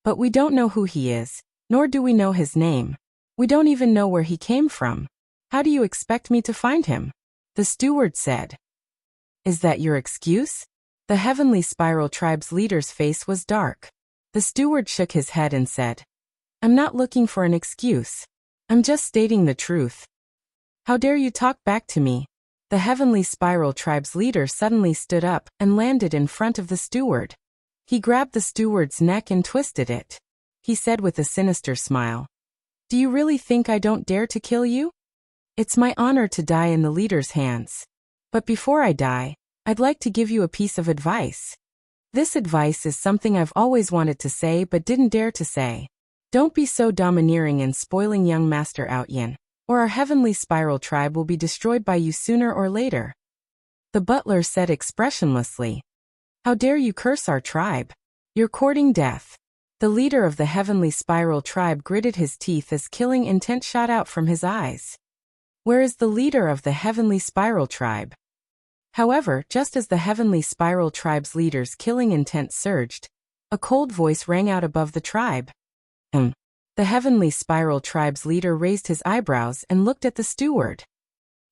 But we don't know who he is, nor do we know his name. We don't even know where he came from. How do you expect me to find him?" The steward said. "Is that your excuse?" The Heavenly Spiral Tribe's leader's face was dark. The steward shook his head and said, "I'm not looking for an excuse. I'm just stating the truth." "How dare you talk back to me?" The Heavenly Spiral Tribe's leader suddenly stood up and landed in front of the steward. He grabbed the steward's neck and twisted it. He said with a sinister smile, "Do you really think I don't dare to kill you? It's my honor to die in the leader's hands. But before I die, I'd like to give you a piece of advice. This advice is something I've always wanted to say but didn't dare to say. Don't be so domineering and spoiling young Master Outyin, or our Heavenly Spiral Tribe will be destroyed by you sooner or later." The butler said expressionlessly, "How dare you curse our tribe? You're courting death." The leader of the Heavenly Spiral Tribe gritted his teeth as killing intent shot out from his eyes. "Where is the leader of the Heavenly Spiral Tribe?" However, just as the Heavenly Spiral Tribe's leader's killing intent surged, a cold voice rang out above the tribe. The Heavenly Spiral Tribe's leader raised his eyebrows and looked at the steward.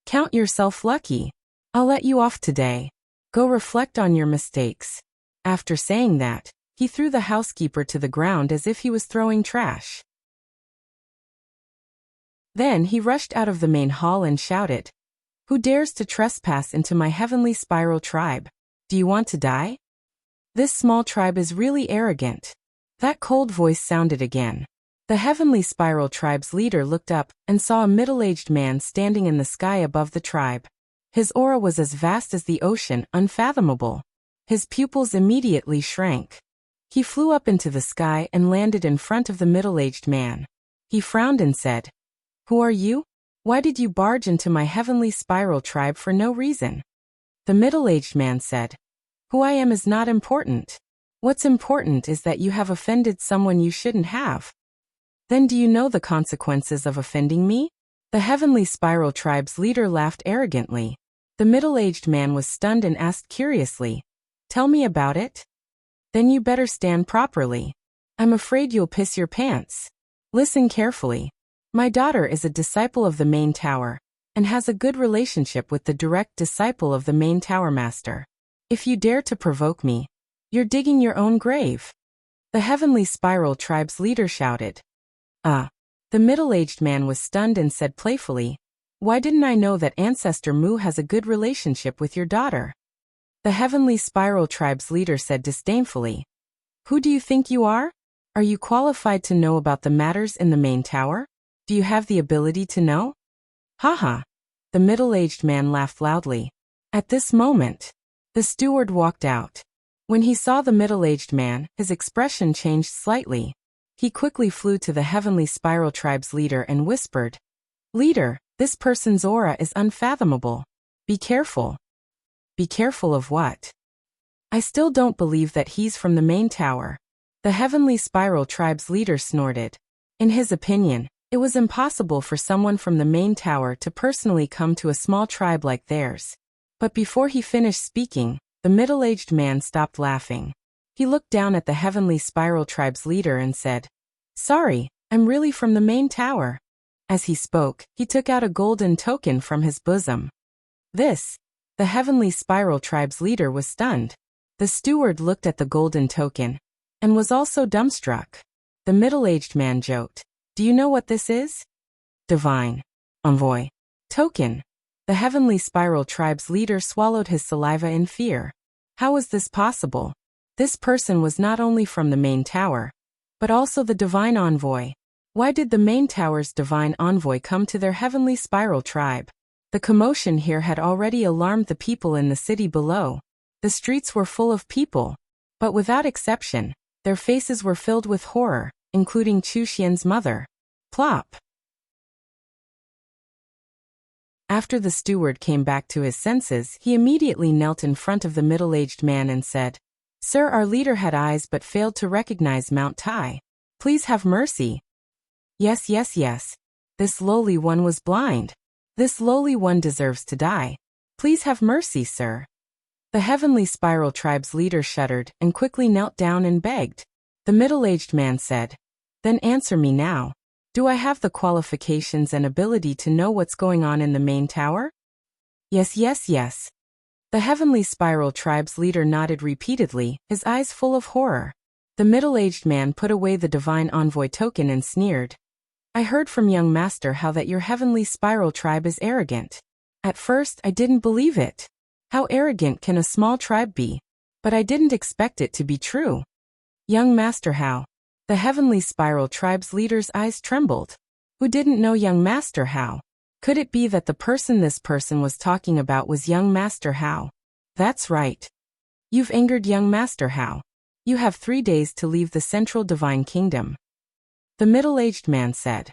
"Count yourself lucky. I'll let you off today. Go reflect on your mistakes." After saying that, he threw the housekeeper to the ground as if he was throwing trash. Then he rushed out of the main hall and shouted, "Who dares to trespass into my Heavenly Spiral Tribe? Do you want to die? This small tribe is really arrogant." That cold voice sounded again. The Heavenly Spiral Tribe's leader looked up and saw a middle-aged man standing in the sky above the tribe. His aura was as vast as the ocean, unfathomable. His pupils immediately shrank. He flew up into the sky and landed in front of the middle-aged man. He frowned and said, "Who are you? Why did you barge into my Heavenly Spiral Tribe for no reason?" The middle-aged man said, "Who I am is not important. What's important is that you have offended someone you shouldn't have." "Then do you know the consequences of offending me?" The Heavenly Spiral Tribe's leader laughed arrogantly. The middle-aged man was stunned and asked curiously, "Tell me about it?" "Then you better stand properly. I'm afraid you'll piss your pants. Listen carefully. My daughter is a disciple of the main tower, and has a good relationship with the direct disciple of the main tower master. If you dare to provoke me, you're digging your own grave." The Heavenly Spiral Tribe's leader shouted. The middle-aged man was stunned and said playfully, "Why didn't I know that Ancestor Mu has a good relationship with your daughter?" The Heavenly Spiral Tribe's leader said disdainfully, "Who do you think you are? Are you qualified to know about the matters in the main tower? Do you have the ability to know?" "Haha." The middle-aged man laughed loudly. At this moment, the steward walked out. When he saw the middle-aged man, his expression changed slightly. He quickly flew to the Heavenly Spiral Tribe's leader and whispered, "Leader, this person's aura is unfathomable. Be careful." "Be careful of what?" "I still don't believe that he's from the main tower." The Heavenly Spiral Tribe's leader snorted. In his opinion, it was impossible for someone from the main tower to personally come to a small tribe like theirs. But before he finished speaking, the middle-aged man stopped laughing. He looked down at the Heavenly Spiral Tribe's leader and said, "Sorry, I'm really from the main tower." As he spoke, he took out a golden token from his bosom. The Heavenly Spiral Tribe's leader was stunned. The steward looked at the golden token and was also dumbstruck. The middle-aged man joked, "Do you know what this is?" "Divine Envoy Token." The Heavenly Spiral Tribe's leader swallowed his saliva in fear. How was this possible? This person was not only from the main tower, but also the divine envoy. Why did the main tower's divine envoy come to their Heavenly Spiral Tribe? The commotion here had already alarmed the people in the city below. The streets were full of people, but without exception, their faces were filled with horror, including Chu Xian's mother. Plop! After the steward came back to his senses, he immediately knelt in front of the middle-aged man and said, "Sir, our leader had eyes but failed to recognize Mount Tai. Please have mercy." Yes. This lowly one was blind. This lowly one deserves to die. Please have mercy, sir. The Heavenly Spiral Tribe's leader shuddered and quickly knelt down and begged. The middle-aged man said, "Then answer me now. Do I have the qualifications and ability to know what's going on in the main tower?" Yes. The Heavenly Spiral Tribe's leader nodded repeatedly, his eyes full of horror. The middle-aged man put away the divine envoy token and sneered. "I heard from young master how that your Heavenly Spiral Tribe is arrogant. At first, I didn't believe it. How arrogant can a small tribe be? But I didn't expect it to be true." Young master, how? The Heavenly Spiral Tribe's leader's eyes trembled. Who didn't know young master how? Could it be that the person this person was talking about was young master How? That's right. You've angered young master How. You have 3 days to leave the Central Divine Kingdom. The middle-aged man said.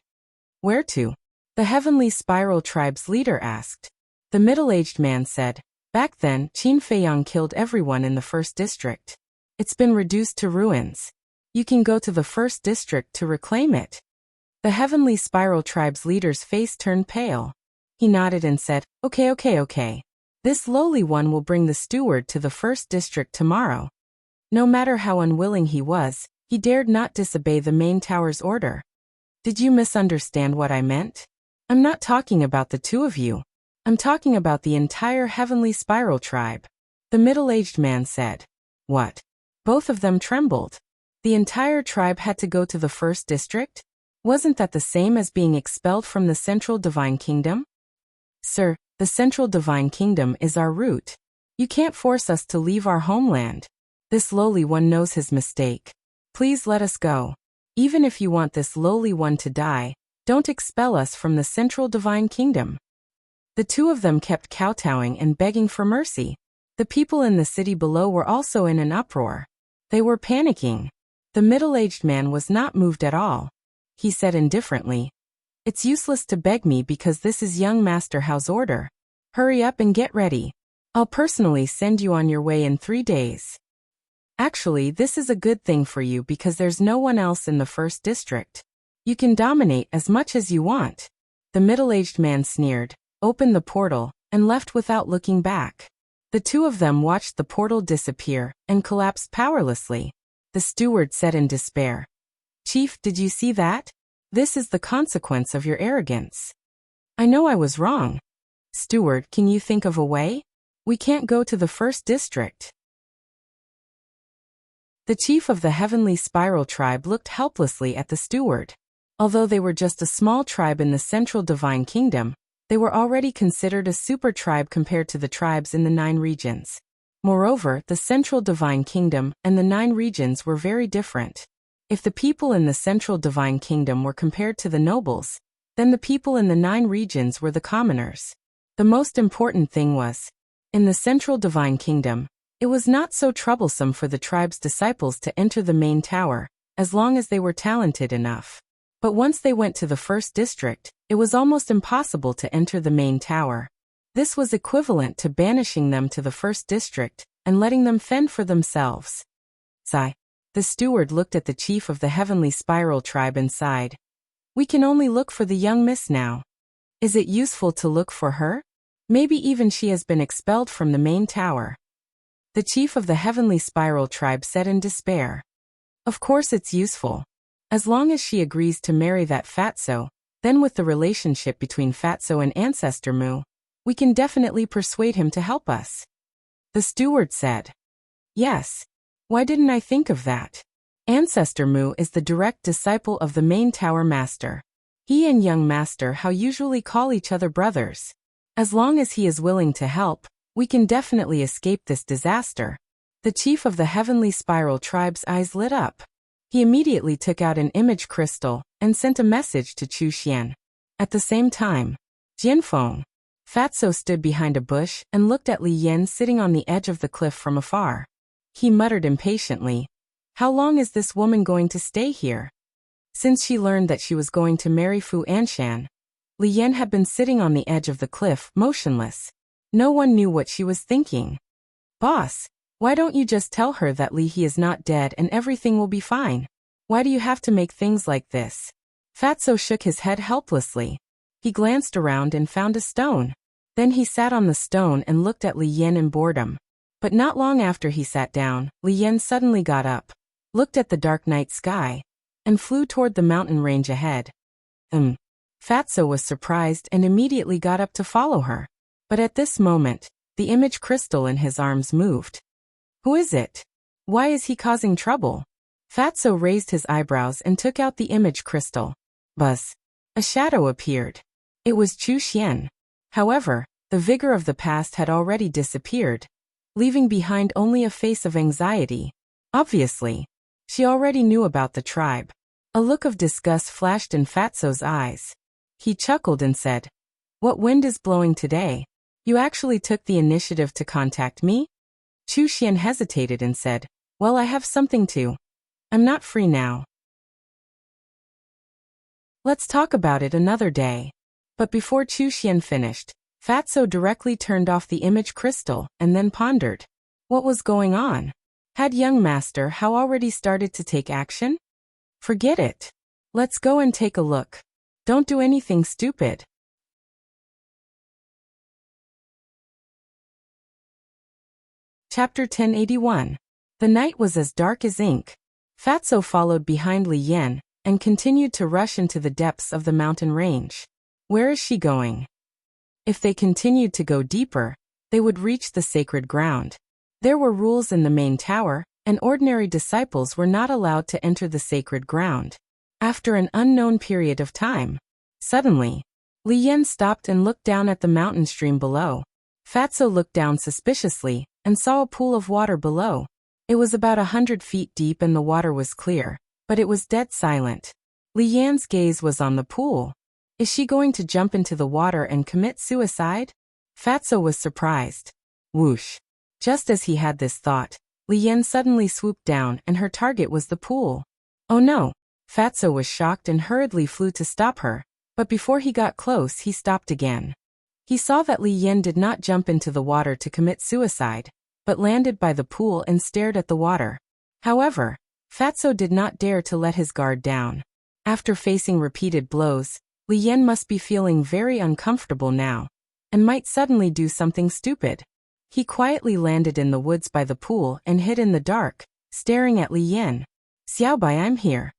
Where to? The Heavenly Spiral Tribe's leader asked. The middle-aged man said, back then, Qin Feiyang killed everyone in the first district. It's been reduced to ruins. You can go to the first district to reclaim it. The Heavenly Spiral Tribe's leader's face turned pale. He nodded and said, Okay. This lowly one will bring the steward to the first district tomorrow. No matter how unwilling he was, he dared not disobey the main tower's order. Did you misunderstand what I meant? I'm not talking about the two of you. I'm talking about the entire Heavenly Spiral Tribe. The middle-aged man said. What? Both of them trembled. The entire tribe had to go to the first district? Wasn't that the same as being expelled from the Central Divine Kingdom? Sir, the Central Divine Kingdom is our route. You can't force us to leave our homeland. This lowly one knows his mistake. Please let us go. Even if you want this lowly one to die, don't expel us from the Central Divine Kingdom. The two of them kept kowtowing and begging for mercy. The people in the city below were also in an uproar. They were panicking. The middle-aged man was not moved at all. He said indifferently, It's useless to beg me because this is young Master Hao's order. Hurry up and get ready. I'll personally send you on your way in 3 days. Actually, this is a good thing for you because there's no one else in the first district. You can dominate as much as you want. The middle-aged man sneered, opened the portal, and left without looking back. The two of them watched the portal disappear and collapsed powerlessly. The steward said in despair, Chief, did you see that? This is the consequence of your arrogance. I know I was wrong. Steward, can you think of a way? We can't go to the first district. The chief of the Heavenly Spiral Tribe looked helplessly at the steward. Although they were just a small tribe in the Central Divine Kingdom, they were already considered a super tribe compared to the tribes in the 9 regions. Moreover, the Central Divine Kingdom and the 9 regions were very different. If the people in the Central Divine Kingdom were compared to the nobles, then the people in the 9 regions were the commoners. The most important thing was, in the Central Divine Kingdom, it was not so troublesome for the tribe's disciples to enter the main tower, as long as they were talented enough. But once they went to the first district, it was almost impossible to enter the main tower. This was equivalent to banishing them to the first district and letting them fend for themselves. Sigh. The steward looked at the chief of the Heavenly Spiral Tribe and sighed. We can only look for the young miss now. Is it useful to look for her? Maybe even she has been expelled from the main tower. The chief of the Heavenly Spiral Tribe said in despair. Of course it's useful. As long as she agrees to marry that Fatso, then with the relationship between Fatso and Ancestor Mu, we can definitely persuade him to help us. The steward said. Yes. Why didn't I think of that? Ancestor Mu is the direct disciple of the main tower master. He and young Master Hao usually call each other brothers. As long as he is willing to help, we can definitely escape this disaster. The chief of the Heavenly Spiral tribe's eyes lit up. He immediately took out an image crystal and sent a message to Chu Xian. At the same time, Jianfeng, Fatso stood behind a bush and looked at Li Yan sitting on the edge of the cliff from afar. He muttered impatiently, "How long is this woman going to stay here?" Since she learned that she was going to marry Fu Anshan, Li Yan had been sitting on the edge of the cliff, motionless. No one knew what she was thinking. "Boss, why don't you just tell her that Li He is not dead and everything will be fine? Why do you have to make things like this?" Fatso shook his head helplessly. He glanced around and found a stone. Then he sat on the stone and looked at Li Yan in boredom. But not long after he sat down, Li Yan suddenly got up, looked at the dark night sky, and flew toward the mountain range ahead. Fatso was surprised and immediately got up to follow her. But at this moment, the image crystal in his arms moved. Who is it? Why is he causing trouble? Fatso raised his eyebrows and took out the image crystal. Buzz. A shadow appeared. It was Chu Xian. However, the vigor of the past had already disappeared, leaving behind only a face of anxiety. Obviously, she already knew about the tribe. A look of disgust flashed in Fatso's eyes. He chuckled and said, "What wind is blowing today? You actually took the initiative to contact me?" Chu Xian hesitated and said, "Well, I have something to. I'm not free now. Let's talk about it another day." But before Chu Xian finished, Fatso directly turned off the image crystal and then pondered. What was going on? Had young master Hao already started to take action? Forget it. Let's go and take a look. Don't do anything stupid. Chapter 1081. The night was as dark as ink. Fatso followed behind Li Yan and continued to rush into the depths of the mountain range. Where is she going? If they continued to go deeper, they would reach the sacred ground. There were rules in the main tower, and ordinary disciples were not allowed to enter the sacred ground. After an unknown period of time, suddenly, Li Yan stopped and looked down at the mountain stream below. Fatso looked down suspiciously and saw a pool of water below. It was about 100 feet deep and the water was clear, but it was dead silent. Li Yan's gaze was on the pool. Is she going to jump into the water and commit suicide? Fatso was surprised. Whoosh. Just as he had this thought, Li Yan suddenly swooped down and her target was the pool. Oh no! Fatso was shocked and hurriedly flew to stop her, but before he got close he stopped again. He saw that Li Yan did not jump into the water to commit suicide, but landed by the pool and stared at the water. However, Fatso did not dare to let his guard down. After facing repeated blows, Li Yan must be feeling very uncomfortable now, and might suddenly do something stupid. He quietly landed in the woods by the pool and hid in the dark, staring at Li Yan. "Xiaobai, I'm here."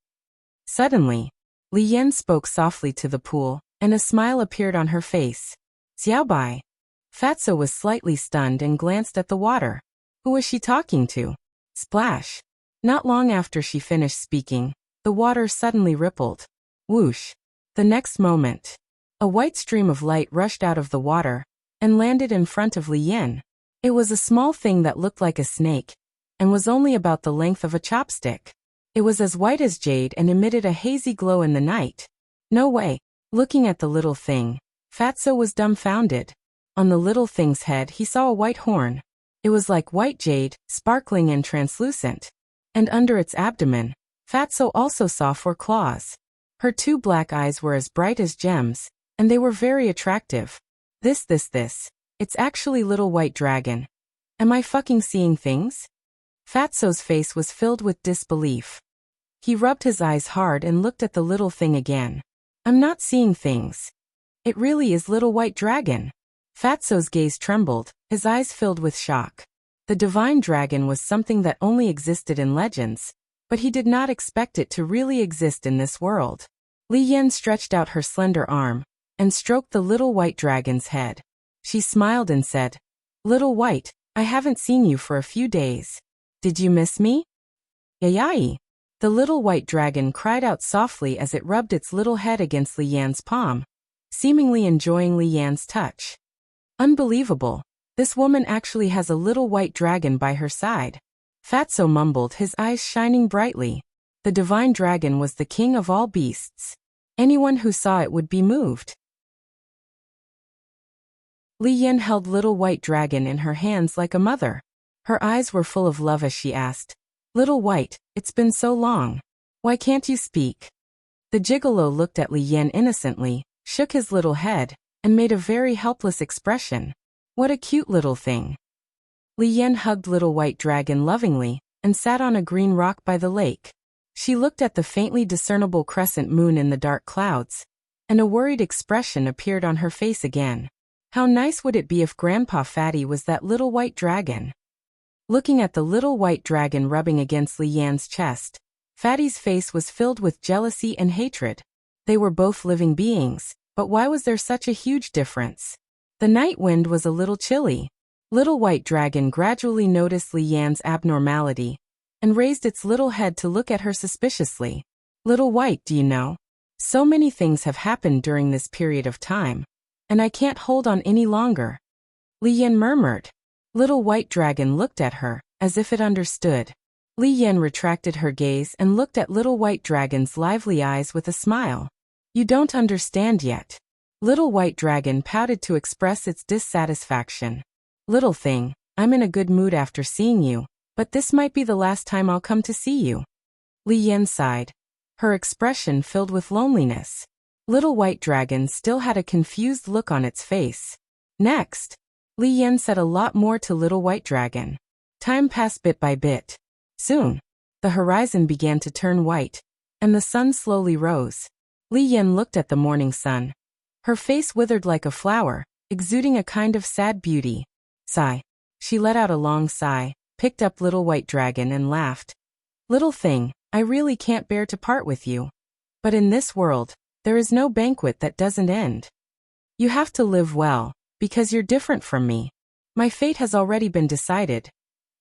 Suddenly, Li Yan spoke softly to the pool, and a smile appeared on her face. "Xiaobai." Fatso was slightly stunned and glanced at the water. Who was she talking to? Splash. Not long after she finished speaking, the water suddenly rippled. Whoosh. The next moment, a white stream of light rushed out of the water and landed in front of Li Yan. It was a small thing that looked like a snake and was only about the length of a chopstick. It was as white as jade and emitted a hazy glow in the night. No way. Looking at the little thing, Fatso was dumbfounded. On the little thing's head he saw a white horn. It was like white jade, sparkling and translucent. And under its abdomen, Fatso also saw 4 claws. Her 2 black eyes were as bright as gems, and they were very attractive. This. It's actually Little White Dragon. Am I fucking seeing things? Fatso's face was filled with disbelief. He rubbed his eyes hard and looked at the little thing again. I'm not seeing things. It really is Little White Dragon. Fatso's gaze trembled, his eyes filled with shock. The divine dragon was something that only existed in legends, but he did not expect it to really exist in this world. Li Yan stretched out her slender arm and stroked the little white dragon's head. She smiled and said, "Little White, I haven't seen you for a few days. Did you miss me?" "Yayai." The little white dragon cried out softly as it rubbed its little head against Li Yan's palm, seemingly enjoying Li Yan's touch. Unbelievable. This woman actually has a little white dragon by her side. Fatso mumbled, his eyes shining brightly. The divine dragon was the king of all beasts. Anyone who saw it would be moved. Li Yan held little white dragon in her hands like a mother. Her eyes were full of love as she asked, "Little white, it's been so long. Why can't you speak?" The gigolo looked at Li Yan innocently, shook his little head, and made a very helpless expression. What a cute little thing. Li Yan hugged little white dragon lovingly, and sat on a green rock by the lake. She looked at the faintly discernible crescent moon in the dark clouds, and a worried expression appeared on her face again. How nice would it be if Grandpa Fatty was that little white dragon? Looking at the little white dragon rubbing against Li Yan's chest, Fatty's face was filled with jealousy and hatred. They were both living beings, but why was there such a huge difference? The night wind was a little chilly. Little white dragon gradually noticed Li Yan's abnormality, and raised its little head to look at her suspiciously. Little white, do you know? So many things have happened during this period of time, and I can't hold on any longer. Li Yan murmured. Little white dragon looked at her, as if it understood. Li Yan retracted her gaze and looked at little white dragon's lively eyes with a smile. You don't understand yet. Little white dragon pouted to express its dissatisfaction. Little thing, I'm in a good mood after seeing you, but this might be the last time I'll come to see you. Li Yan sighed. Her expression filled with loneliness. Little white dragon still had a confused look on its face. Next, Li Yan said a lot more to little white dragon. Time passed bit by bit. Soon, the horizon began to turn white, and the sun slowly rose. Li Yan looked at the morning sun. Her face withered like a flower, exuding a kind of sad beauty. Sigh. She let out a long sigh, picked up little white dragon and laughed. Little thing, I really can't bear to part with you. But in this world, there is no banquet that doesn't end. You have to live well, because you're different from me. My fate has already been decided.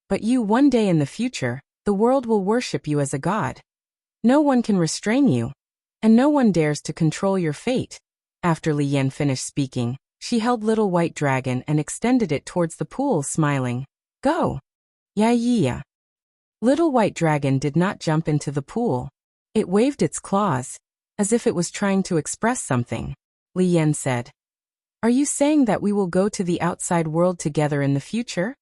But you, one day in the future, the world will worship you as a god. No one can restrain you, and no one dares to control your fate. After Li Yan finished speaking, she held little white dragon and extended it towards the pool, smiling. Go. Yeah. Little white dragon did not jump into the pool. It waved its claws, as if it was trying to express something. Li Yan said, Are you saying that we will go to the outside world together in the future?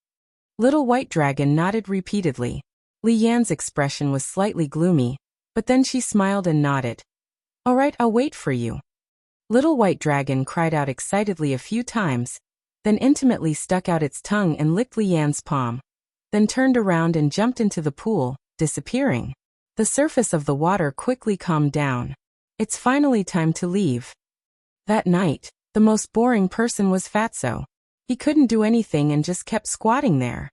Little white dragon nodded repeatedly. Li Yan's expression was slightly gloomy, but then she smiled and nodded. All right, I'll wait for you. Little white dragon cried out excitedly a few times, then intimately stuck out its tongue and licked Li Yan's palm, then turned around and jumped into the pool, disappearing. The surface of the water quickly calmed down. It's finally time to leave. That night, the most boring person was Fatso. He couldn't do anything and just kept squatting there.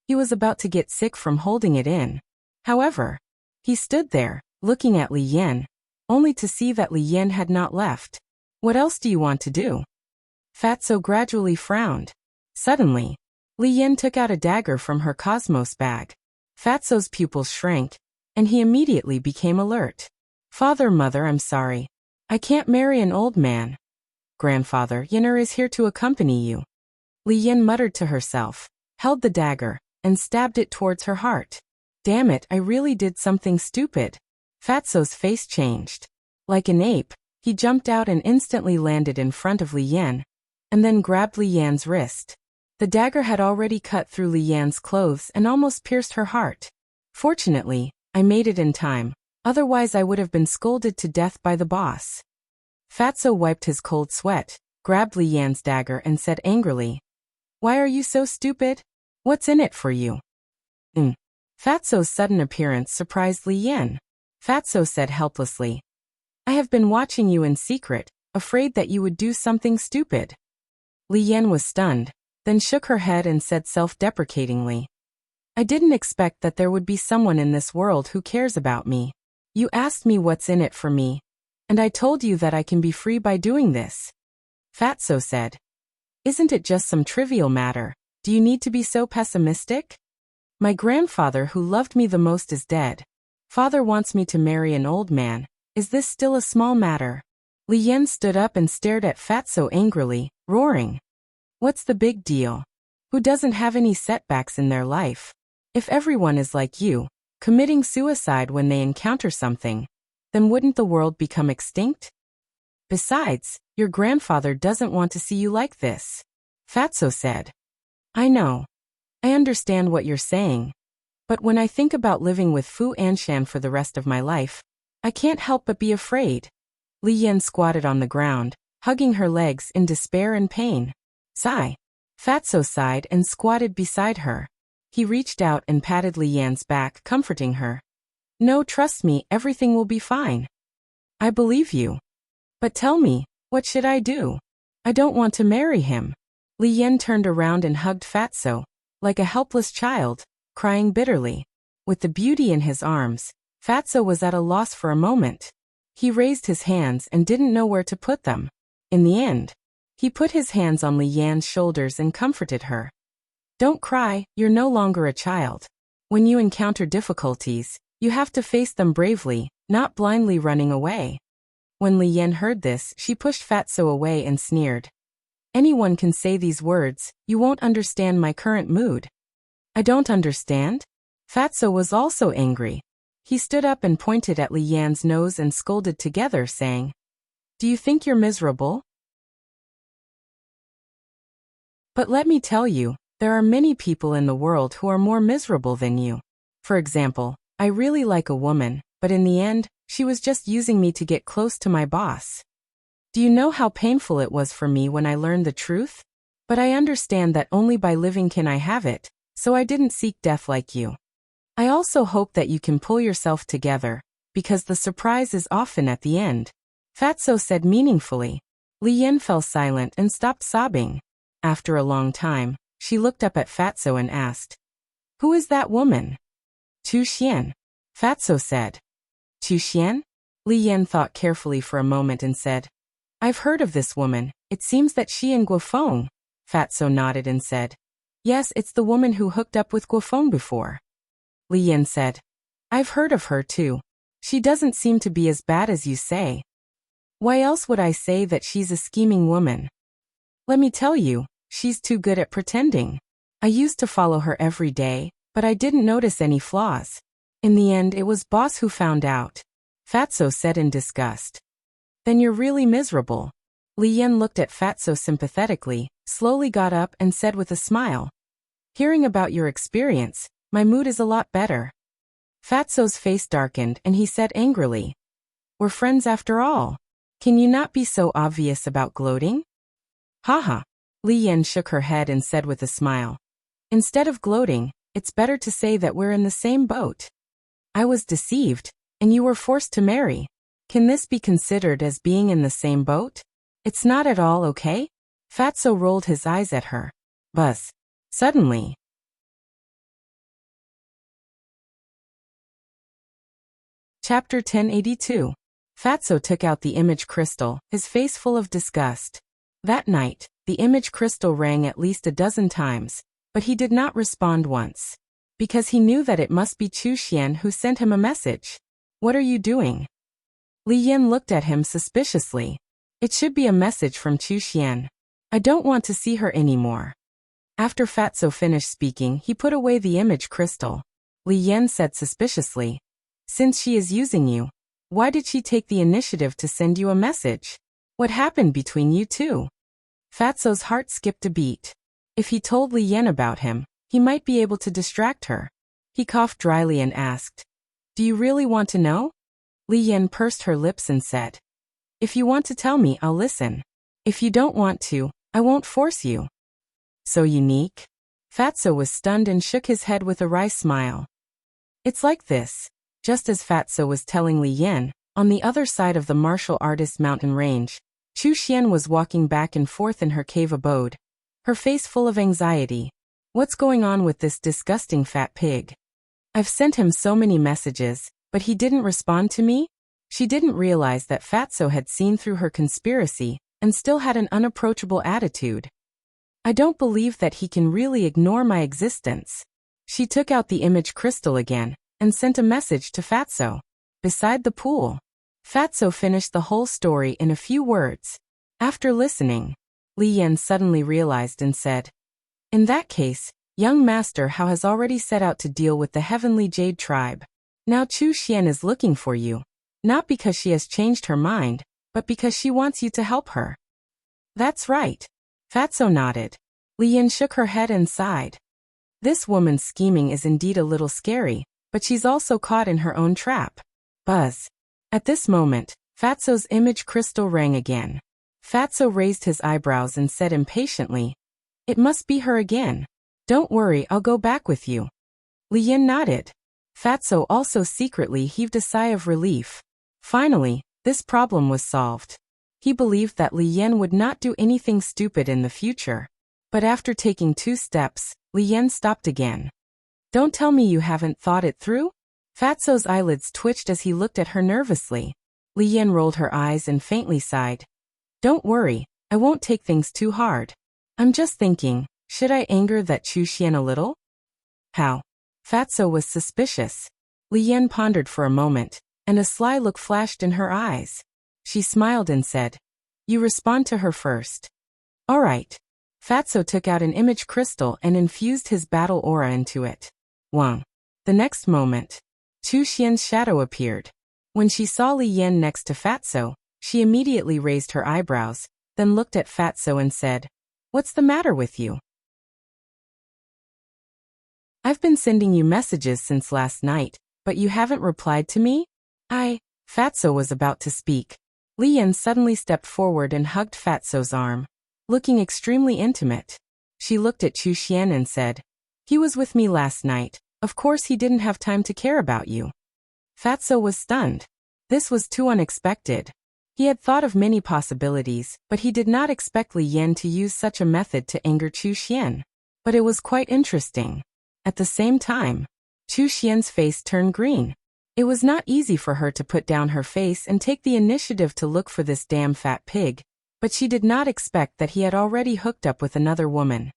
He was about to get sick from holding it in. However, he stood there, looking at Li Yan, only to see that Li Yan had not left. What else do you want to do? Fatso gradually frowned. Suddenly, Li Yan took out a dagger from her cosmos bag. Fatso's pupils shrank, and he immediately became alert. Father, mother, I'm sorry. I can't marry an old man. Grandfather, Yenner is here to accompany you. Li Yan muttered to herself, held the dagger, and stabbed it towards her heart. Damn it, I really did something stupid. Fatso's face changed. Like an ape, he jumped out and instantly landed in front of Li Yan, and then grabbed Li Yan's wrist. The dagger had already cut through Li Yan's clothes and almost pierced her heart. Fortunately, I made it in time, otherwise I would have been scolded to death by the boss. Fatso wiped his cold sweat, grabbed Li Yan's dagger and said angrily, Why are you so stupid? What's in it for you? Fatso's sudden appearance surprised Li Yan. Fatso said helplessly, I have been watching you in secret, afraid that you would do something stupid. Li Yan was stunned, then shook her head and said self-deprecatingly, I didn't expect that there would be someone in this world who cares about me. You asked me what's in it for me, and I told you that I can be free by doing this. Fatso said, Isn't it just some trivial matter? Do you need to be so pessimistic? My grandfather who loved me the most is dead. Father wants me to marry an old man. Is this still a small matter? Li Yan stood up and stared at Fatso angrily, roaring. What's the big deal? Who doesn't have any setbacks in their life? If everyone is like you, committing suicide when they encounter something, then wouldn't the world become extinct? Besides, your grandfather doesn't want to see you like this, Fatso said. I know. I understand what you're saying. But when I think about living with Fu Anshan for the rest of my life, I can't help but be afraid. Li Yan squatted on the ground, hugging her legs in despair and pain. Sigh. Fatso sighed and squatted beside her. He reached out and patted Li Yan's back, comforting her. No, trust me, everything will be fine. I believe you. But tell me, what should I do? I don't want to marry him. Li Yan turned around and hugged Fatso, like a helpless child, crying bitterly. With the beauty in his arms, Fatso was at a loss for a moment. He raised his hands and didn't know where to put them. In the end, he put his hands on Li Yan's shoulders and comforted her. Don't cry, you're no longer a child. When you encounter difficulties, you have to face them bravely, not blindly running away. When Li Yan heard this, she pushed Fatso away and sneered. Anyone can say these words, you won't understand my current mood. I don't understand? Fatso was also angry. He stood up and pointed at Li Yan's nose and scolded together, saying, Do you think you're miserable? But let me tell you, there are many people in the world who are more miserable than you. For example, I really like a woman, but in the end, she was just using me to get close to my boss. Do you know how painful it was for me when I learned the truth? But I understand that only by living can I have it, so I didn't seek death like you. I also hope that you can pull yourself together, because the surprise is often at the end. Fatso said meaningfully. Li Yan fell silent and stopped sobbing. After a long time, she looked up at Fatso and asked, Who is that woman? Tu Xian. Fatso said. Tu Xian? Li Yan thought carefully for a moment and said, I've heard of this woman, it seems that she and Guofeng. Fatso nodded and said, Yes, it's the woman who hooked up with Guofeng before. Li Yan said, I've heard of her too. She doesn't seem to be as bad as you say. Why else would I say that she's a scheming woman? Let me tell you, she's too good at pretending. I used to follow her every day, but I didn't notice any flaws. In the end, it was boss who found out. Fatso said in disgust. Then you're really miserable. Li Yan looked at Fatso sympathetically, slowly got up and said with a smile. Hearing about your experience, my mood is a lot better. Fatso's face darkened and he said angrily. We're friends after all. Can you not be so obvious about gloating? Haha. Li Yan shook her head and said with a smile. Instead of gloating, it's better to say that we're in the same boat. I was deceived, and you were forced to marry. Can this be considered as being in the same boat? It's not at all okay? Fatso rolled his eyes at her. Buzz. Suddenly. Chapter 1082. Fatso took out the image crystal, his face full of disgust. That night, the image crystal rang at least a dozen times, but he did not respond once. Because he knew that it must be Chu Xian who sent him a message. What are you doing? Li Yan looked at him suspiciously. It should be a message from Chu Xian. I don't want to see her anymore. After Fatso finished speaking, he put away the image crystal. Li Yan said suspiciously. Since she is using you, why did she take the initiative to send you a message? What happened between you two? Fatso's heart skipped a beat. If he told Li Yan about him, he might be able to distract her. He coughed dryly and asked, Do you really want to know? Li Yan pursed her lips and said, If you want to tell me, I'll listen. If you don't want to, I won't force you. So unique? Fatso was stunned and shook his head with a wry smile. It's like this. Just as Fatso was telling Li Yan, on the other side of the martial artist's mountain range, Chu Xian was walking back and forth in her cave abode, her face full of anxiety. What's going on with this disgusting fat pig? I've sent him so many messages, but he didn't respond to me? She didn't realize that Fatso had seen through her conspiracy and still had an unapproachable attitude. I don't believe that he can really ignore my existence. She took out the image crystal again and sent a message to Fatso. Beside the pool. Fatso finished the whole story in a few words. After listening, Li Yan suddenly realized and said, "In that case, young master Hao has already set out to deal with the Heavenly Jade tribe. Now Chu Xian is looking for you, not because she has changed her mind, but because she wants you to help her." "That's right." Fatso nodded. Li Yan shook her head and sighed. This woman's scheming is indeed a little scary, but she's also caught in her own trap. Buzz. At this moment, Fatso's image crystal rang again. Fatso raised his eyebrows and said impatiently, "It must be her again. Don't worry, I'll go back with you." Li Yan nodded. Fatso also secretly heaved a sigh of relief. Finally, this problem was solved. He believed that Li Yan would not do anything stupid in the future. But after taking 2 steps, Li Yan stopped again. "Don't tell me you haven't thought it through?" Fatso's eyelids twitched as he looked at her nervously. Li Yan rolled her eyes and faintly sighed. "Don't worry, I won't take things too hard. I'm just thinking, should I anger that Chu Xian a little?" "How?" Fatso was suspicious. Li Yan pondered for a moment, and a sly look flashed in her eyes. She smiled and said, "You respond to her first." "All right." Fatso took out an image crystal and infused his battle aura into it. Wang. The next moment, Chu Xian's shadow appeared. When she saw Li Yan next to Fatso, she immediately raised her eyebrows, then looked at Fatso and said, "What's the matter with you?" "I've been sending you messages since last night, but you haven't replied to me?" Fatso was about to speak. Li Yan suddenly stepped forward and hugged Fatso's arm, looking extremely intimate. She looked at Chu Xian and said, "He was with me last night. Of course he didn't have time to care about you." Fatso was stunned. This was too unexpected. He had thought of many possibilities, but he did not expect Li Yan to use such a method to anger Chu Xian. But it was quite interesting. At the same time, Chu Xian's face turned green. It was not easy for her to put down her face and take the initiative to look for this damn fat pig, but she did not expect that he had already hooked up with another woman.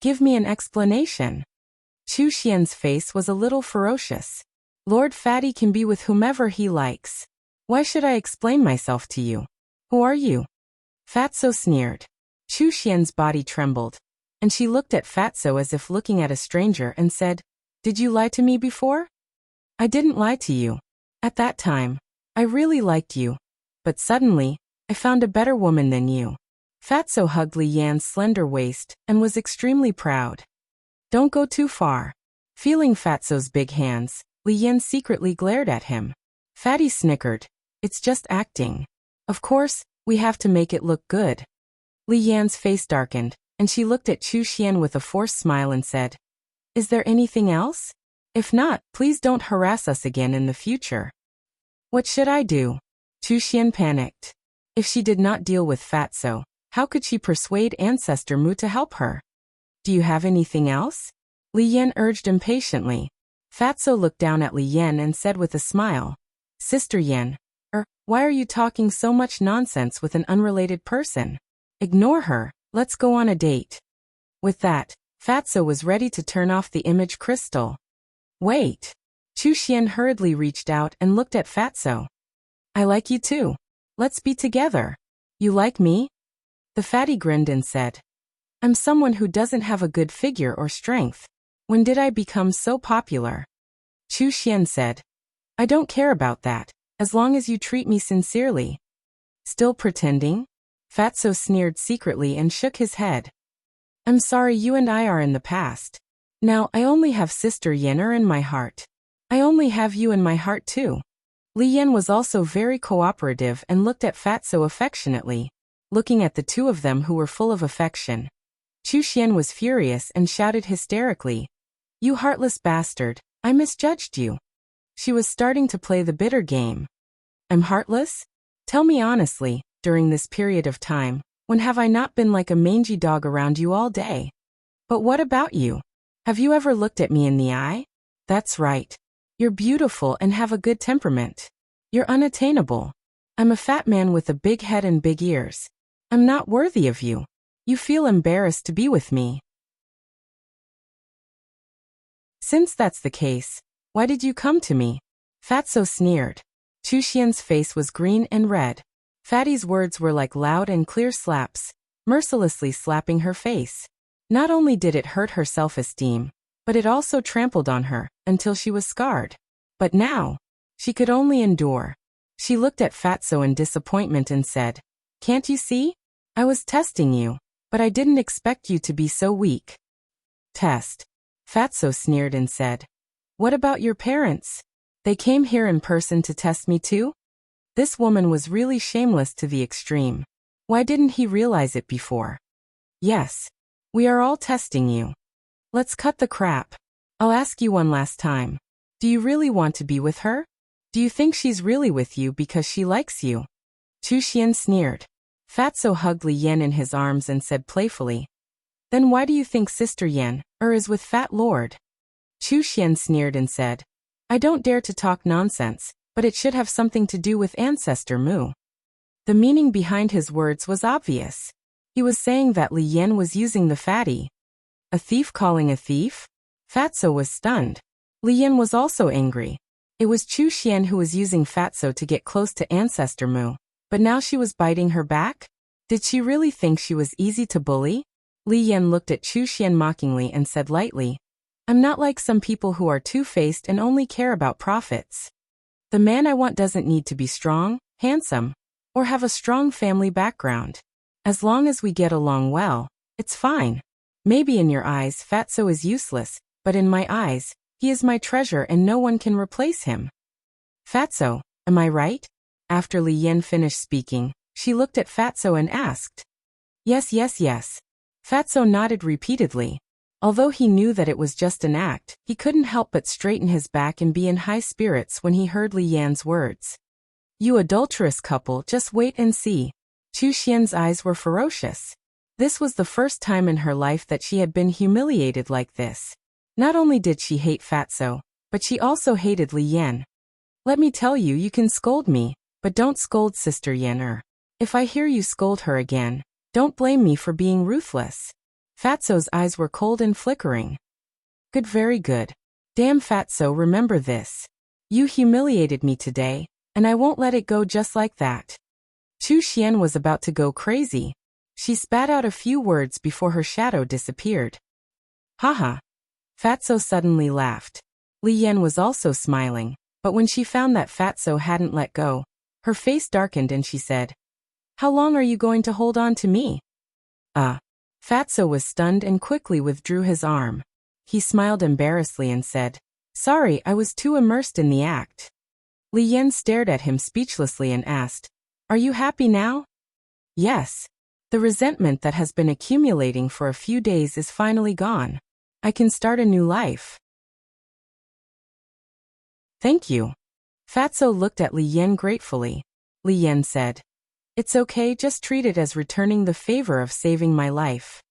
"Give me an explanation." Chu Xian's face was a little ferocious. "Lord Fatty can be with whomever he likes. Why should I explain myself to you? Who are you?" Fatso sneered. Chu Xian's body trembled, and she looked at Fatso as if looking at a stranger and said, "Did you lie to me before?" "I didn't lie to you. At that time, I really liked you. But suddenly, I found a better woman than you." Fatso hugged Li Yan's slender waist and was extremely proud. "Don't go too far." Feeling Fatso's big hands, Li Yan secretly glared at him. Fatty snickered. "It's just acting. Of course, we have to make it look good." Li Yan's face darkened, and she looked at Chu Xian with a forced smile and said, "Is there anything else? If not, please don't harass us again in the future." "What should I do?" Chu Xian panicked. If she did not deal with Fatso, how could she persuade Ancestor Mu to help her? "Do you have anything else?" Li Yan urged impatiently. Fatso looked down at Li Yan and said with a smile, "Sister Yan, why are you talking so much nonsense with an unrelated person? Ignore her, let's go on a date." With that, Fatso was ready to turn off the image crystal. "Wait." Chu Xian hurriedly reached out and looked at Fatso. "I like you too. Let's be together." "You like me?" The fatty grinned and said, "I'm someone who doesn't have a good figure or strength. When did I become so popular?" Chu Xian said, "I don't care about that, as long as you treat me sincerely." "Still pretending?" Fatso sneered secretly and shook his head. "I'm sorry, you and I are in the past. Now I only have Sister Yener in my heart. I only have you in my heart too." Li Yan was also very cooperative and looked at Fatso affectionately, looking at the two of them who were full of affection. Chu Xian was furious and shouted hysterically, "You heartless bastard, I misjudged you." She was starting to play the bitter game. "I'm heartless? Tell me honestly, during this period of time, when have I not been like a mangy dog around you all day? But what about you? Have you ever looked at me in the eye? That's right. You're beautiful and have a good temperament. You're unattainable. I'm a fat man with a big head and big ears. I'm not worthy of you. You feel embarrassed to be with me. Since that's the case, why did you come to me?" Fatso sneered. Chu Xian's face was green and red. Fatty's words were like loud and clear slaps, mercilessly slapping her face. Not only did it hurt her self-esteem, but it also trampled on her, until she was scarred. But now, she could only endure. She looked at Fatso in disappointment and said, "Can't you see? I was testing you, but I didn't expect you to be so weak." Test. Fatso sneered and said, "What about your parents? They came here in person to test me too?" This woman was really shameless to the extreme. Why didn't he realize it before? "Yes. We are all testing you. Let's cut the crap. I'll ask you one last time. Do you really want to be with her? Do you think she's really with you because she likes you?" Chu Xian sneered. Fatso hugged Li Yan in his arms and said playfully, "Then why do you think Sister Yan is with Fat Lord?" Chu Xian sneered and said, "I don't dare to talk nonsense, but it should have something to do with Ancestor Mu." The meaning behind his words was obvious. He was saying that Li Yan was using the fatty. A thief calling a thief? Fatso was stunned. Li Yan was also angry. It was Chu Xian who was using Fatso to get close to Ancestor Mu, but now she was biting her back? Did she really think she was easy to bully? Li Yan looked at Chu Xian mockingly and said lightly, "I'm not like some people who are two-faced and only care about profits. The man I want doesn't need to be strong, handsome, or have a strong family background. As long as we get along well, it's fine. Maybe in your eyes Fatso is useless, but in my eyes, he is my treasure and no one can replace him." "Fatso, am I right?" After Li Yan finished speaking, she looked at Fatso and asked. "Yes, yes, yes." Fatso nodded repeatedly. Although he knew that it was just an act, he couldn't help but straighten his back and be in high spirits when he heard Li Yan's words. "You adulterous couple, just wait and see." Chu Xian's eyes were ferocious. This was the first time in her life that she had been humiliated like this. Not only did she hate Fatso, but she also hated Li Yan. "Let me tell you, you can scold me, but don't scold Sister Yan. If I hear you scold her again, don't blame me for being ruthless." Fatso's eyes were cold and flickering. "Good, very good. Damn Fatso, remember this. You humiliated me today, and I won't let it go just like that." Chu Xian was about to go crazy. She spat out a few words before her shadow disappeared. "Haha." Fatso suddenly laughed. Li Yan was also smiling, but when she found that Fatso hadn't let go, her face darkened and she said, "How long are you going to hold on to me?" Fatso was stunned and quickly withdrew his arm. He smiled embarrassedly and said, "Sorry, I was too immersed in the act." Li Yan stared at him speechlessly and asked, "Are you happy now?" "Yes. The resentment that has been accumulating for a few days is finally gone. I can start a new life." "Thank you." Fatso looked at Li Yan gratefully. Li Yan said, "It's okay, just treat it as returning the favor of saving my life."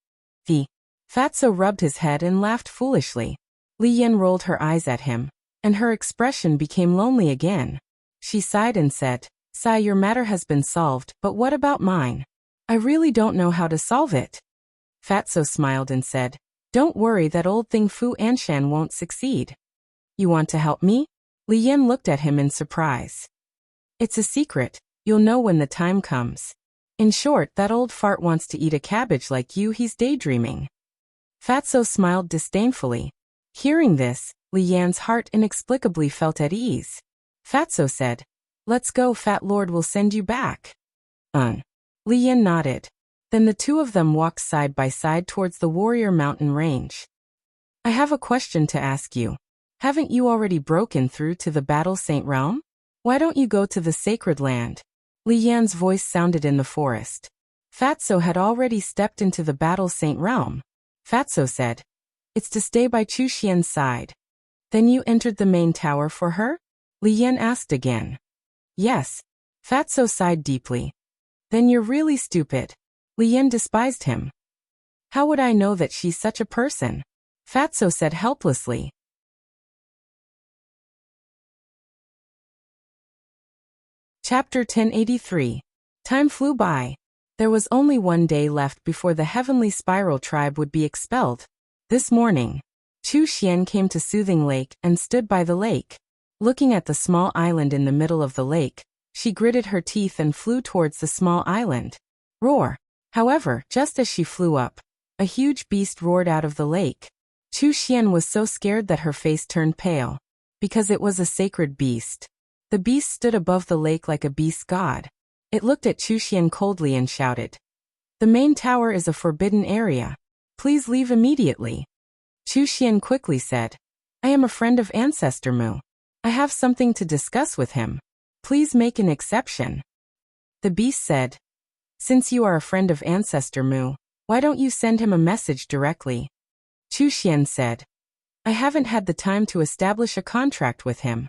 Fatso rubbed his head and laughed foolishly. Li Yan rolled her eyes at him, and her expression became lonely again. She sighed and said, "Sai, your matter has been solved, but what about mine? I really don't know how to solve it." Fatso smiled and said, "Don't worry, that old thing Fu Anshan won't succeed." "You want to help me?" Li Yan looked at him in surprise. "It's a secret. You'll know when the time comes. In short, that old fart wants to eat a cabbage like you, he's daydreaming." Fatso smiled disdainfully. Hearing this, Li Yan's heart inexplicably felt at ease. Fatso said, "Let's go, Fat Lord will send you back." Li Yan nodded. Then the two of them walked side by side towards the Warrior Mountain range. "I have a question to ask you. Haven't you already broken through to the Battle Saint Realm? Why don't you go to the Sacred Land?" Li Yan's voice sounded in the forest. Fatso had already stepped into the Battle Saint Realm. Fatso said, "It's to stay by Chu Xian's side." "Then you entered the main tower for her?" Li Yan asked again. "Yes." Fatso sighed deeply. "Then you're really stupid." Li Yan despised him. "How would I know that she's such a person?" Fatso said helplessly. Chapter 1083. Time flew by. There was only one day left before the Heavenly Spiral tribe would be expelled. This morning, Chu Xian came to Soothing Lake and stood by the lake. Looking at the small island in the middle of the lake, she gritted her teeth and flew towards the small island. Roar! However, just as she flew up, a huge beast roared out of the lake. Chu Xian was so scared that her face turned pale. Because it was a sacred beast. The beast stood above the lake like a beast god. It looked at Chu Xian coldly and shouted, "The main tower is a forbidden area. Please leave immediately." Chu Xian quickly said, "I am a friend of Ancestor Mu. I have something to discuss with him. Please make an exception." The beast said, "Since you are a friend of Ancestor Mu, why don't you send him a message directly?" Chu Xian said, "I haven't had the time to establish a contract with him."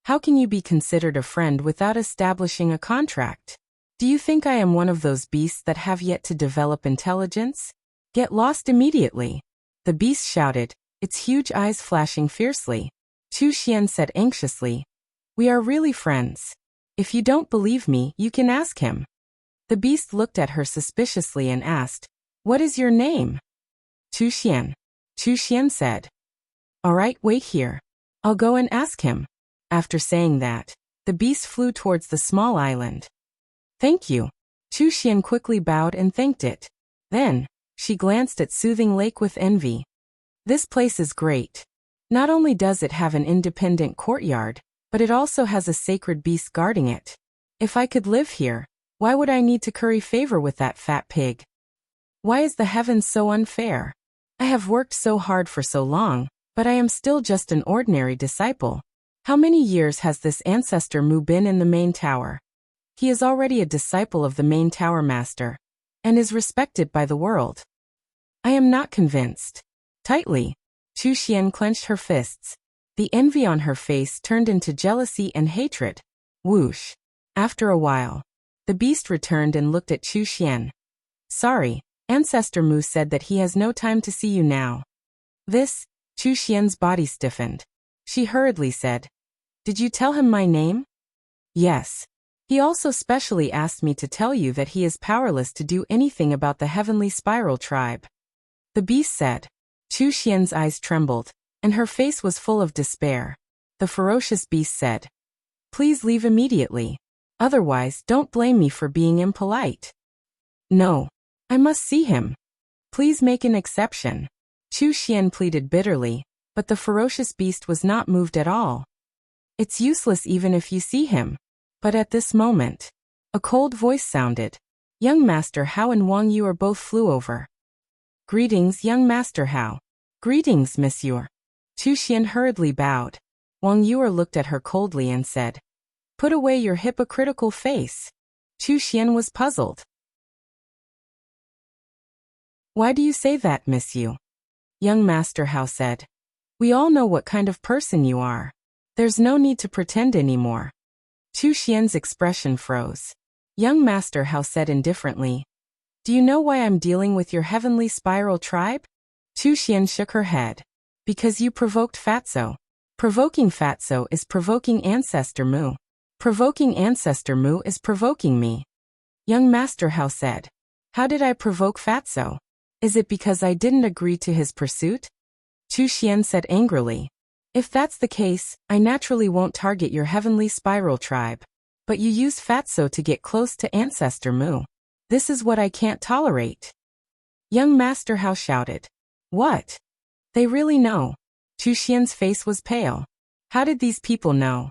"How can you be considered a friend without establishing a contract? Do you think I am one of those beasts that have yet to develop intelligence? Get lost immediately." The beast shouted, its huge eyes flashing fiercely. Chu Xian said anxiously, "We are really friends. If you don't believe me, you can ask him." The beast looked at her suspiciously and asked, "What is your name?" "Chu Xian." Chu Xian said, "All right, wait here. I'll go and ask him." After saying that, the beast flew towards the small island. "Thank you." Chu Xian quickly bowed and thanked it. Then, she glanced at Soothing Lake with envy. "This place is great. Not only does it have an independent courtyard, but it also has a sacred beast guarding it. If I could live here, why would I need to curry favor with that fat pig? Why is the heavens so unfair? I have worked so hard for so long, but I am still just an ordinary disciple. How many years has this Ancestor Mu been in the main tower? He is already a disciple of the main tower master, and is respected by the world. I am not convinced." Tightly, Chu Xian clenched her fists. The envy on her face turned into jealousy and hatred. Whoosh! After a while, the beast returned and looked at Chu Xian. "Sorry, Ancestor Mu said that he has no time to see you now." Chu Xian's body stiffened. She hurriedly said, "Did you tell him my name?" "Yes. He also specially asked me to tell you that he is powerless to do anything about the Heavenly Spiral tribe." The beast said. Chu Xian's eyes trembled, and her face was full of despair. The ferocious beast said, "Please leave immediately. Otherwise, don't blame me for being impolite." "No. I must see him. Please make an exception." Chu Xian pleaded bitterly, but the ferocious beast was not moved at all. "It's useless even if you see him." But at this moment, a cold voice sounded. Young Master Hao and Wang Yu both flew over. "Greetings, young Master Hao." "Greetings, monsieur." Chu Xian hurriedly bowed. Wang Yu looked at her coldly and said, "Put away your hypocritical face." Chu Xian was puzzled. "Why do you say that, monsieur?" Young Master Hao said, "We all know what kind of person you are. There's no need to pretend anymore." Chu Xian's expression froze. Young Master Hao said indifferently, "Do you know why I'm dealing with your Heavenly Spiral tribe?" Chu Xian shook her head. "Because you provoked Fatso. Provoking Fatso is provoking Ancestor Mu. Provoking Ancestor Mu is provoking me." Young Master Hao said, "How did I provoke Fatso? Is it because I didn't agree to his pursuit?" Chu Xian said angrily, "If that's the case, I naturally won't target your Heavenly Spiral tribe. But you used Fatso to get close to Ancestor Mu. This is what I can't tolerate." Young Master Hao shouted, "What? They really know?" Chu Xian's face was pale. "How did these people know?"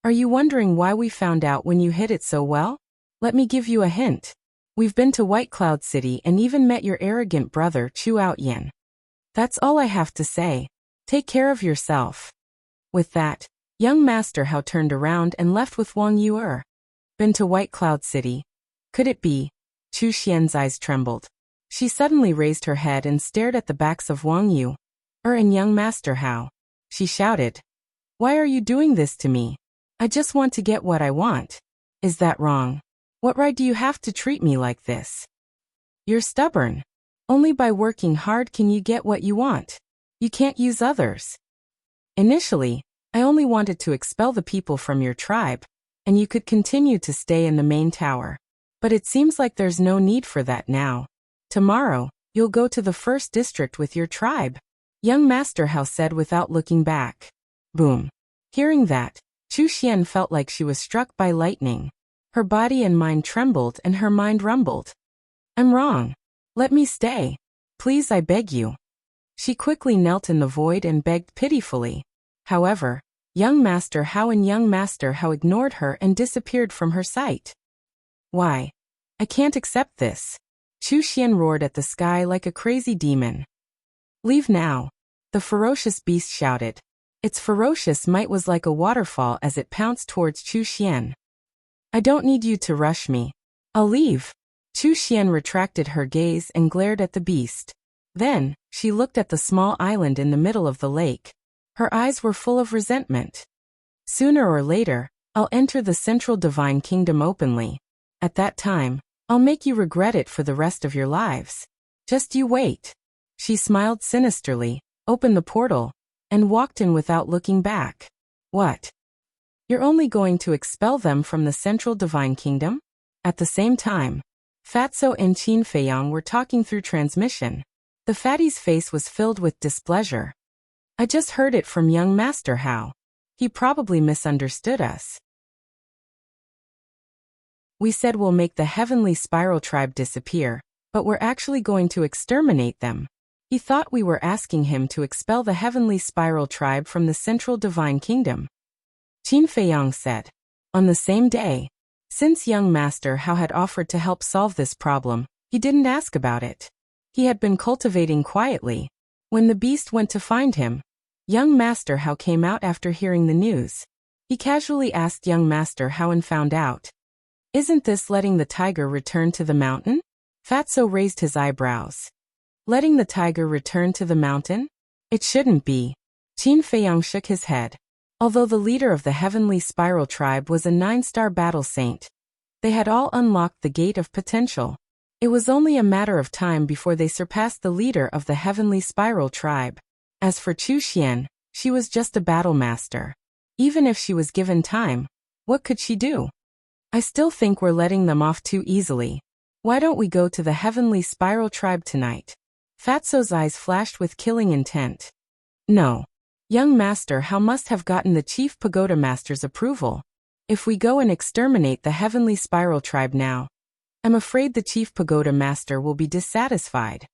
"Are you wondering why we found out when you hid it so well? Let me give you a hint. We've been to White Cloud City and even met your arrogant brother Chu Outyan. That's all I have to say. Take care of yourself." With that, young Master Hao turned around and left with Wang Yu. Been to White Cloud City? Could it be? Chu Xian's eyes trembled. She suddenly raised her head and stared at the backs of Wang Yu and young Master Hao. She shouted, "Why are you doing this to me? I just want to get what I want. Is that wrong? What right do you have to treat me like this? You're stubborn. Only by working hard can you get what you want. You can't use others. Initially, I only wanted to expel the people from your tribe, and you could continue to stay in the main tower. But it seems like there's no need for that now. Tomorrow, you'll go to the first district with your tribe," young Master Hao said without looking back. Boom. Hearing that, Chu Xian felt like she was struck by lightning. Her body and mind trembled and her mind rumbled. I'm wrong. Let me stay. Please, I beg you. She quickly knelt in the void and begged pitifully. However, young Master Hao ignored her and disappeared from her sight. Why? I can't accept this. Chu Xian roared at the sky like a crazy demon. Leave now. The ferocious beast shouted. Its ferocious might was like a waterfall as it pounced towards Chu Xian. I don't need you to rush me. I'll leave. Chu Xian retracted her gaze and glared at the beast. Then, she looked at the small island in the middle of the lake. Her eyes were full of resentment. Sooner or later, I'll enter the Central Divine Kingdom openly. At that time, I'll make you regret it for the rest of your lives. Just you wait. She smiled sinisterly, opened the portal, and walked in without looking back. What? You're only going to expel them from the Central Divine Kingdom? At the same time, Fatso and Qin Feiyang were talking through transmission. The fatty's face was filled with displeasure. I just heard it from young Master Hao. He probably misunderstood us. We said we'll make the Heavenly Spiral Tribe disappear, but we're actually going to exterminate them. He thought we were asking him to expel the Heavenly Spiral Tribe from the Central Divine Kingdom. Qin Feiyang said. On the same day, since young Master Hao had offered to help solve this problem, he didn't ask about it. He had been cultivating quietly. When the beast went to find him, young Master Hao came out after hearing the news. He casually asked young Master Hao and found out. Isn't this letting the tiger return to the mountain? Fatso raised his eyebrows. Letting the tiger return to the mountain? It shouldn't be. Qin Feiyang shook his head. Although the leader of the Heavenly Spiral Tribe was a 9-star battle saint, they had all unlocked the gate of potential. It was only a matter of time before they surpassed the leader of the Heavenly Spiral Tribe. As for Chu Xian, she was just a battle master. Even if she was given time, what could she do? I still think we're letting them off too easily. Why don't we go to the Heavenly Spiral Tribe tonight? Fatso's eyes flashed with killing intent. No. Young Master Hao must have gotten the Chief Pagoda Master's approval. If we go and exterminate the Heavenly Spiral Tribe now, I'm afraid the Chief Pagoda Master will be dissatisfied.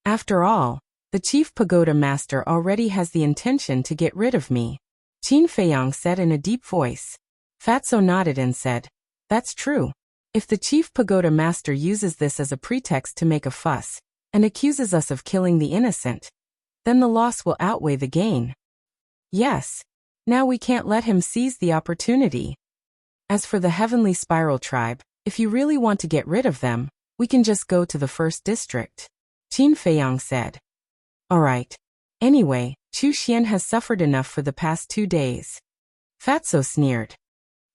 After all, the Chief Pagoda Master already has the intention to get rid of me. Qin Feiyang said in a deep voice. Fatso nodded and said, That's true. If the Chief Pagoda Master uses this as a pretext to make a fuss, and accuses us of killing the innocent, then the loss will outweigh the gain. Yes. Now we can't let him seize the opportunity. As for the Heavenly Spiral Tribe, if you really want to get rid of them, we can just go to the first district. Qin Feiyang said. Alright. Anyway, Chu Xian has suffered enough for the past 2 days. Fatso sneered.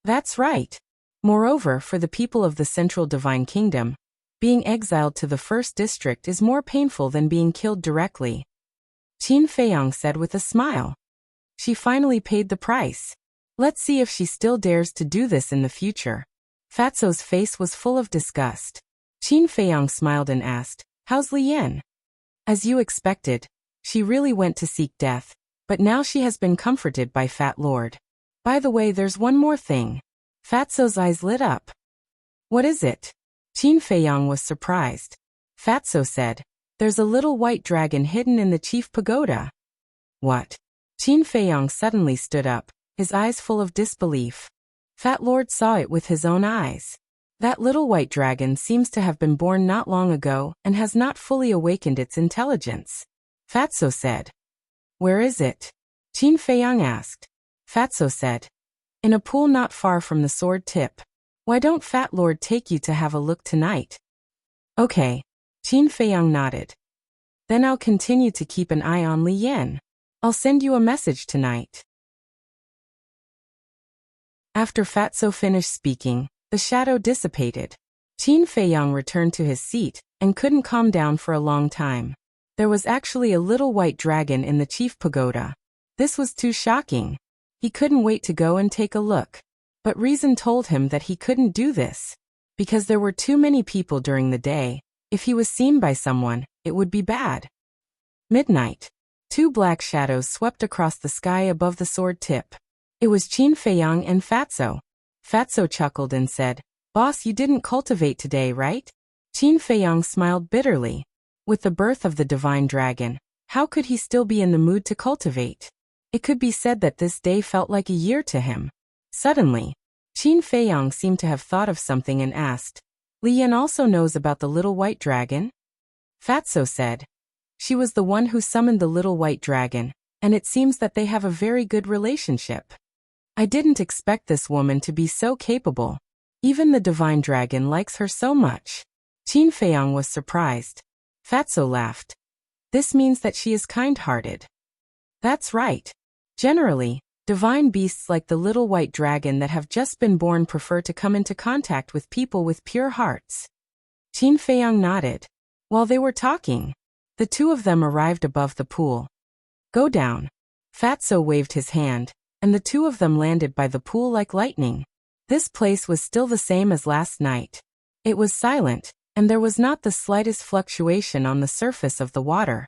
That's right. Moreover, for the people of the Central Divine Kingdom, being exiled to the first district is more painful than being killed directly. Qin Feiyang said with a smile. She finally paid the price. Let's see if she still dares to do this in the future. Fatso's face was full of disgust. Qin Feiyang smiled and asked, How's Li Yan? As you expected, she really went to seek death, but now she has been comforted by Fat Lord. By the way, there's one more thing. Fatso's eyes lit up. What is it? Qin Feiyang was surprised. Fatso said, There's a little white dragon hidden in the chief pagoda. What? Qin Feiyang suddenly stood up, his eyes full of disbelief. Fat Lord saw it with his own eyes. That little white dragon seems to have been born not long ago and has not fully awakened its intelligence. Fatso said. Where is it? Qin Feiyang asked. Fatso said. In a pool not far from the sword tip. Why don't Fat Lord take you to have a look tonight? Okay. Qin Feiyang nodded. Then I'll continue to keep an eye on Li Yan. I'll send you a message tonight. After Fatso finished speaking, the shadow dissipated. Qin Feiyang returned to his seat and couldn't calm down for a long time. There was actually a little white dragon in the chief pagoda. This was too shocking. He couldn't wait to go and take a look. But reason told him that he couldn't do this. Because there were too many people during the day. If he was seen by someone, it would be bad. Midnight. 2 black shadows swept across the sky above the sword tip. It was Qin Feiyang and Fatso. Fatso chuckled and said, "Boss, you didn't cultivate today, right?" Qin Feiyang smiled bitterly. With the birth of the divine dragon, how could he still be in the mood to cultivate? It could be said that this day felt like a year to him. Suddenly, Qin Feiyang seemed to have thought of something and asked, "Li Yan also knows about the little white dragon?" Fatso said, "She was the one who summoned the little white dragon, and it seems that they have a very good relationship. I didn't expect this woman to be so capable. Even the divine dragon likes her so much." Qin Feiyang was surprised. Fatso laughed. "This means that she is kind-hearted." "That's right. Generally, divine beasts like the little white dragon that have just been born prefer to come into contact with people with pure hearts." Qin Feiyang nodded. While they were talking, the two of them arrived above the pool. "Go down." Fatso waved his hand, and the two of them landed by the pool like lightning. This place was still the same as last night. It was silent, and there was not the slightest fluctuation on the surface of the water.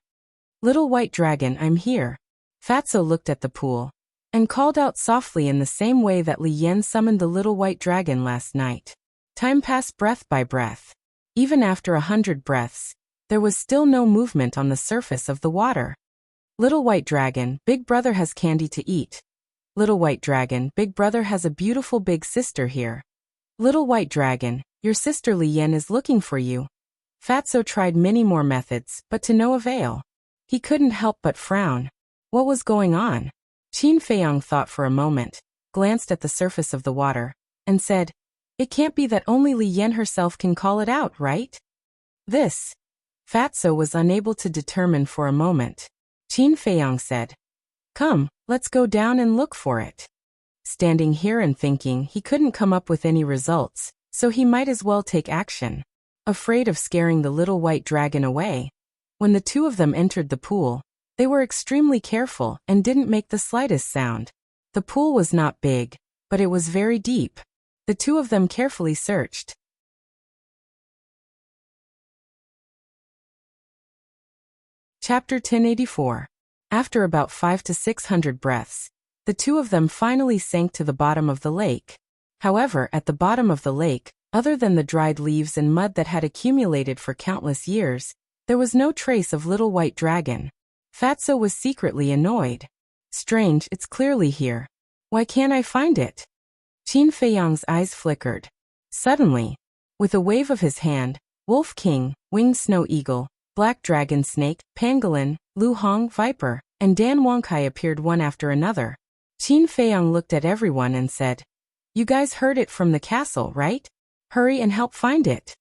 "Little white dragon, I'm here." Fatso looked at the pool and called out softly in the same way that Li Yan summoned the little white dragon last night. Time passed breath by breath. Even after 100 breaths, there was still no movement on the surface of the water. "Little white dragon, big brother has candy to eat." "Little white dragon, big brother has a beautiful big sister here." "Little white dragon, your sister Li Yan is looking for you." Fatso tried many more methods, but to no avail. He couldn't help but frown. What was going on? Qin Feiyang thought for a moment, glanced at the surface of the water, and said, "It can't be that only Li Yan herself can call it out, right?" This. Fatso was unable to determine for a moment. Qin Feiyang said, "Come, let's go down and look for it." Standing here and thinking, he couldn't come up with any results, so he might as well take action. Afraid of scaring the little white dragon away, when the two of them entered the pool, they were extremely careful and didn't make the slightest sound. The pool was not big, but it was very deep. The two of them carefully searched. Chapter 1084. After about 500 to 600 breaths, the two of them finally sank to the bottom of the lake. However, at the bottom of the lake, other than the dried leaves and mud that had accumulated for countless years, there was no trace of little white dragon. Fatso was secretly annoyed. "Strange, it's clearly here. Why can't I find it?" Qin Feiyang's eyes flickered. Suddenly, with a wave of his hand, Wolf King, Winged Snow Eagle, Black Dragon Snake, Pangolin, Lu Hong Viper, and Dan Wangkai appeared one after another. Qin Feiyang looked at everyone and said, "You guys heard it from the castle, right? Hurry and help find it."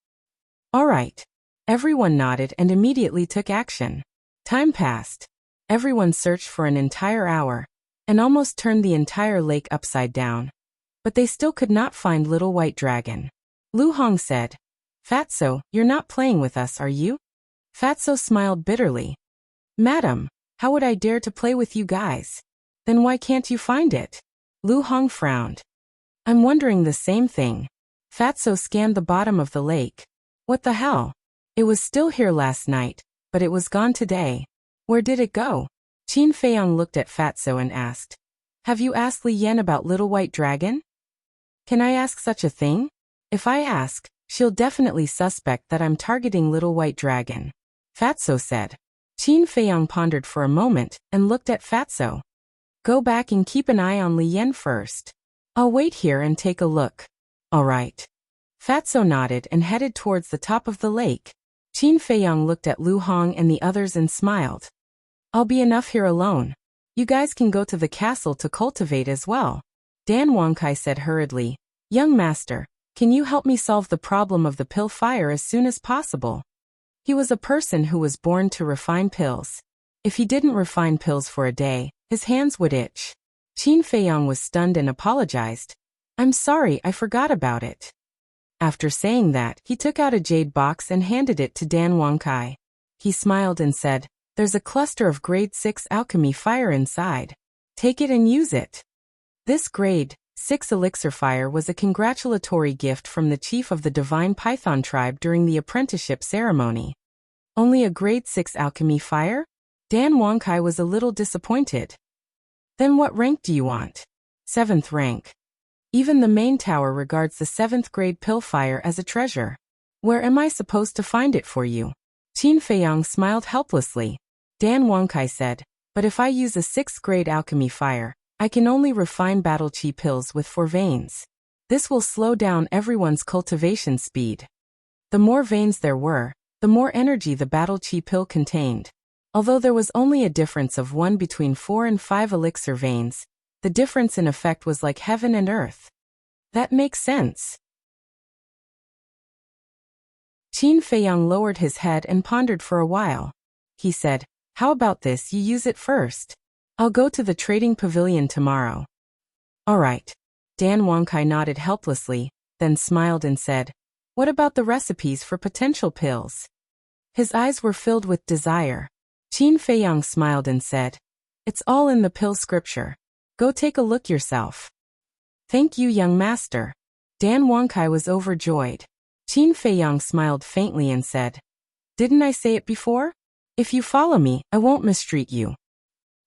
"All right." Everyone nodded and immediately took action. Time passed. Everyone searched for an entire hour, and almost turned the entire lake upside down. But they still could not find little white dragon. Lu Hong said, "Fatso, you're not playing with us, are you?" Fatso smiled bitterly. "Madam, how would I dare to play with you guys? Then why can't you find it?" Lu Hong frowned. "I'm wondering the same thing." Fatso scanned the bottom of the lake. What the hell? It was still here last night, but it was gone today. Where did it go? Qin Feiyang looked at Fatso and asked, "Have you asked Li Yan about little white dragon?" "Can I ask such a thing? If I ask, she'll definitely suspect that I'm targeting little white dragon," Fatso said. Qin Feiyang pondered for a moment and looked at Fatso. "Go back and keep an eye on Li Yan first. I'll wait here and take a look." "All right." Fatso nodded and headed towards the top of the lake. Qin Feiyang looked at Lu Hong and the others and smiled. "I'll be enough here alone. You guys can go to the castle to cultivate as well." Dan Wangkai said hurriedly, "Young master, can you help me solve the problem of the pill fire as soon as possible?" He was a person who was born to refine pills. If he didn't refine pills for a day, his hands would itch. Qin Feiyang was stunned and apologized. "I'm sorry, I forgot about it." After saying that, he took out a jade box and handed it to Dan Wangkai. He smiled and said, "There's a cluster of grade 6 alchemy fire inside. Take it and use it." This grade 6 elixir fire was a congratulatory gift from the chief of the divine python tribe during the apprenticeship ceremony. Only a grade 6 alchemy fire? Dan Wangkai was a little disappointed. "Then what rank do you want?" 7th rank. Even the main tower regards the 7th grade Pillfire as a treasure. Where am I supposed to find it for you? Qin Feiyang smiled helplessly. Dan Wangkai said, but if I use a 6th grade alchemy fire, I can only refine battle chi pills with 4 veins. This will slow down everyone's cultivation speed. The more veins there were, the more energy the battle chi pill contained. Although there was only a difference of 1 between 4 and 5 elixir veins, the difference in effect was like heaven and earth. That makes sense. Qin Feiyang lowered his head and pondered for a while. He said, how about this, you use it first? I'll go to the trading pavilion tomorrow. All right. Dan Wangkai nodded helplessly, then smiled and said, what about the recipes for potential pills? His eyes were filled with desire. Qin Feiyang smiled and said, it's all in the pill scripture. Go take a look yourself. Thank you, young master. Dan Wangkai was overjoyed. Qin Feiyang smiled faintly and said, didn't I say it before? If you follow me, I won't mistreat you.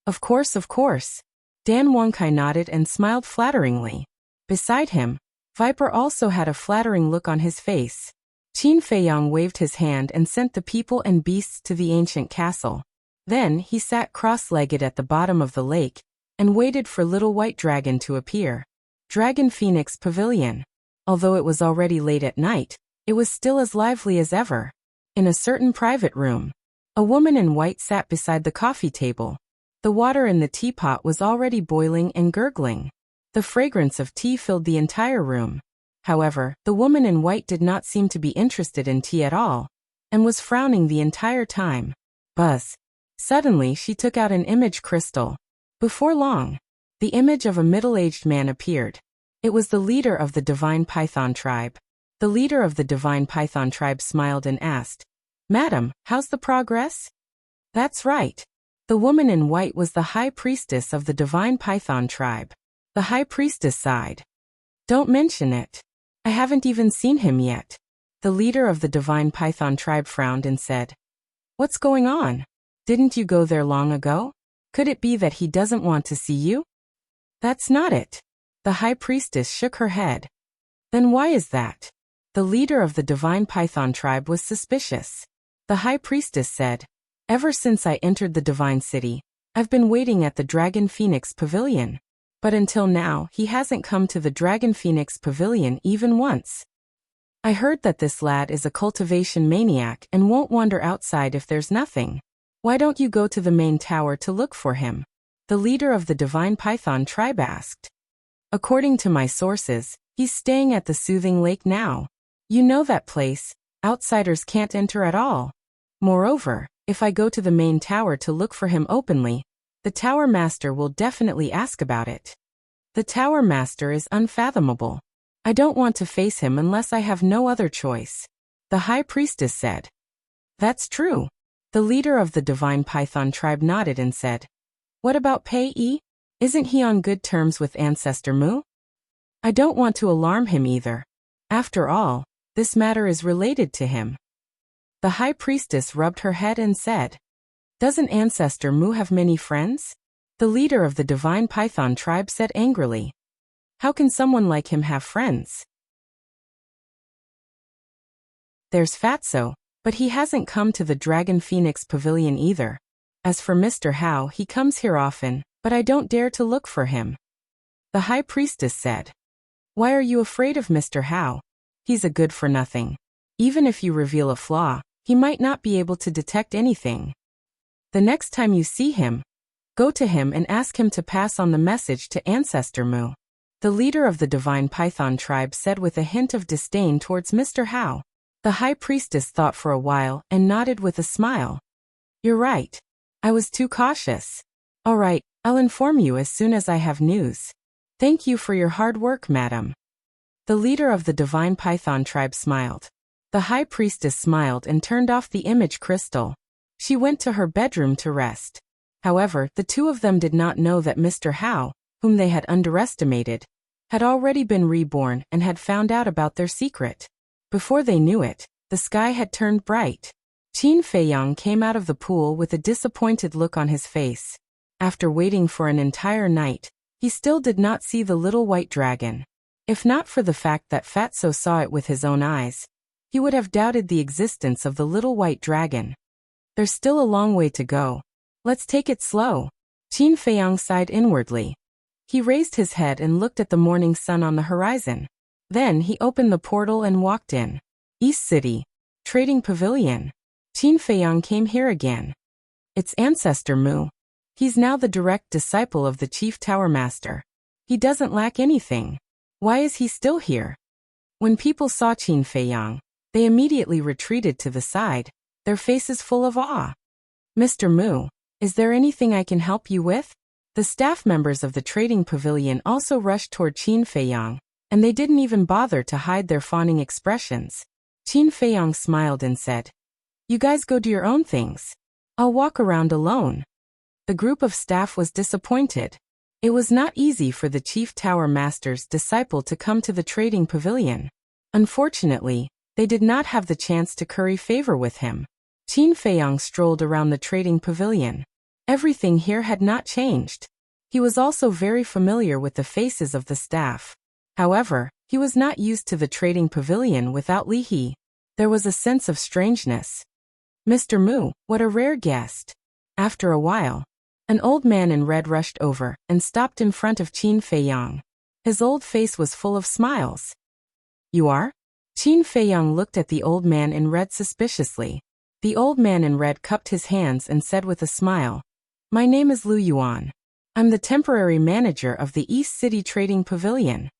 Of course, of course. Dan Wangkai nodded and smiled flatteringly. Beside him, Viper also had a flattering look on his face. Qin Feiyang waved his hand and sent the people and beasts to the ancient castle. Then he sat cross-legged at the bottom of the lake and waited for Little White Dragon to appear. Dragon Phoenix Pavilion. Although it was already late at night, it was still as lively as ever. In a certain private room, a woman in white sat beside the coffee table. The water in the teapot was already boiling and gurgling. The fragrance of tea filled the entire room. However, the woman in white did not seem to be interested in tea at all, and was frowning the entire time. Buzz. Suddenly she took out an image crystal. Before long, the image of a middle-aged man appeared. It was the leader of the Divine Python tribe. The leader of the Divine Python tribe smiled and asked, Madam, how's the progress? That's right. The woman in white was the high priestess of the Divine Python tribe. The high priestess sighed. Don't mention it. I haven't even seen him yet. The leader of the Divine Python tribe frowned and said, what's going on? Didn't you go there long ago? Could it be that he doesn't want to see you? That's not it. The high priestess shook her head. Then why is that? The leader of the Divine Python tribe was suspicious. The high priestess said, ever since I entered the Divine City, I've been waiting at the Dragon Phoenix Pavilion. But until now, he hasn't come to the Dragon Phoenix Pavilion even once. I heard that this lad is a cultivation maniac and won't wander outside if there's nothing. Why don't you go to the main tower to look for him? The leader of the Divine Python tribe asked. According to my sources, he's staying at the Soothing Lake now. You know that place, outsiders can't enter at all. Moreover, if I go to the main tower to look for him openly, the tower master will definitely ask about it. The tower master is unfathomable. I don't want to face him unless I have no other choice. The high priestess said. That's true. The leader of the Divine Python tribe nodded and said, what about Pei Yi? Isn't he on good terms with Ancestor Mu? I don't want to alarm him either. After all, this matter is related to him. The high priestess rubbed her head and said, doesn't Ancestor Mu have many friends? The leader of the Divine Python tribe said angrily. How can someone like him have friends? There's Fatso, but he hasn't come to the Dragon Phoenix Pavilion either. As for Mr. Hao, he comes here often, but I don't dare to look for him. The high priestess said. Why are you afraid of Mr. Hao? He's a good-for-nothing. Even if you reveal a flaw, he might not be able to detect anything. The next time you see him, go to him and ask him to pass on the message to Ancestor Mu. The leader of the Divine Python tribe said with a hint of disdain towards Mr. Hao. The high priestess thought for a while and nodded with a smile. You're right. I was too cautious. All right, I'll inform you as soon as I have news. Thank you for your hard work, madam. The leader of the Divine Python tribe smiled. The high priestess smiled and turned off the image crystal. She went to her bedroom to rest. However, the two of them did not know that Mr. Hao, whom they had underestimated, had already been reborn and had found out about their secret. Before they knew it, the sky had turned bright. Qin Feiyang came out of the pool with a disappointed look on his face. After waiting for an entire night, He still did not see the little white dragon. If not for the fact that Fatso saw it with his own eyes, he would have doubted the existence of the little white dragon. There's still a long way to go. Let's take it slow. Qin Feiyang sighed inwardly. He raised his head and looked at the morning sun on the horizon. Then he opened the portal and walked in. East City. Trading Pavilion. Qin Feiyang came here again. It's ancestor Mu. He's now the direct disciple of the Chief Tower Master. He doesn't lack anything. Why is he still here? When people saw Qin Feiyang, they immediately retreated to the side, their faces full of awe. Mr. Mu, is there anything I can help you with? The staff members of the trading pavilion also rushed toward Qin Feiyang, and they didn't even bother to hide their fawning expressions. Qin Feiyang smiled and said, "You guys go do your own things. I'll walk around alone." The group of staff was disappointed. It was not easy for the Chief Tower Master's disciple to come to the trading pavilion. Unfortunately, they did not have the chance to curry favor with him. Qin Feiyang strolled around the trading pavilion. Everything here had not changed. He was also very familiar with the faces of the staff. However, he was not used to the trading pavilion without Li He. There was a sense of strangeness. "Mr. Mu, what a rare guest." After a while, an old man in red rushed over and stopped in front of Qin Feiyang. His old face was full of smiles. "You are?" Qin Feiyang looked at the old man in red suspiciously. The old man in red cupped his hands and said with a smile, "My name is Lu Yuan. I'm the temporary manager of the East City Trading Pavilion."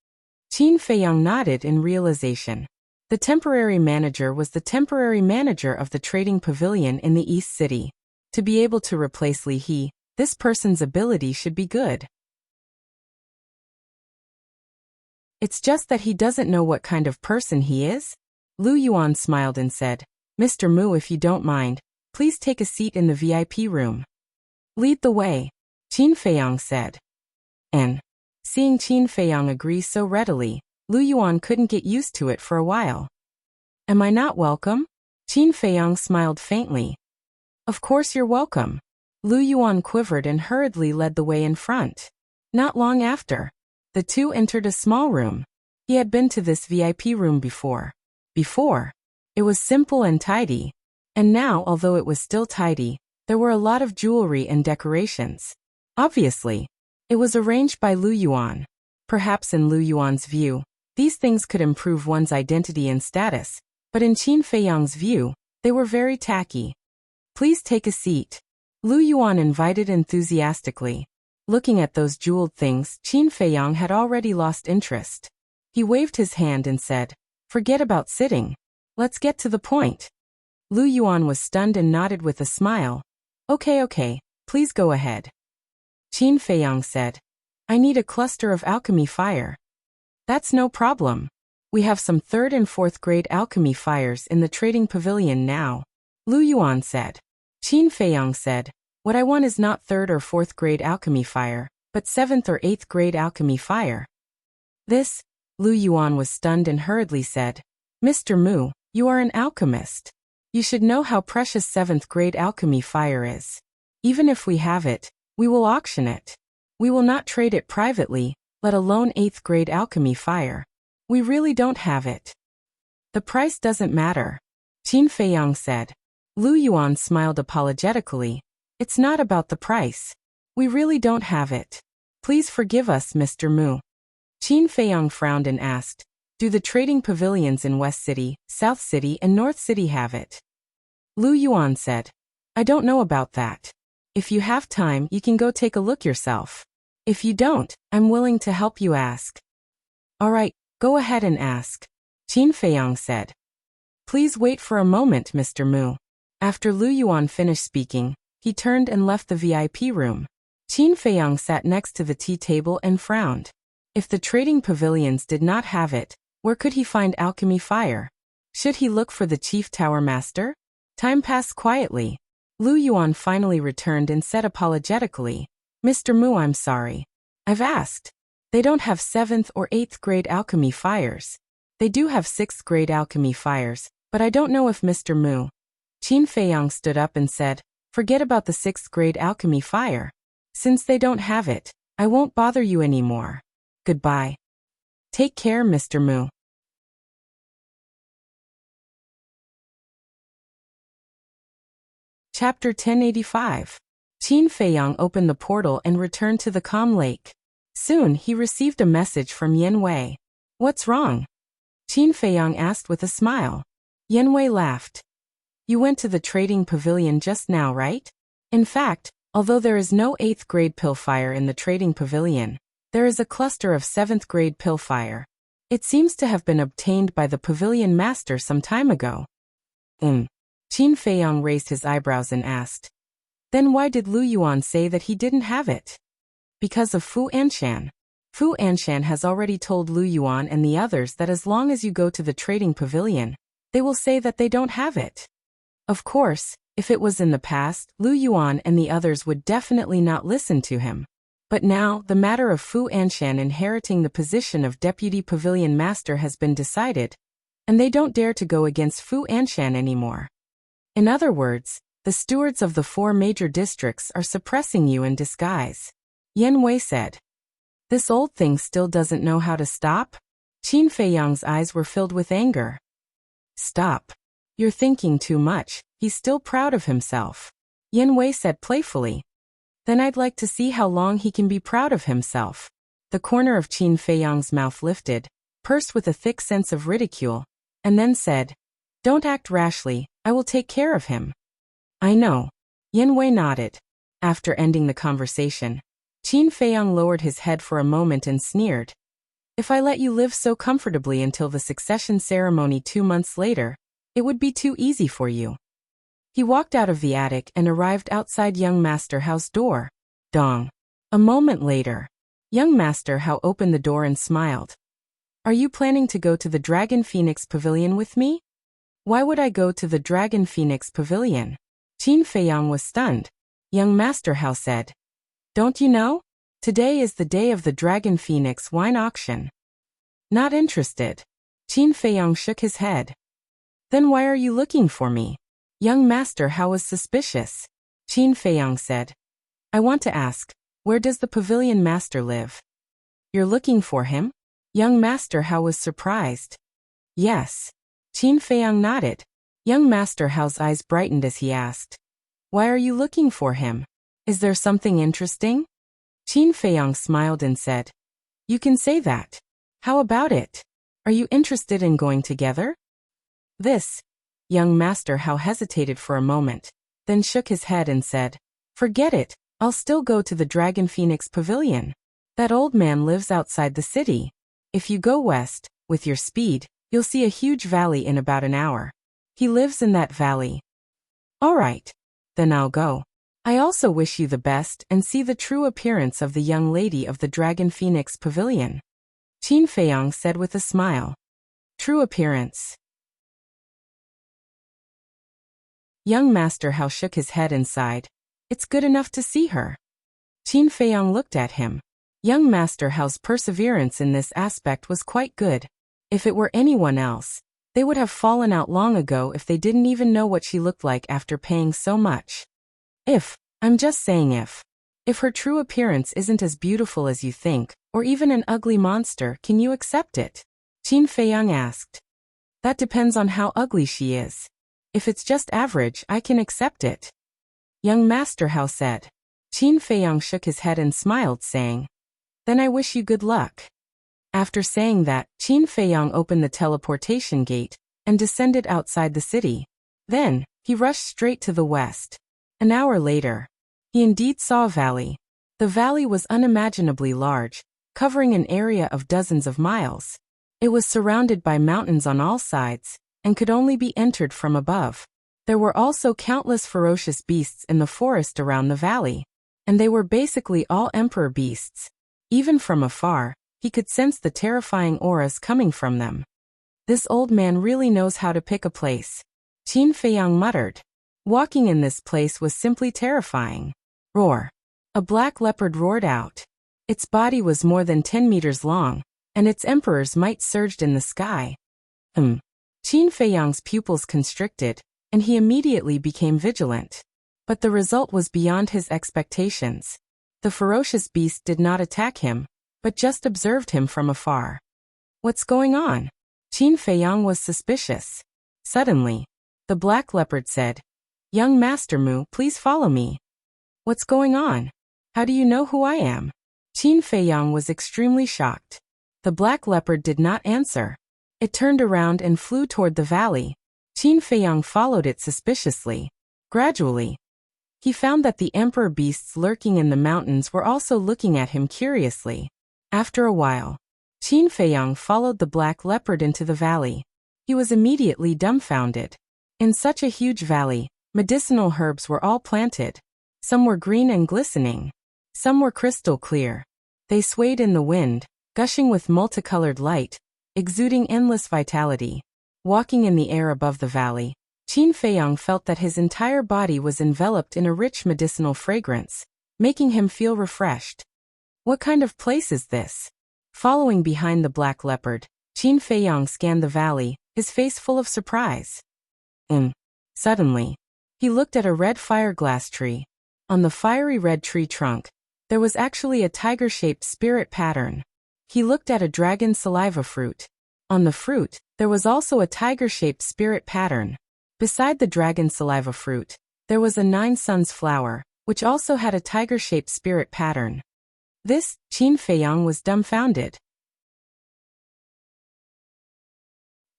Qin Feiyang nodded in realization. The temporary manager was the temporary manager of the trading pavilion in the East City. To be able to replace Li He, this person's ability should be good. It's just that he doesn't know what kind of person he is. Lu Yuan smiled and said, "Mr. Mu, if you don't mind, please take a seat in the VIP room." "Lead the way," Qin Feiyang said. And, seeing Qin Feiyang agree so readily, Lu Yuan couldn't get used to it for a while. "Am I not welcome?" Qin Feiyang smiled faintly. "Of course you're welcome." Lu Yuan quivered and hurriedly led the way in front. Not long after, the two entered a small room. He had been to this VIP room before. It was simple and tidy. And now, although it was still tidy, there were a lot of jewelry and decorations. Obviously, it was arranged by Lu Yuan. Perhaps in Lu Yuan's view, these things could improve one's identity and status, but in Qin Feiyang's view, they were very tacky. "Please take a seat," Lu Yuan invited enthusiastically. Looking at those jeweled things, Qin Feiyang had already lost interest. He waved his hand and said, "Forget about sitting. Let's get to the point." Lu Yuan was stunned and nodded with a smile. Okay, please go ahead." Qin Feiyang said, "I need a cluster of alchemy fire." "That's no problem. We have some 3rd and 4th grade alchemy fires in the trading pavilion now," Lu Yuan said. Qin Feiyang said, "What I want is not 3rd or 4th grade alchemy fire, but 7th or 8th grade alchemy fire." "This," Lu Yuan was stunned and hurriedly said, "Mr. Mu, you are an alchemist. You should know how precious 7th grade alchemy fire is. Even if we have it, we will auction it. We will not trade it privately, let alone 8th grade alchemy fire. We really don't have it." "The price doesn't matter," Qin Feiyang said. Lu Yuan smiled apologetically. "It's not about the price. We really don't have it. Please forgive us, Mr. Mu." Qin Feiyang frowned and asked, "Do the trading pavilions in West City, South City, and North City have it?" Lu Yuan said, "I don't know about that. If you have time, you can go take a look yourself. If you don't, I'm willing to help you ask." "All right, go ahead and ask," Qin Feiyang said. "Please wait for a moment, Mr. Mu." After Lu Yuan finished speaking, he turned and left the VIP room. Qin Feiyang sat next to the tea table and frowned. If the trading pavilions did not have it, where could he find alchemy fire? Should he look for the Chief Tower Master? Time passed quietly. Lu Yuan finally returned and said apologetically, "Mr. Mu, I'm sorry. I've asked. They don't have 7th or 8th grade alchemy fires. They do have 6th grade alchemy fires, but I don't know if Mr. Mu." Qin Feiyang stood up and said, "Forget about the 6th grade alchemy fire. Since they don't have it, I won't bother you anymore. Goodbye. Take care, Mr. Mu. Chapter 1085. Qin Feiyang opened the portal and returned to the calm lake. Soon he received a message from Yan Wei. What's wrong? Qin Feiyang asked with a smile. Yan Wei laughed. You went to the trading pavilion just now, right? In fact, although there is no 8th grade pillfire in the trading pavilion, there is a cluster of 7th grade pillfire. It seems to have been obtained by the pavilion master some time ago. Qin Feiyang raised his eyebrows and asked. Then why did Lu Yuan say that he didn't have it? Because of Fu Anshan. Fu Anshan has already told Lu Yuan and the others that as long as you go to the trading pavilion, they will say that they don't have it. Of course, if it was in the past, Lu Yuan and the others would definitely not listen to him. But now, the matter of Fu Anshan inheriting the position of Deputy Pavilion Master has been decided, and they don't dare to go against Fu Anshan anymore. In other words, the stewards of the 4 major districts are suppressing you in disguise. Yan Wei said. This old thing still doesn't know how to stop? Qin Feiyang's eyes were filled with anger. Stop. You're thinking too much, he's still proud of himself. Yan Wei said playfully. Then I'd like to see how long he can be proud of himself. The corner of Qin Feiyang's mouth lifted, pursed with a thick sense of ridicule, and then said, Don't act rashly, I will take care of him. I know. Yan Wei nodded. After ending the conversation, Qin Feiyang lowered his head for a moment and sneered. If I let you live so comfortably until the succession ceremony 2 months later, it would be too easy for you. He walked out of the attic and arrived outside young Master Hao's door. Dong. A moment later, young Master Hao opened the door and smiled. Are you planning to go to the Dragon Phoenix Pavilion with me? Why would I go to the Dragon Phoenix Pavilion? Qin Feiyang was stunned. Young Master Hao said. Don't you know? Today is the day of the Dragon Phoenix wine auction. Not interested. Qin Feiyang shook his head. Then why are you looking for me? Young Master Hao was suspicious. Qin Feiyang said. I want to ask, where does the pavilion master live? You're looking for him? Young Master Hao was surprised. Yes. Qin Feiyang nodded. Young Master Hao's eyes brightened as he asked. Why are you looking for him? Is there something interesting? Qin Feiyang smiled and said. You can say that. How about it? Are you interested in going together? This. Young Master Hao hesitated for a moment, then shook his head and said. Forget it, I'll still go to the Dragon Phoenix Pavilion. That old man lives outside the city. If you go west, with your speed, you'll see a huge valley in about an hour. He lives in that valley. All right. Then I'll go. I also wish you the best and see the true appearance of the young lady of the Dragon Phoenix Pavilion. Qin Feiyang said with a smile. True appearance. Young Master Hao shook his head and sighed. It's good enough to see her. Qin Feiyang looked at him. Young Master Hao's perseverance in this aspect was quite good. If it were anyone else, they would have fallen out long ago if they didn't even know what she looked like after paying so much. I'm just saying if her true appearance isn't as beautiful as you think, or even an ugly monster, can you accept it? Qin Feiyang asked. That depends on how ugly she is. If it's just average, I can accept it. Young Master Hao said. Qin Feiyang shook his head and smiled, saying, Then I wish you good luck. After saying that, Qin Feiyang opened the teleportation gate and descended outside the city. Then, he rushed straight to the west. An hour later, he indeed saw a valley. The valley was unimaginably large, covering an area of dozens of miles. It was surrounded by mountains on all sides, and could only be entered from above. There were also countless ferocious beasts in the forest around the valley, and they were basically all emperor beasts. Even from afar, he could sense the terrifying auras coming from them. This old man really knows how to pick a place. Qin Feiyang muttered. Walking in this place was simply terrifying. Roar. A black leopard roared out. Its body was more than 10 meters long, and its emperor's might surged in the sky. Qin Feiyang's pupils constricted, and he immediately became vigilant. But the result was beyond his expectations. The ferocious beast did not attack him, but just observed him from afar. What's going on? Qin Feiyang was suspicious. Suddenly, the black leopard said, Young Master Mu, please follow me. What's going on? How do you know who I am? Qin Feiyang was extremely shocked. The black leopard did not answer. It turned around and flew toward the valley. Qin Feiyang followed it suspiciously. Gradually, he found that the emperor beasts lurking in the mountains were also looking at him curiously. After a while, Qin Feiyang followed the black leopard into the valley. He was immediately dumbfounded. In such a huge valley, medicinal herbs were all planted. Some were green and glistening. Some were crystal clear. They swayed in the wind, gushing with multicolored light, exuding endless vitality. Walking in the air above the valley, Qin Feiyang felt that his entire body was enveloped in a rich medicinal fragrance, making him feel refreshed. What kind of place is this? Following behind the black leopard, Qin Feiyang scanned the valley, his face full of surprise. Suddenly, he looked at a red fireglass tree. On the fiery red tree trunk, there was actually a tiger-shaped spirit pattern. He looked at a dragon saliva fruit. On the fruit, there was also a tiger-shaped spirit pattern. Beside the dragon saliva fruit, there was a 9 suns flower, which also had a tiger-shaped spirit pattern. This, Qin Feiyang was dumbfounded.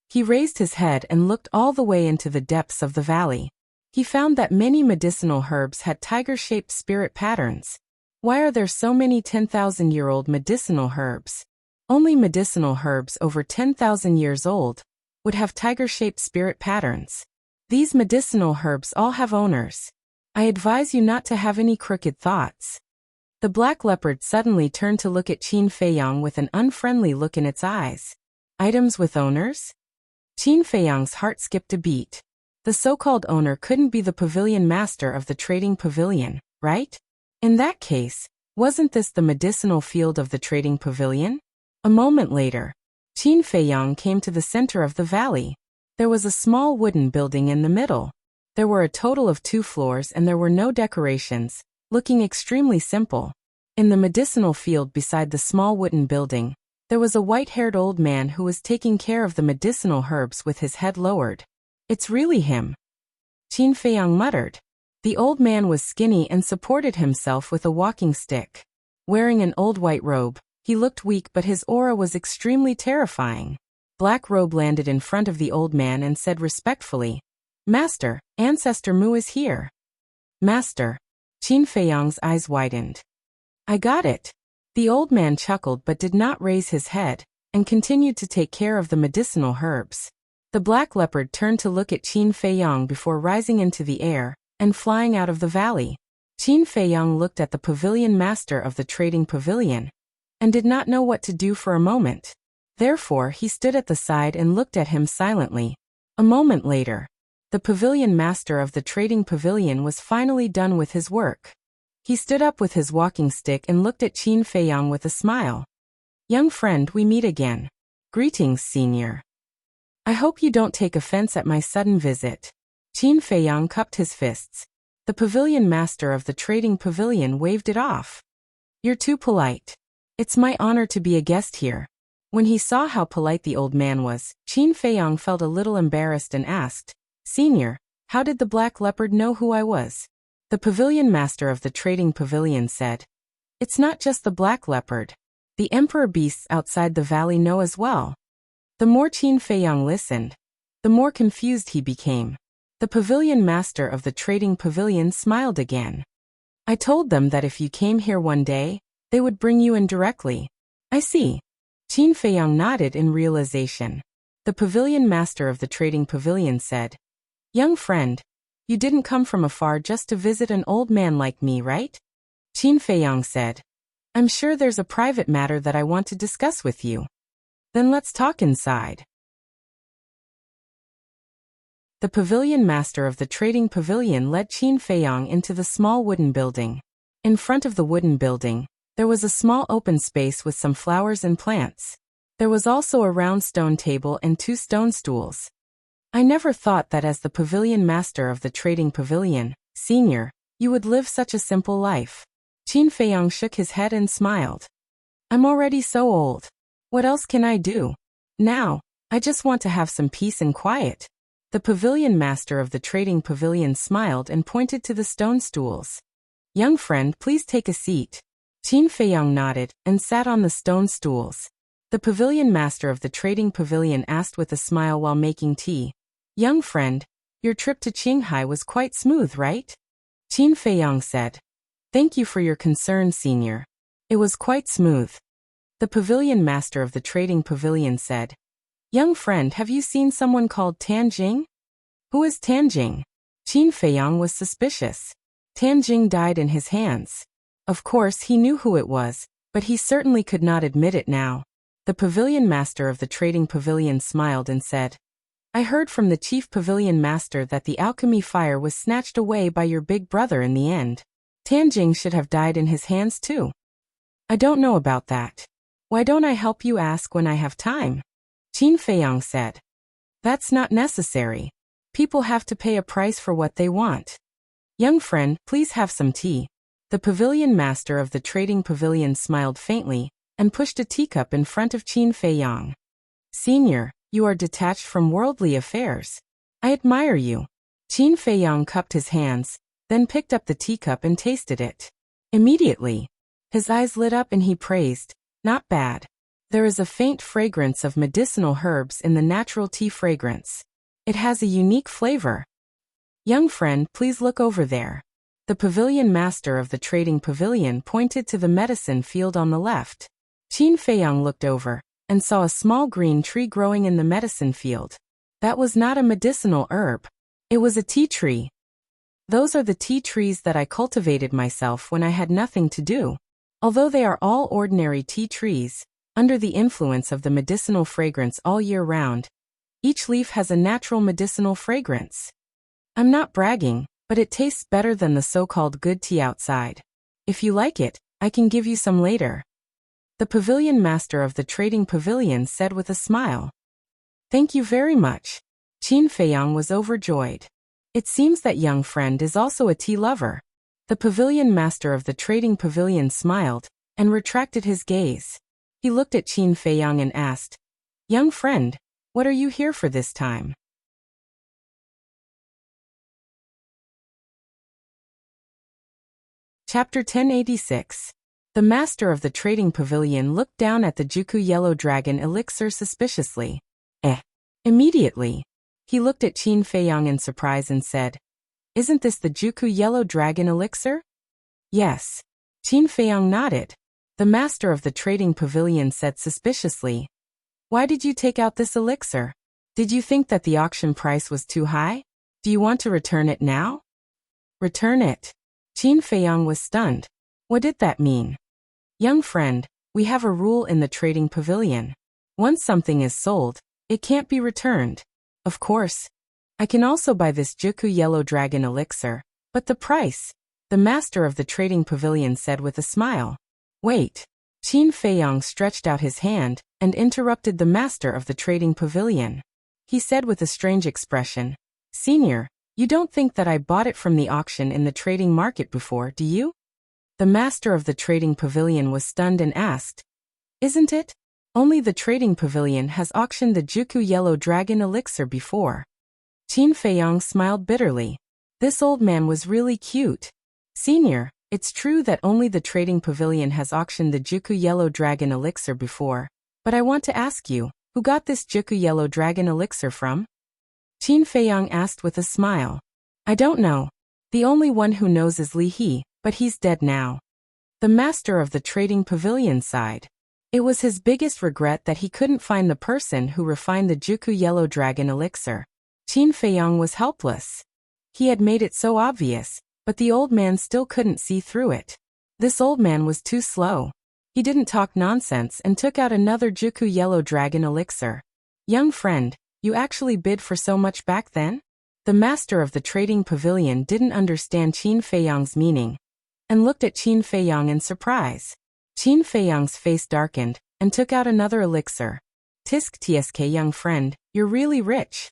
He raised his head and looked all the way into the depths of the valley. He found that many medicinal herbs had tiger-shaped spirit patterns. Why are there so many 10,000-year-old medicinal herbs? Only medicinal herbs over 10,000 years old would have tiger-shaped spirit patterns. These medicinal herbs all have owners. I advise you not to have any crooked thoughts. The black leopard suddenly turned to look at Qin Feiyang with an unfriendly look in its eyes. Items with owners? Qin Feiyang's heart skipped a beat. The so-called owner couldn't be the pavilion master of the trading pavilion, right? In that case, wasn't this the medicinal field of the trading pavilion? A moment later, Qin Feiyang came to the center of the valley. There was a small wooden building in the middle. There were a total of 2 floors and there were no decorations, looking extremely simple. In the medicinal field beside the small wooden building, there was a white-haired old man who was taking care of the medicinal herbs with his head lowered. It's really him, Qin Feiyang muttered. The old man was skinny and supported himself with a walking stick. Wearing an old white robe, he looked weak but his aura was extremely terrifying. Black Robe landed in front of the old man and said respectfully, Master, Ancestor Mu is here. Master. Qin Feiyang's eyes widened. I got it. The old man chuckled but did not raise his head, and continued to take care of the medicinal herbs. The black leopard turned to look at Qin Feiyang before rising into the air and flying out of the valley. Qin Feiyang looked at the pavilion master of the trading pavilion and did not know what to do for a moment. Therefore he stood at the side and looked at him silently. A moment later, the pavilion master of the trading pavilion was finally done with his work. He stood up with his walking stick and looked at Qin Feiyang with a smile. Young friend, we meet again. Greetings, senior. I hope you don't take offense at my sudden visit. Qin Feiyang cupped his fists. The pavilion master of the trading pavilion waved it off. You're too polite. It's my honor to be a guest here. When he saw how polite the old man was, Qin Feiyang felt a little embarrassed and asked, Senior, how did the black leopard know who I was? The pavilion master of the trading pavilion said, It's not just the black leopard. The emperor beasts outside the valley know as well. The more Qin Feiyang listened, the more confused he became. The pavilion master of the trading pavilion smiled again. I told them that if you came here one day, they would bring you in directly. I see. Qin Feiyang nodded in realization. The pavilion master of the trading pavilion said, Young friend, you didn't come from afar just to visit an old man like me, right? Qin Feiyang said, I'm sure there's a private matter that I want to discuss with you. Then let's talk inside. The pavilion master of the trading pavilion led Qin Feiyang into the small wooden building. In front of the wooden building, there was a small open space with some flowers and plants. There was also a round stone table and 2 stone stools. I never thought that as the pavilion master of the trading pavilion, senior, you would live such a simple life. Qin Feiyang shook his head and smiled. I'm already so old. What else can I do? Now, I just want to have some peace and quiet. The pavilion master of the trading pavilion smiled and pointed to the stone stools. Young friend, please take a seat. Qin Feiyang nodded and sat on the stone stools. The pavilion master of the trading pavilion asked with a smile while making tea. Young friend, your trip to Qinghai was quite smooth, right? Qin Feiyang said. Thank you for your concern, senior. It was quite smooth. The pavilion master of the trading pavilion said. Young friend, have you seen someone called Tanjing? Who is Tanjing? Qin Feiyang was suspicious. Tanjing died in his hands. Of course, he knew who it was, but he certainly could not admit it now. The pavilion master of the trading pavilion smiled and said, I heard from the chief pavilion master that the alchemy fire was snatched away by your big brother in the end. Tanjing should have died in his hands too. I don't know about that. Why don't I help you ask when I have time? Qin Feiyang said. That's not necessary. People have to pay a price for what they want. Young friend, please have some tea. The pavilion master of the trading pavilion smiled faintly and pushed a teacup in front of Qin Feiyang. Senior, you are detached from worldly affairs. I admire you. Qin Feiyang cupped his hands, then picked up the teacup and tasted it. Immediately, his eyes lit up and he praised, not bad. There is a faint fragrance of medicinal herbs in the natural tea fragrance. It has a unique flavor. Young friend, please look over there. The pavilion master of the trading pavilion pointed to the medicine field on the left. Qin Feiyang looked over and saw a small green tree growing in the medicine field. That was not a medicinal herb. It was a tea tree. Those are the tea trees that I cultivated myself when I had nothing to do. Although they are all ordinary tea trees, under the influence of the medicinal fragrance all year round, each leaf has a natural medicinal fragrance. I'm not bragging, but it tastes better than the so-called good tea outside. If you like it, I can give you some later. The pavilion master of the trading pavilion said with a smile. Thank you very much. Qin Feiyang was overjoyed. It seems that young friend is also a tea lover. The pavilion master of the trading pavilion smiled and retracted his gaze. He looked at Qin Feiyang and asked, Young friend, what are you here for this time? Chapter 1086. The master of the trading pavilion looked down at the Juku Yellow Dragon elixir suspiciously. Immediately, he looked at Qin Feiyang in surprise and said, Isn't this the Juku Yellow Dragon elixir? Yes. Qin Feiyang nodded. The master of the trading pavilion said suspiciously, Why did you take out this elixir? Did you think that the auction price was too high? Do you want to return it now? Return it. Qin Feiyang was stunned. What did that mean? Young friend, we have a rule in the trading pavilion. Once something is sold, it can't be returned. Of course, I can also buy this Juku Yellow Dragon elixir, but the price, the master of the trading pavilion said with a smile. Wait. Qin Feiyang stretched out his hand and interrupted the master of the trading pavilion. He said with a strange expression, Senior, you don't think that I bought it from the auction in the trading market before, do you? The master of the trading pavilion was stunned and asked, Isn't it? Only the trading pavilion has auctioned the Juku Yellow Dragon elixir before. Qin Feiyang smiled bitterly. This old man was really cute. Senior, it's true that only the trading pavilion has auctioned the Juku Yellow Dragon elixir before, but I want to ask you, who got this Juku Yellow Dragon elixir from? Qin Feiyang asked with a smile. I don't know. The only one who knows is Li He, but he's dead now. The master of the trading pavilion sighed. It was his biggest regret that he couldn't find the person who refined the Juku Yellow Dragon elixir. Qin Feiyang was helpless. He had made it so obvious, but the old man still couldn't see through it. This old man was too slow. He didn't talk nonsense and took out another Juku Yellow Dragon elixir. Young friend, you actually bid for so much back then? The master of the trading pavilion didn't understand Qin Feiyang's meaning and looked at Qin Feiyang in surprise. Qin Feiyang's face darkened and took out another elixir. Tisk tsk young friend, you're really rich.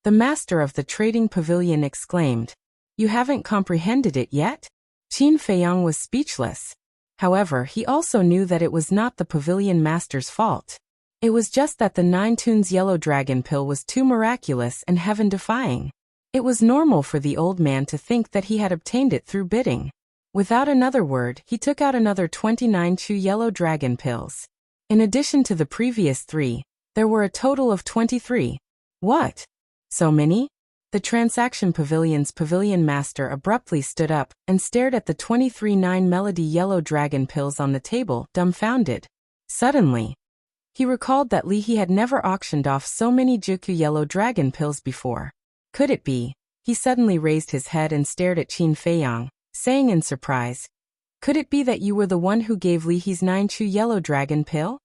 The master of the trading pavilion exclaimed. You haven't comprehended it yet? Qin Feiyang was speechless. However, he also knew that it was not the pavilion master's fault. It was just that the 9 tunes yellow dragon pill was too miraculous and heaven-defying. It was normal for the old man to think that he had obtained it through bidding. Without another word, he took out another 29 Chu yellow dragon pills. In addition to the previous 3, there were a total of 23. What? So many? The transaction pavilion's pavilion master abruptly stood up and stared at the 23 9 melody yellow dragon pills on the table, dumbfounded. Suddenly, he recalled that he had never auctioned off so many Juku yellow dragon pills before. Could it be? He suddenly raised his head and stared at Qin Feiyang, saying in surprise, "Could it be that you were the one who gave Li his 9 Chu yellow dragon pill?"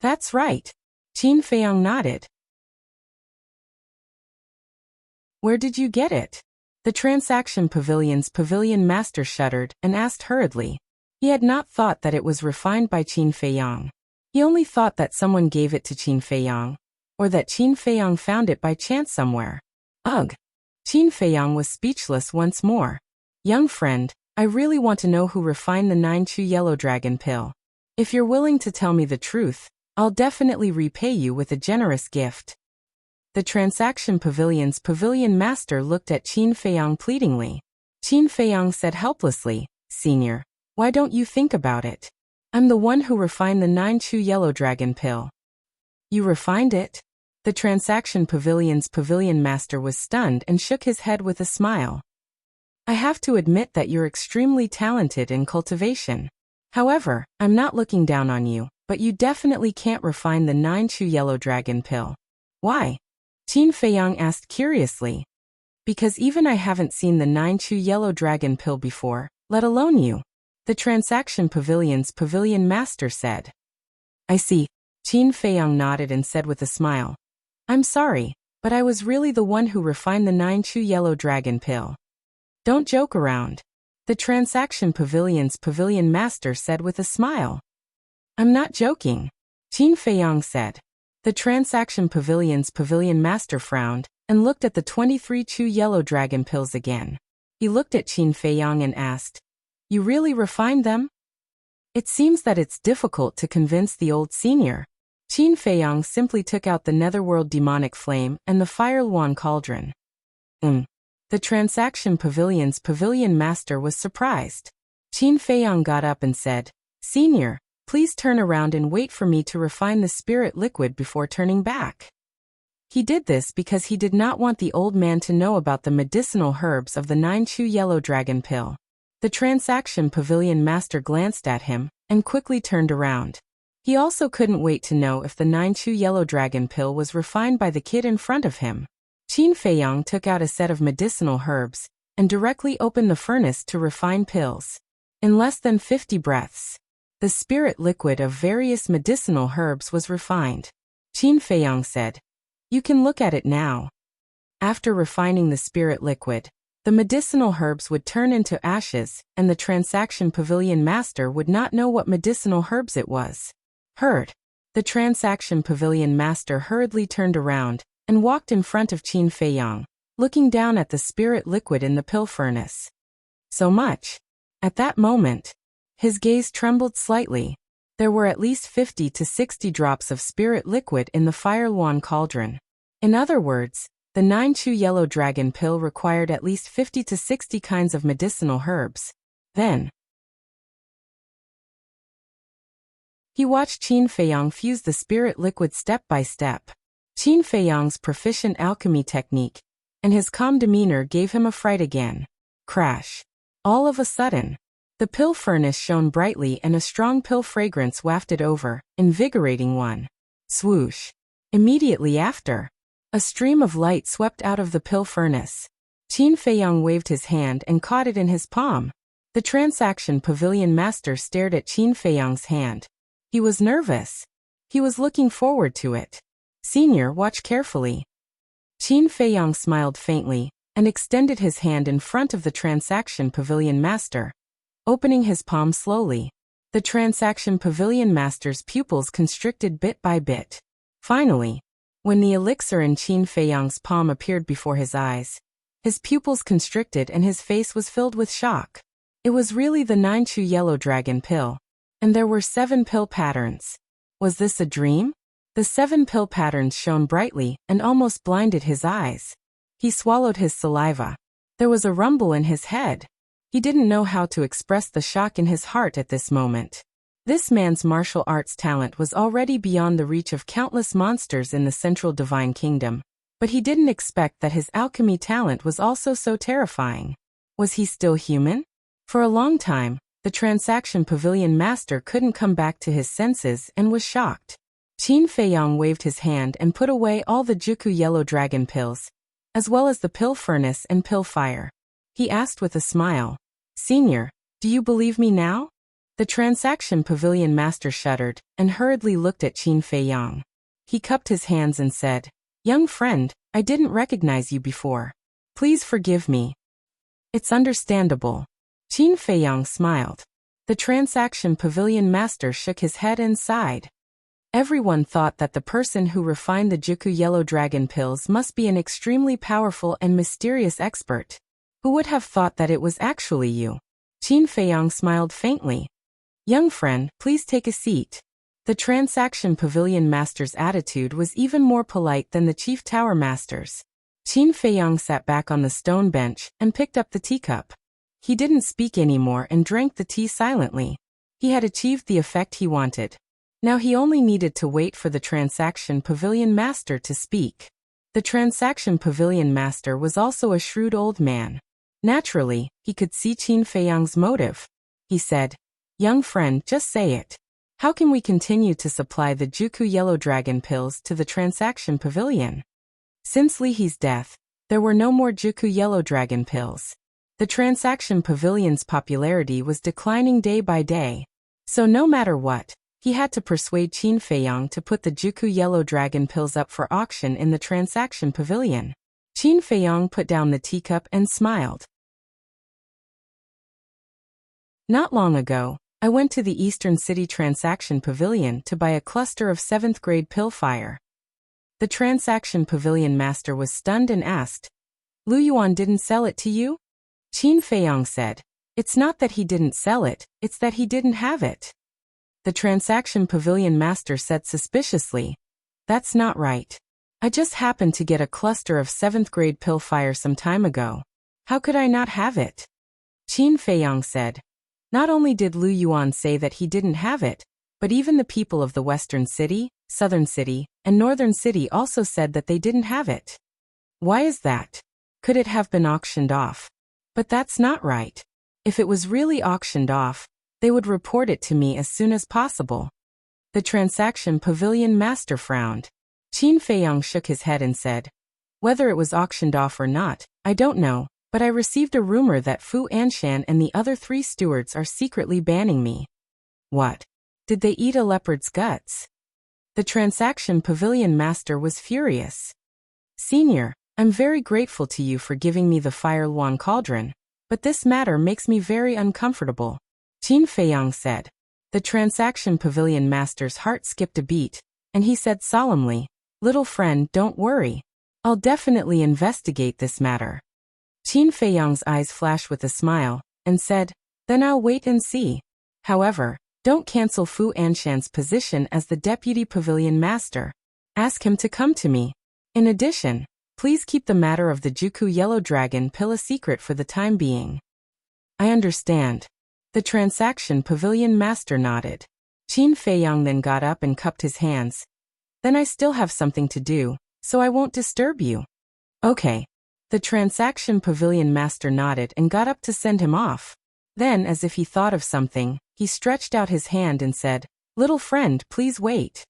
"That's right." Qin Feiyang nodded. "Where did you get it?" The transaction pavilion's pavilion master shuddered and asked hurriedly. He had not thought that it was refined by Qin Feiyang. He only thought that someone gave it to Qin Feiyang, or that Qin Feiyang found it by chance somewhere. Ugh! Qin Feiyang was speechless once more. "Young friend, I really want to know who refined the 9 Chu yellow dragon pill. If you're willing to tell me the truth, I'll definitely repay you with a generous gift." The transaction pavilion's pavilion master looked at Qin Feiyang pleadingly. Qin Feiyang said helplessly, "Senior, why don't you think about it? I'm the one who refined the 9 Chu yellow dragon pill." "You refined it?" The transaction pavilion's pavilion master was stunned and shook his head with a smile. "I have to admit that you're extremely talented in cultivation. However, I'm not looking down on you, but you definitely can't refine the 9 Chu yellow dragon pill." "Why?" Qin Feiyang asked curiously. "Because even I haven't seen the 9 Chu yellow dragon pill before, let alone you," the transaction pavilion's pavilion master said. "I see." Qin Feiyang nodded and said with a smile, "I'm sorry, but I was really the one who refined the 9 Chu yellow dragon pill." "Don't joke around," the transaction pavilion's pavilion master said with a smile. "I'm not joking," Qin Feiyang said. The transaction pavilion's pavilion master frowned and looked at the 23 Chu yellow dragon pills again. He looked at Qin Feiyang and asked, "You really refined them?" "It seems that it's difficult to convince the old senior." Qin Feiyang simply took out the netherworld demonic flame and the fire luan cauldron. The transaction pavilion's pavilion master was surprised. Qin Feiyang got up and said, "Senior, please turn around and wait for me to refine the spirit liquid before turning back." He did this because he did not want the old man to know about the medicinal herbs of the 9 Chu yellow dragon pill. The transaction pavilion master glanced at him and quickly turned around. He also couldn't wait to know if the 9 Chu yellow dragon pill was refined by the kid in front of him. Qin Feiyang took out a set of medicinal herbs and directly opened the furnace to refine pills. In less than 50 breaths, the spirit liquid of various medicinal herbs was refined. Qin Feiyang said, "You can look at it now." After refining the spirit liquid, the medicinal herbs would turn into ashes, and the transaction pavilion master would not know what medicinal herbs it was. Heard. The transaction pavilion master hurriedly turned around and walked in front of Qin Feiyang, looking down at the spirit liquid in the pill furnace. So much. At that moment, his gaze trembled slightly. There were at least 50 to 60 drops of spirit liquid in the fire luan cauldron. In other words, the 9 Chu yellow dragon pill required at least 50 to 60 kinds of medicinal herbs. Then, he watched Qin Feiyang fuse the spirit liquid step by step. Qin Feiyang's proficient alchemy technique and his calm demeanor gave him a fright again. Crash. All of a sudden, the pill furnace shone brightly and a strong pill fragrance wafted over, invigorating one. Swoosh. Immediately after, a stream of light swept out of the pill furnace. Qin Feiyang waved his hand and caught it in his palm. The transaction pavilion master stared at Qin Feiyang's hand. He was nervous. He was looking forward to it. "Senior, watch carefully." Qin Feiyang smiled faintly and extended his hand in front of the transaction pavilion master, opening his palm slowly. The transaction pavilion master's pupils constricted bit by bit. Finally, when the elixir in Qin Feiyang's palm appeared before his eyes, his pupils constricted and his face was filled with shock. It was really the 9-chew yellow dragon pill. And there were 7 pill patterns. Was this a dream? The 7 pill patterns shone brightly and almost blinded his eyes. He swallowed his saliva. There was a rumble in his head. He didn't know how to express the shock in his heart at this moment. This man's martial arts talent was already beyond the reach of countless monsters in the Central Divine Kingdom, but he didn't expect that his alchemy talent was also so terrifying. Was he still human? For a long time, the Transaction Pavilion Master couldn't come back to his senses and was shocked. Qin Feiyang waved his hand and put away all the Juku Yellow Dragon pills, as well as the pill furnace and pill fire. He asked with a smile, "Senior, do you believe me now?" The Transaction Pavilion Master shuddered and hurriedly looked at Qin Feiyang. He cupped his hands and said, "Young friend, I didn't recognize you before. Please forgive me." "It's understandable." Qin Feiyang smiled. The Transaction Pavilion Master shook his head and sighed. Everyone thought that the person who refined the Juku Yellow Dragon pills must be an extremely powerful and mysterious expert. Who would have thought that it was actually you? Qin Feiyang smiled faintly. "Young friend, please take a seat." The Transaction Pavilion Master's attitude was even more polite than the Chief Tower Master's. Qin Feiyang sat back on the stone bench and picked up the teacup. He didn't speak anymore and drank the tea silently. He had achieved the effect he wanted. Now he only needed to wait for the Transaction Pavilion Master to speak. The Transaction Pavilion Master was also a shrewd old man. Naturally, he could see Qin Feiyang's motive. He said, "Young friend, just say it. How can we continue to supply the Juku Yellow Dragon pills to the Transaction Pavilion?" Since Li He's death, there were no more Juku Yellow Dragon pills. The Transaction Pavilion's popularity was declining day by day. So no matter what, he had to persuade Qin Feiyang to put the Juku Yellow Dragon pills up for auction in the Transaction Pavilion. Qin Feiyang put down the teacup and smiled. Not long ago, I went to the Eastern City Transaction Pavilion to buy a cluster of 7th grade pill fire. The Transaction Pavilion Master was stunned and asked, "Lu Yuan didn't sell it to you?" Qin Feiyang said, "It's not that he didn't sell it, it's that he didn't have it." The Transaction Pavilion Master said suspiciously, "That's not right. I just happened to get a cluster of 7th grade pill fire some time ago. How could I not have it?" Qin Feiyang said, "Not only did Lu Yuan say that he didn't have it, but even the people of the Western City, Southern City, and Northern City also said that they didn't have it. Why is that? Could it have been auctioned off? But that's not right. If it was really auctioned off, they would report it to me as soon as possible." The Transaction Pavilion Master frowned. Qin Feiyang shook his head and said, "Whether it was auctioned off or not, I don't know, but I received a rumor that Fu Anshan and the other 3 stewards are secretly banning me." "What? Did they eat a leopard's guts?" The Transaction Pavilion Master was furious. "Senior, I'm very grateful to you for giving me the Fire Luan Cauldron, but this matter makes me very uncomfortable," Qin Feiyang said. The Transaction Pavilion Master's heart skipped a beat, and he said solemnly, "Little friend, don't worry. I'll definitely investigate this matter." Qin Feiyang's eyes flashed with a smile, and said, "Then I'll wait and see. However, don't cancel Fu Anshan's position as the Deputy Pavilion Master. Ask him to come to me. In addition, please keep the matter of the Juku Yellow Dragon pill a secret for the time being." "I understand." The Transaction Pavilion Master nodded. Qin Feiyang then got up and cupped his hands. "Then I still have something to do, so I won't disturb you." "Okay." The Transaction Pavilion Master nodded and got up to send him off. Then, as if he thought of something, he stretched out his hand and said, "Little friend, please wait."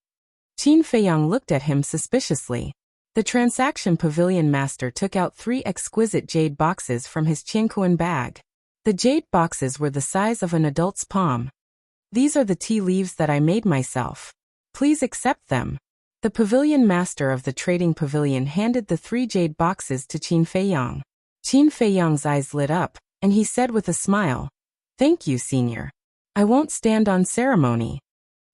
Qin Feiyang looked at him suspiciously. The Transaction Pavilion Master took out 3 exquisite jade boxes from his Qianquan bag. The jade boxes were the size of an adult's palm. "These are the tea leaves that I made myself. Please accept them." The Pavilion Master of the Trading Pavilion handed the 3 jade boxes to Qin Feiyang. Qin Feiyang's eyes lit up, and he said with a smile, "Thank you, Senior. I won't stand on ceremony."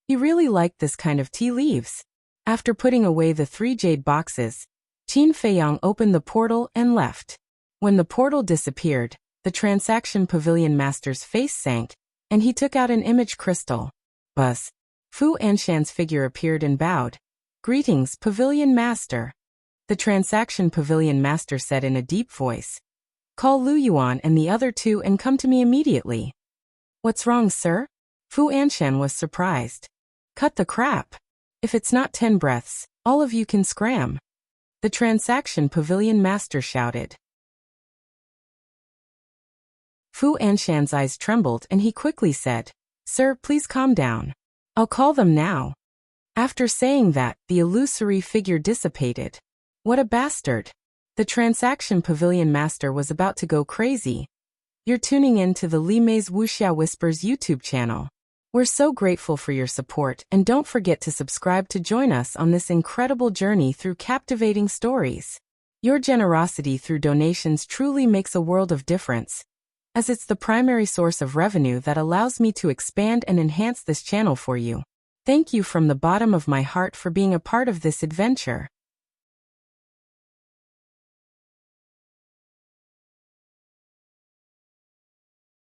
He really liked this kind of tea leaves. After putting away the 3 jade boxes, Qin Feiyang opened the portal and left. When the portal disappeared, The transaction pavilion master's face sank, and he took out an image crystal. Buzz. Fu Anshan's figure appeared and bowed. Greetings, pavilion master. The transaction pavilion master said in a deep voice. Call Lu Yuan and the other two and come to me immediately. What's wrong, sir? Fu Anshan was surprised. Cut the crap. If it's not 10 breaths, all of you can scram. The transaction pavilion master shouted. Fu Anshan's eyes trembled and he quickly said, Sir, please calm down. I'll call them now. After saying that, the illusory figure dissipated. What a bastard. The transaction pavilion master was about to go crazy. You're tuning in to the Li Mei's Wuxia Whispers YouTube channel. We're so grateful for your support, and don't forget to subscribe to join us on this incredible journey through captivating stories. Your generosity through donations truly makes a world of difference, as it's the primary source of revenue that allows me to expand and enhance this channel for you. Thank you from the bottom of my heart for being a part of this adventure.